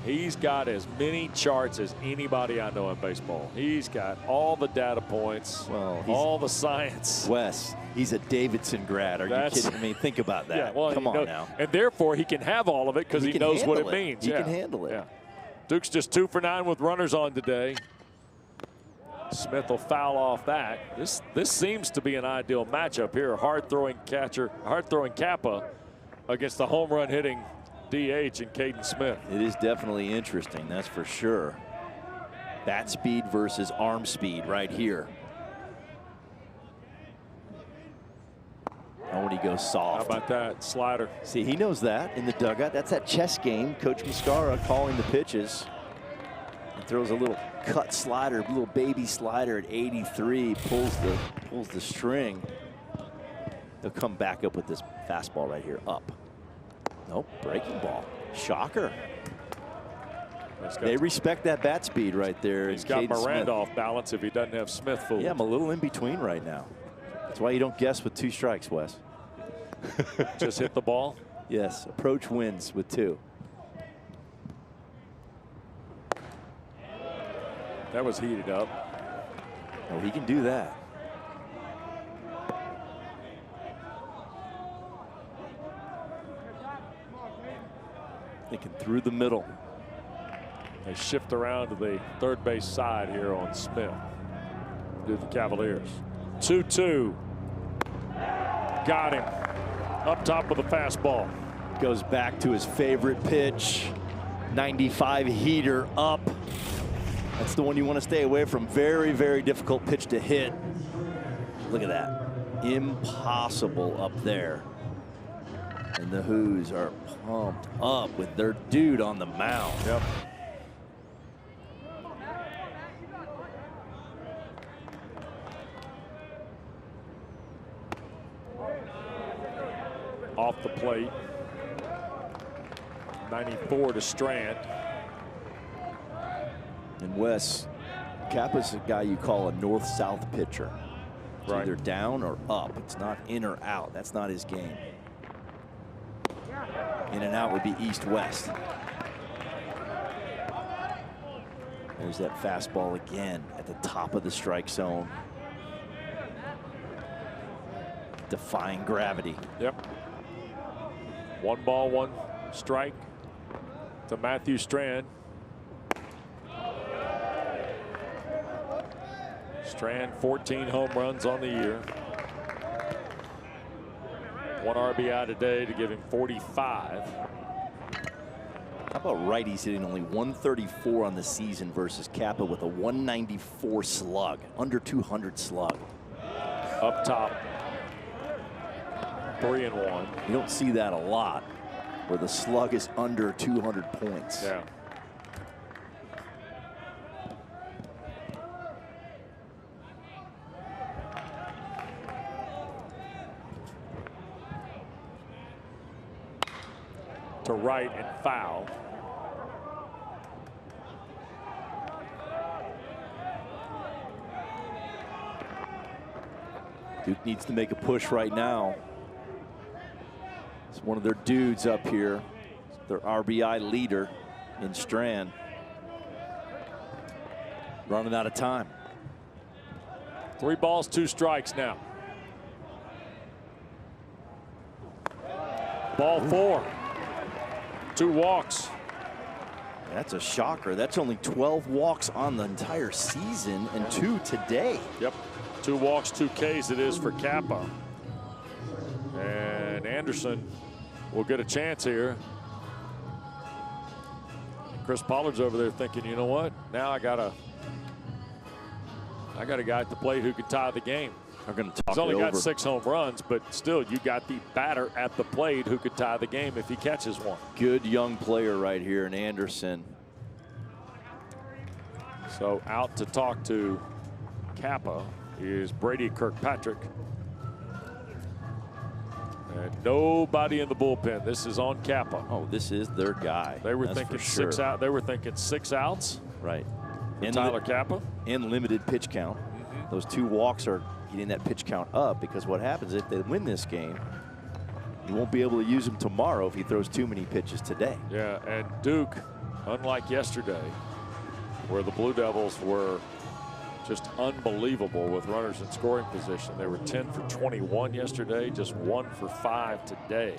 he's got as many charts as anybody I know in baseball. He's got all the data points, well, all the science. Wes, he's a Davidson grad. Are you kidding me? Think about that. Yeah, well, come on now. And therefore, he can have all of it because he knows what it means. He can handle it. Yeah. Duke's just 2 for 9 with runners on today. Smith will foul off that. This seems to be an ideal matchup here. Hard-throwing Kappa against the home run hitting DH and Caden Smith. It is definitely interesting, that's for sure. Bat speed versus arm speed right here. Oh, when he goes soft. How about that slider? See, he knows that in the dugout. That's that chess game. Coach Mascara calling the pitches. He throws a little cut slider, little baby slider at 83, pulls the string. They'll come back up with this fastball right here, up. Nope, breaking ball. Shocker. They respect that bat speed right there. He's got Miranda off balance if he doesn't have Smith fooled. Yeah, I'm a little in between right now. That's why you don't guess with 2 strikes, Wes. Just hit the ball? Yes, approach wins with 2. That was heated up. Oh, he can do that. Thinking through the middle. They shift around to the third base side here on Smith. Do the Cavaliers. 2-2. Got him. Up top with a fastball. Goes back to his favorite pitch. 95 heater up. That's the one you want to stay away from. Very, very difficult pitch to hit. Look at that. Impossible up there. And the Who's are pumped up with their dude on the mound. Yep. Off the plate. 94 to Strand. And Wes, Kappa's a guy you call a north-south pitcher. It's right. Either down or up. It's not in or out. That's not his game. In and out would be east-west. There's that fastball again at the top of the strike zone. Defying gravity. Yep. 1 ball, 1 strike to Matthew Strand. Strand, 14 home runs on the year. 1 RBI today to give him 45. How about righties hitting only 134 on the season versus Kappa with a 194 slug, under 200 slug. Up top, 3-1. You don't see that a lot, where the slug is under 200 points. Yeah. To right and foul. Duke needs to make a push right now. It's one of their dudes up here, their RBI leader in Strand. Running out of time. 3 balls, 2 strikes now. Ball 4. 2 walks. That's a shocker. That's only 12 walks on the entire season and 2 today. Yep. 2 walks, 2 Ks it is for Kappa. And Anderson will get a chance here. Chris Pollard's over there thinking, you know what? Now I got a guy at the plate who can tie the game. They're going to talk He's only it got over. 6 home runs, but still, you got the batter at the plate who could tie the game if he catches one. Good young player right here in Anderson. So out to talk to Kappa is Brady Kirkpatrick. And nobody in the bullpen. This is on Kappa. Oh, this is their guy. They were That's thinking for sure. 6 out. They were thinking 6 outs. Right. And Tyler Kappa. And limited pitch count. Those 2 walks are getting that pitch count up, because what happens if they win this game, you won't be able to use him tomorrow if he throws too many pitches today. Yeah, and Duke, unlike yesterday, where the Blue Devils were just unbelievable with runners in scoring position. They were 10 for 21 yesterday, just 1 for 5 today.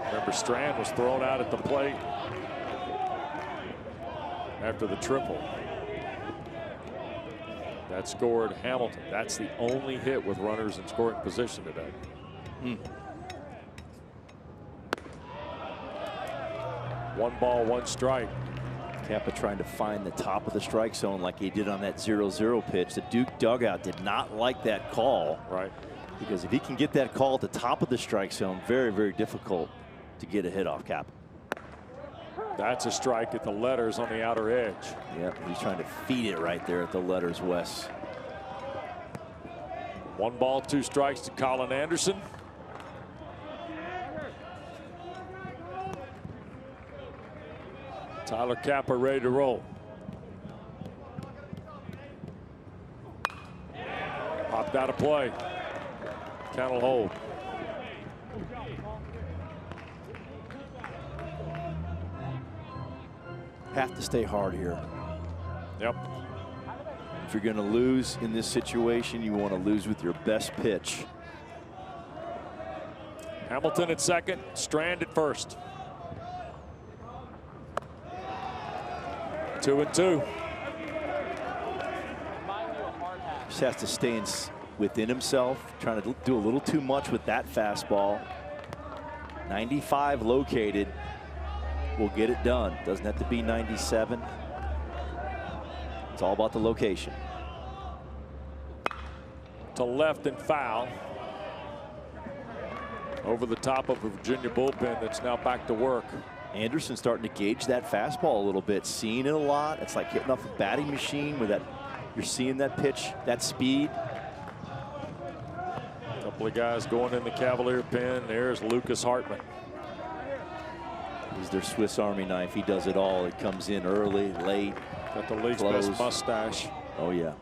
Remember, Strand was thrown out at the plate after the triple. That scored Hamilton. That's the only hit with runners in scoring position today. 1 ball, 1 strike. Kappa trying to find the top of the strike zone like he did on that 0-0 pitch. The Duke dugout did not like that call. Right. Because if he can get that call at the top of the strike zone, very, very difficult to get a hit off Kappa. That's a strike at the letters on the outer edge. Yeah, he's trying to feed it right there at the letters, Wes. 1 ball, 2 strikes to Colin Anderson. Tyler Kappa ready to roll. Popped out of play. Count will hold. Have to stay hard here. Yep. If you're going to lose in this situation, you want to lose with your best pitch. Hamilton at second, Strand at first. 2-2. Just has to stay within himself, trying to do a little too much with that fastball. 95 located. Will get it done. Doesn't have to be 97. It's all about the location. To left and foul. Over the top of a Virginia bullpen that's now back to work. Anderson starting to gauge that fastball a little bit, seeing it a lot. It's like hitting off a batting machine with that. You're seeing that pitch, that speed. A couple of guys going in the Cavalier pen. There's Lucas Hartman. He's their Swiss Army knife. He does it all. It comes in early, late. Got the league's close. best mustache. Oh, yeah.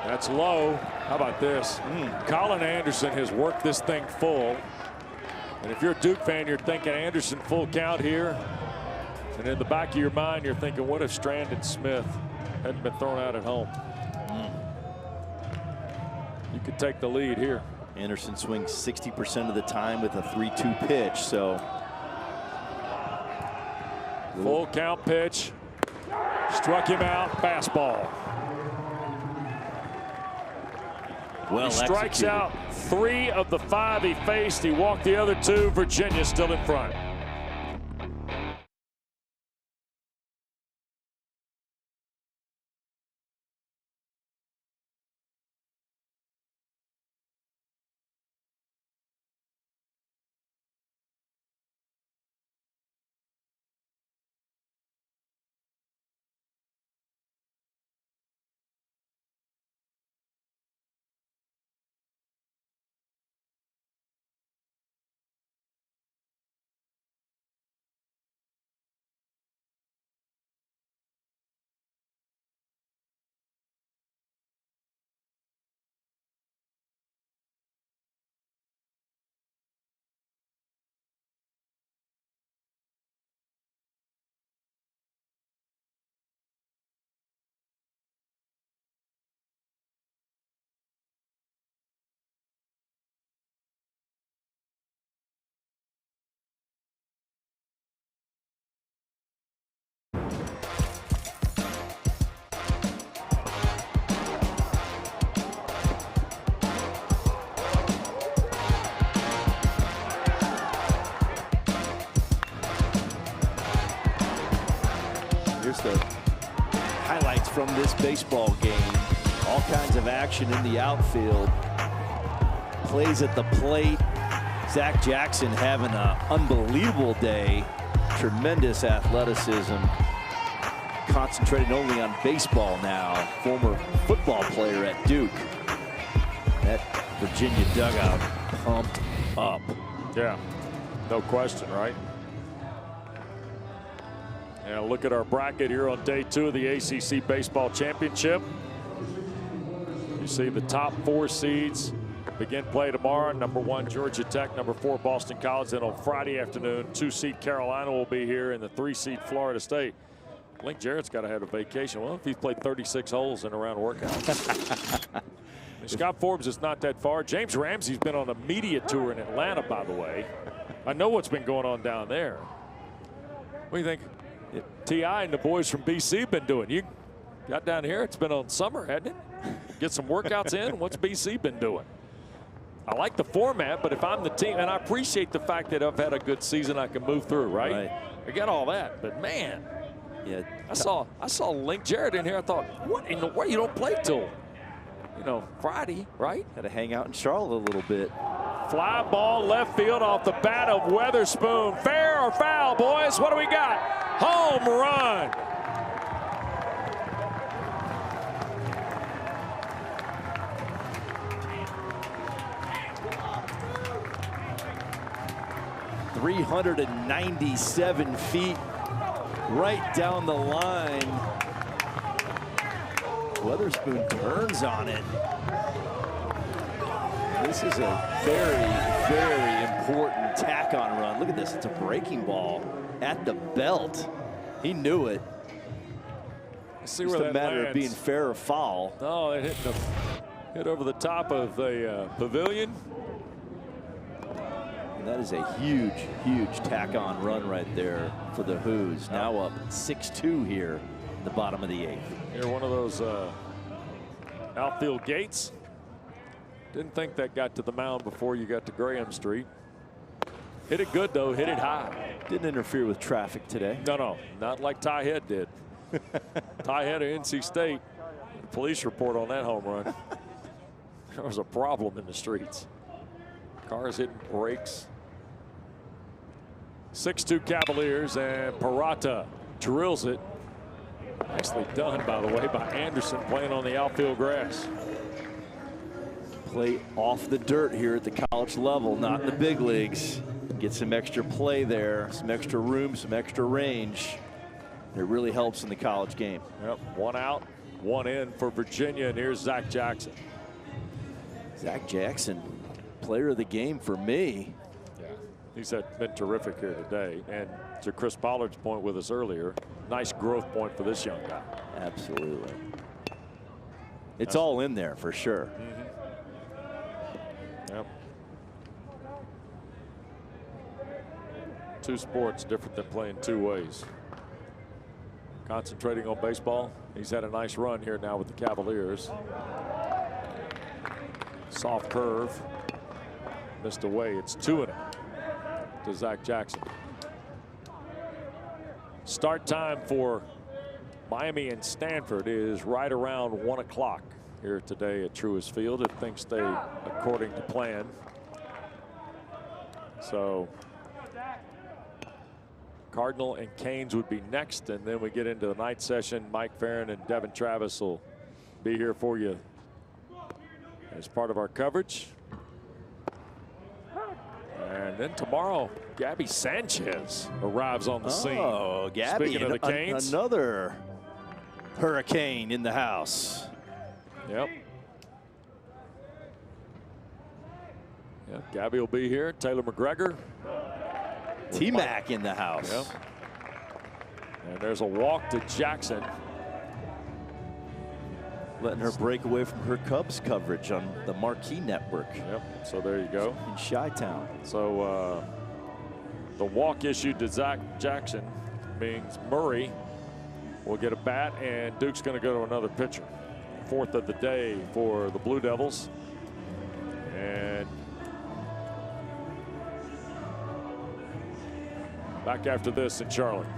That's low. How about this? Colin Anderson has worked this thing full. And if you're a Duke fan, you're thinking Anderson full count here. And in the back of your mind, you're thinking, what if Strand and Smith hadn't been thrown out at home? You could take the lead here. Anderson swings 60% of the time with a 3-2 pitch, so. Full count pitch. Struck him out, fastball. Well he strikes executed. out 3 of the 5 he faced. He walked the other 2. Virginia still in front. the highlights from this baseball game. All kinds of action in the outfield. Plays at the plate. Zach Jackson having an unbelievable day. Tremendous athleticism. Concentrating only on baseball now. Former football player at Duke. That Virginia dugout pumped up. Yeah, no question, right? And look at our bracket here on day 2 of the ACC Baseball Championship. You see the top 4 seeds begin play tomorrow. Number 1, Georgia Tech. Number 4, Boston College. Then on Friday afternoon, 2-seed Carolina will be here, and the 3-seed Florida State. Link Jarrett's got to have a vacation. Well, if he's played 36 holes in a round workout. Scott Forbes is not that far. James Ramsey's been on a media tour in Atlanta, by the way. I know what's been going on down there. What do you think T.I. and the boys from BC been doing? You got down here, it's been on summer, hasn't it? Get some workouts in. What's BC been doing? I like the format, but if I'm the team, and I appreciate the fact that I've had a good season, I can move through, right? I get all that, but man, yeah, I saw Link Jarrett in here. I thought, what in the world? You don't play till, you know, Friday, right? Had to hang out in Charlotte a little bit. Fly ball left field off the bat of Weatherspoon. Fair or foul, boys? What do we got? Home run. .397 feet right down the line. Weatherspoon turns on it. This is a very, very important tack-on run. Look at this. It's a breaking ball at the belt. He knew it. See Just where a that matter lands. of being fair or foul. Oh, it hit over the top of the pavilion. And that is a huge, huge tack-on run right there for the Hoos. Now up 6-2 here in the bottom of the 8th. Here, one of those outfield gates. Didn't think that got to the mound before you got to Graham Street. Hit it good, though. Hit it high. Didn't interfere with traffic today. No, not like Ty Head did. Ty Head of NC State. Police report on that home run. There was a problem in the streets. Cars hitting brakes. 6-2 Cavaliers, and Parata drills it. Nicely done, by the way, by Anderson playing on the outfield grass. Play off the dirt here at the college level, not in the big leagues. Get some extra play there, some extra room, some extra range. It really helps in the college game. Yep, 1 out, 1 in for Virginia, and here's Zach Jackson. Zach Jackson, player of the game for me. Yeah, he's been terrific here today. And to Chris Pollard's point with us earlier, nice growth point for this young guy. Absolutely. It's all in there for sure. Yep. 2 sports different than playing 2 ways. Concentrating on baseball. He's had a nice run here now with the Cavaliers. Soft curve. Missed away. It's 2-0 to Zach Jackson. Start time for Miami and Stanford is right around 1 o'clock here today at Truist Field if things stay according to plan. So Cardinal and Canes would be next, and then we get into the night session. Mike Farron and Devin Travis will be here for you as part of our coverage. And then tomorrow, Gabby Sanchez arrives on the scene. Oh, Gabby, Speaking of the Canes. Another hurricane in the house. Yep. Gabby will be here. Taylor McGregor. T-Mac in the house. Yep. And there's a walk to Jackson. Letting her break away from her Cubs coverage on the Marquee Network. Yep. So there you go. In Chi-Town. So the walk issued to Zach Jackson means Murray will get a bat, and Duke's going to go to another pitcher. 4th of the day for the Blue Devils. And back after this in Charlotte.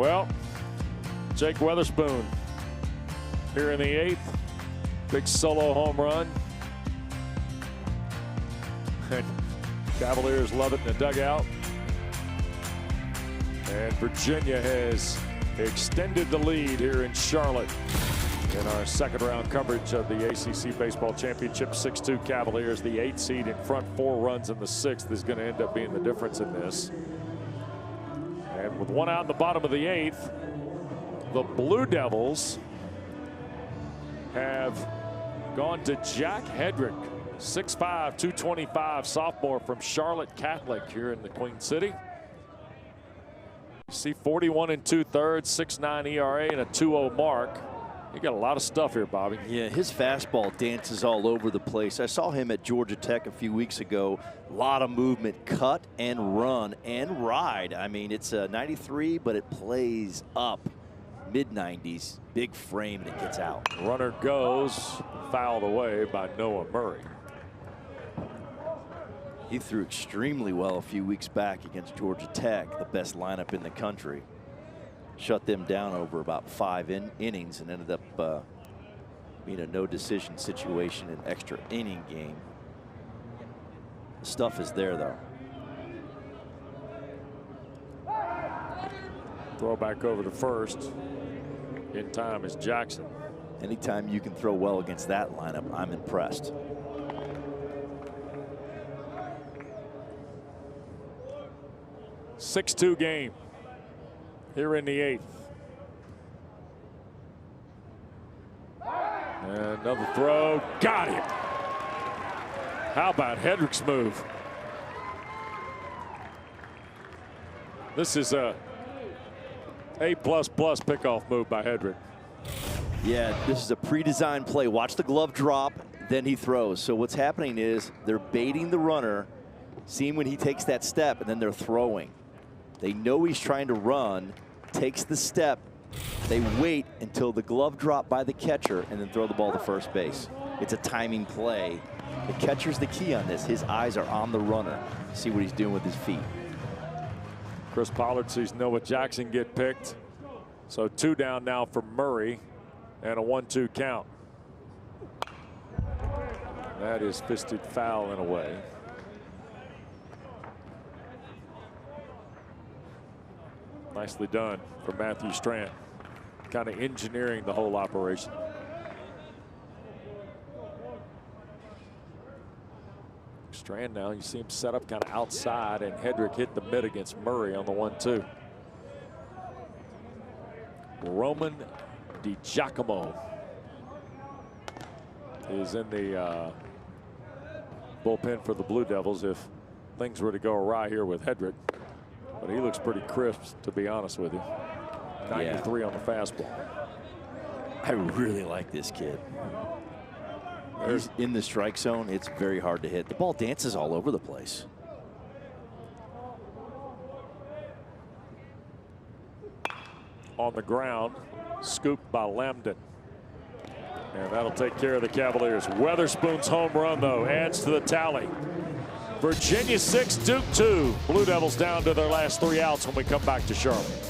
Well, Jake Weatherspoon here in the 8th. Big solo home run. And Cavaliers love it in the dugout. And Virginia has extended the lead here in Charlotte in our second round coverage of the ACC Baseball Championship. 6-2 Cavaliers, the 8th seed in front, 4 runs in the 6th is going to end up being the difference in this. And with 1 out in the bottom of the 8th, the Blue Devils have gone to Jack Hedrick, 6'5", 225 sophomore from Charlotte Catholic here in the Queen City. You see 41 2/3, 6.9 ERA and a 2.0 mark. You got a lot of stuff here, Bobby. Yeah, his fastball dances all over the place. I saw him at Georgia Tech a few weeks ago. A lot of movement, cut and run and ride. I mean, it's a 93, but it plays up. Mid-90s, big frame, and it gets out. Runner goes, fouled away by Noah Murray. He threw extremely well a few weeks back against Georgia Tech, the best lineup in the country. Shut them down over about 5 innings and ended up being a no decision situation in extra inning game. The stuff is there though. Throw back over to first. In time is Jackson. Anytime you can throw well against that lineup, I'm impressed. (6-2) game here in the 8th. And another throw, got him. How about Hedrick's move? This is a A++ pickoff move by Hedrick. Yeah, this is a pre-designed play. Watch the glove drop, then he throws. So what's happening is they're baiting the runner, seeing when he takes that step, and then they're throwing. They know he's trying to run, takes the step, they wait until the glove drop by the catcher, and then throw the ball to first base. It's a timing play. The catcher's the key on this. His eyes are on the runner. See what he's doing with his feet. Chris Pollard sees Noah Jackson get picked. So 2 down now for Murray and a 1-2 count. That is fisted foul in a way. Nicely done for Matthew Strand. Kind of engineering the whole operation. Strand now, you see him set up kind of outside, and Hedrick hit the mid against Murray on the 1-2. Roman DiGiacomo is in the bullpen for the Blue Devils if things were to go awry here with Hedrick. But he looks pretty crisp, to be honest with you. 93 on the fastball. I really like this kid. He's in the strike zone. It's very hard to hit. The ball dances all over the place. On the ground, scooped by Lambden. And that'll take care of the Cavaliers. Weatherspoon's home run, though, adds to the tally. Virginia 6, Duke 2. Blue Devils down to their last 3 outs when we come back to Charlotte.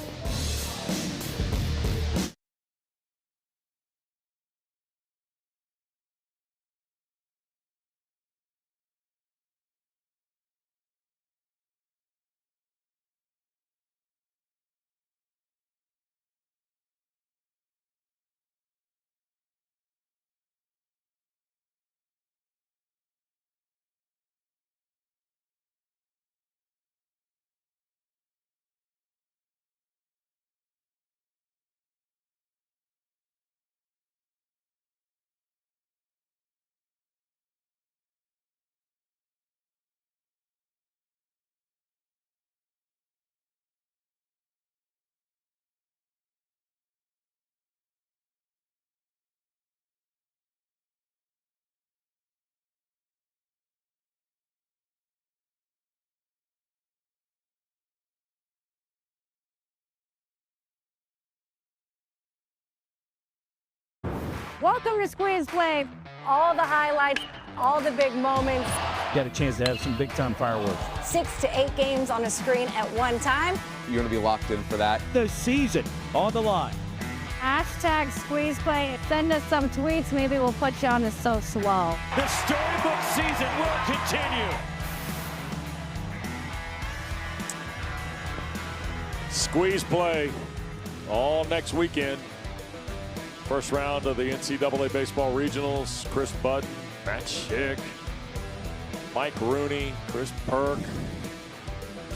Welcome to Squeeze Play. All the highlights, all the big moments. got a chance to have some big-time fireworks. 6 to 8 games on a screen at one time. You're going to be locked in for that. The season on the line. Hashtag squeeze play. Send us some tweets. Maybe we'll put you on the so swell. The storybook season will continue. Squeeze play all next weekend. First round of the NCAA baseball regionals. Chris Budden, Matt Schick, Mike Rooney, Chris Perk.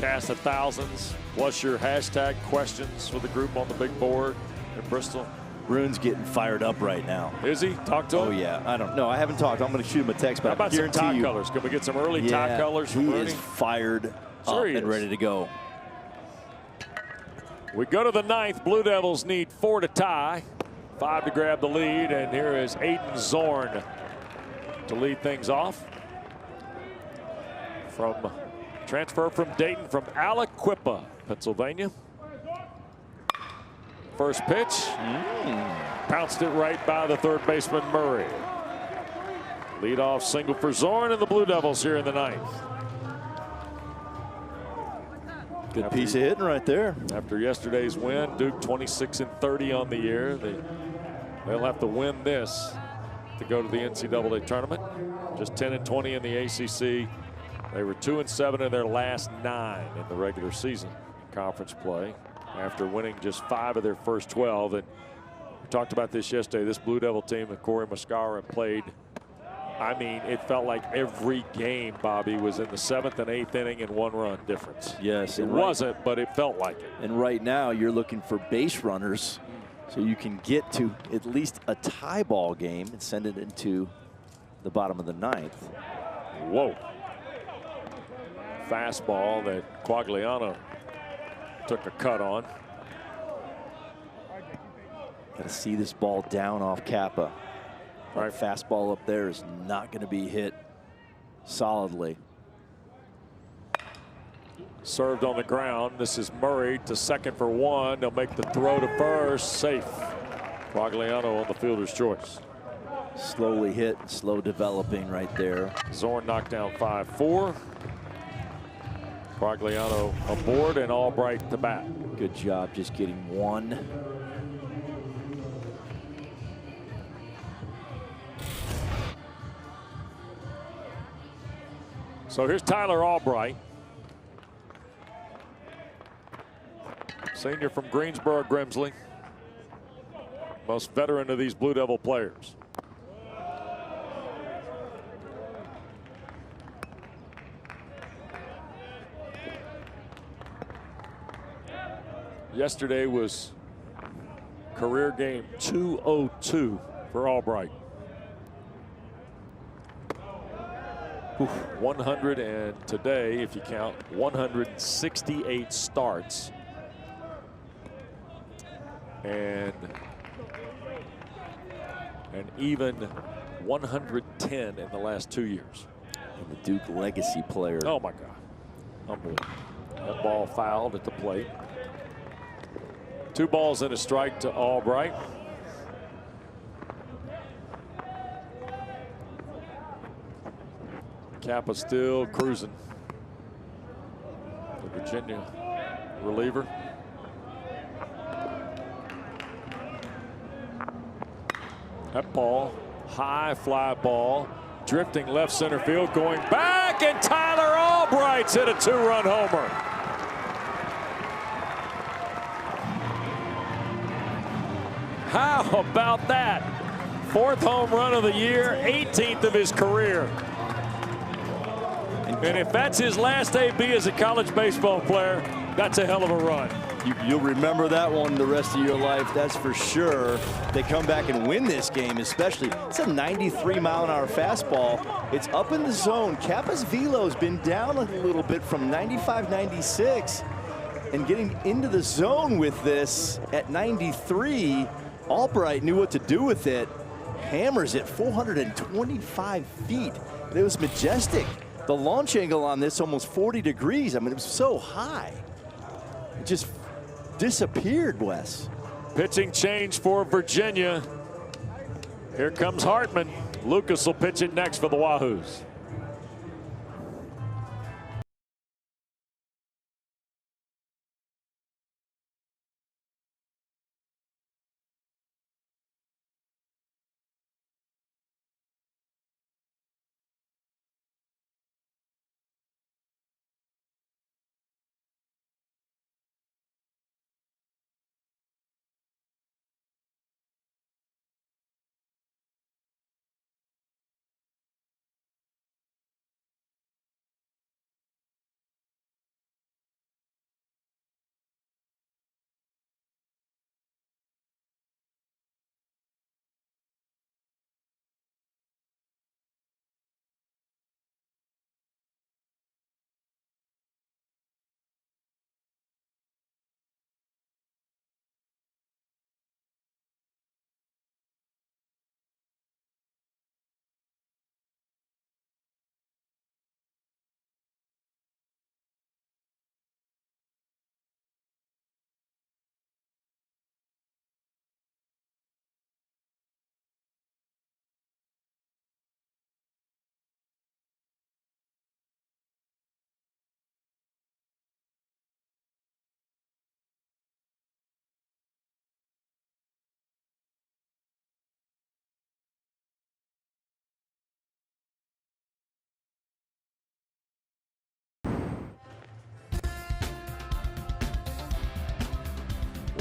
Cast of thousands. Plus your hashtag questions with the group on the big board in Bristol. Rune's getting fired up right now. Is he? Talk to him? Oh, yeah. I don't know. I haven't talked. I'm going to shoot him a text, but how about some tie colors? Can we get some early tie colors from Rooney? He is fired up and ready to go. We go to the 9th. Blue Devils need 4 to tie, 5 to grab the lead, and here is Aiden Zorn to lead things off. From transfer from Dayton, from Aliquippa, Pennsylvania. First pitch, pounced it right by the third baseman Murray. Leadoff single for Zorn and the Blue Devils here in the 9th. Good piece of hitting right there. After yesterday's win, Duke 26-30 on the year. They'll have to win this to go to the NCAA tournament. Just 10-20 in the ACC. They were 2-7 in their last 9 in the regular season conference play, after winning just 5 of their first 12. And we talked about this yesterday. This Blue Devil team that Corey Muscara played, I mean, it felt like every game, Bobby, was in the 7th and 8th inning and 1-run difference. Yes. It wasn't, but it felt like it. And right now you're looking for base runners so you can get to at least a tie ball game and send it into the bottom of the 9th. Whoa. Fastball that Quagliano took a cut on. Got to see this ball down off Kappa. Right, fastball up there is not going to be hit solidly. Served on the ground. This is Murray to second for 1. They'll make the throw to first. Safe. Quagliano on the fielder's choice. Slowly hit, slow developing right there. Zorn knocked down 5-4. Quagliano aboard and Albright to bat. Good job just getting 1. So here's Tyler Albright, senior from Greensboro Grimsley, most veteran of these Blue Devil players. Yesterday was career game 202 for Albright. 100, and today, if you count, 168 starts. And an even 110 in the last 2 years. And the Duke legacy player. Oh my God. Unbelievable. That ball fouled at the plate. 2 balls and a strike to Albright. Kappa still cruising. The Virginia reliever. That ball, high fly ball, drifting left center field, going back, and Tyler Albright's hit a 2-run homer. How about that? 4th home run of the year, 18th of his career. And if that's his last AB as a college baseball player, that's a hell of a run. You'll remember that one the rest of your life, that's for sure. They come back and win this game, especially. It's a 93-mile-an-hour fastball. It's up in the zone. Kappa's velo's been down a little bit from 95, 96. And getting into the zone with this at 93, Albright knew what to do with it. Hammers it 425 feet. It was majestic. The launch angle on this almost 40 degrees. I mean, it was so high. It just disappeared, Wes. Pitching change for Virginia. Here comes Hartman. Lucas will pitch it next for the Wahoos.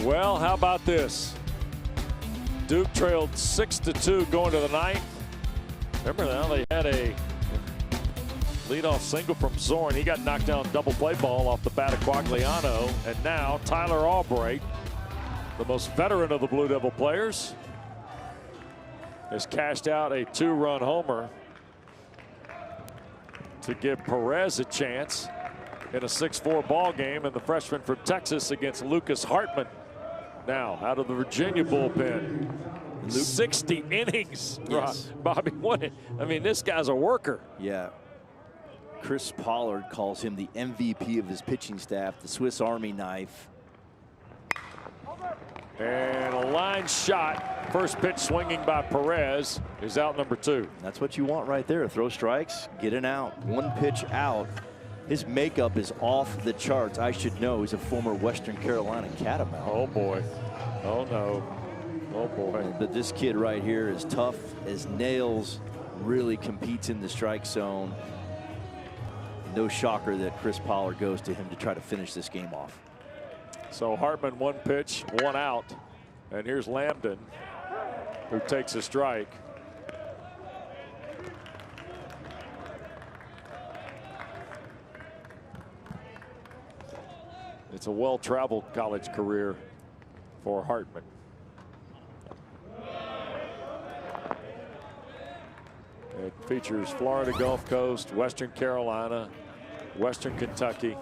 Well, how about this? Duke trailed 6-2 going to the ninth. Remember now they had a leadoff single from Zorn. He got knocked down double play ball off the bat of Quagliano. And now Tyler Albright, the most veteran of the Blue Devil players, has cashed out a 2-run homer to give Perez a chance in a 6-4 ball game, and the freshman from Texas against Lucas Hartman. Now out of the Virginia bullpen. 60 innings, yes. Bobby. I mean, this guy's a worker. Yeah. Chris Pollard calls him the MVP of his pitching staff, the Swiss Army knife. And a line shot. First pitch swinging by Perez is out number 2. That's what you want right there. Throw strikes, get an out. 1 pitch out. His makeup is off the charts. I should know he's a former Western Carolina Catamount. Oh boy. Oh no. Oh boy. But this kid right here is tough as nails, really competes in the strike zone. No shocker that Chris Pollard goes to him to try to finish this game off. So Hartman 1 pitch, 1 out. And here's Lambden, who takes a strike. It's a well-traveled college career for Hartman. It features Florida Gulf Coast, Western Carolina, Western Kentucky,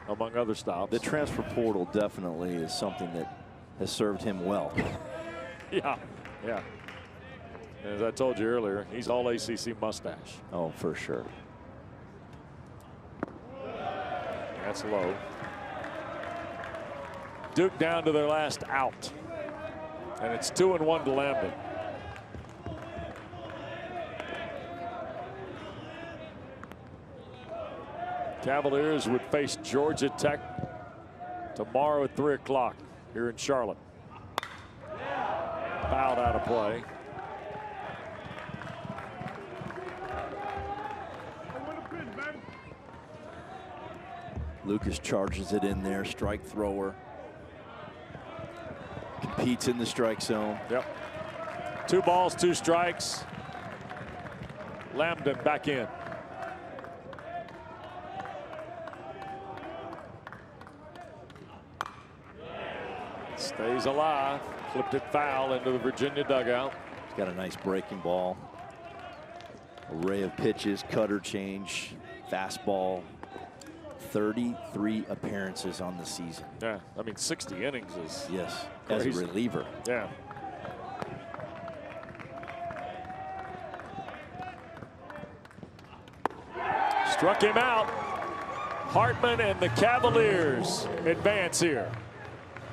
among other stops. The transfer portal definitely is something that has served him well. Yeah, yeah. And as I told you earlier, he's all ACC mustache. Oh, for sure. That's low. Duke down to their last out. And it's 2-1 to Lambden. Cavaliers would face Georgia Tech tomorrow at 3 o'clock here in Charlotte. Fouled out of play. Lucas charges it in there, strike thrower. Competes in the strike zone. Yep. 2 balls, 2 strikes. Lambden back in. Stays alive. Flipped it foul into the Virginia dugout. He's got a nice breaking ball. Array of pitches, cutter change, fastball. 33 appearances on the season. Yeah, I mean 60 innings is yes, crazy. as a reliever. Yeah. Struck him out. Hartman and the Cavaliers advance here.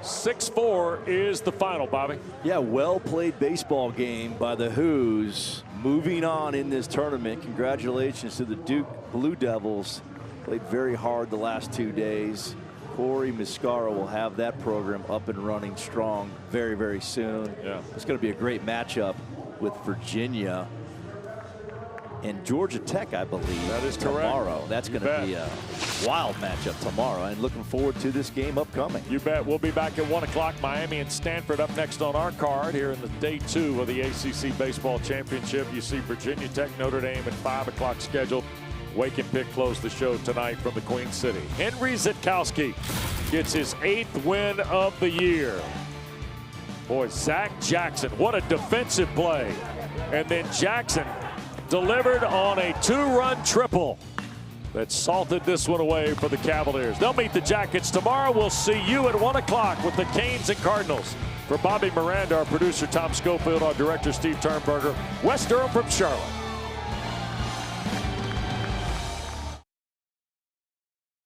6-4 is the final, Bobby. Yeah, well played baseball game by the Who's. Moving on in this tournament. Congratulations to the Duke Blue Devils. Played very hard the last 2 days. Corey Muscara will have that program up and running strong very, very soon. Yeah. It's going to be a great matchup with Virginia and Georgia Tech, I believe. That is tomorrow. correct. That's going to be a wild matchup tomorrow, and looking forward to this game upcoming. You bet. We'll be back at 1 o'clock. Miami and Stanford up next on our card here in the day 2 of the ACC Baseball Championship. You see Virginia Tech, Notre Dame at 5 o'clock scheduled. Wake and Pick close the show tonight from the Queen City. Henry Zitkowski gets his 8th win of the year. Boy, Zach Jackson, what a defensive play. And then Jackson delivered on a 2-run triple that salted this one away for the Cavaliers. They'll meet the Jackets tomorrow. We'll see you at 1 o'clock with the Canes and Cardinals. For Bobby Miranda, our producer Tom Schofield, our director Steve Turnberger, Wes Durham from Charlotte.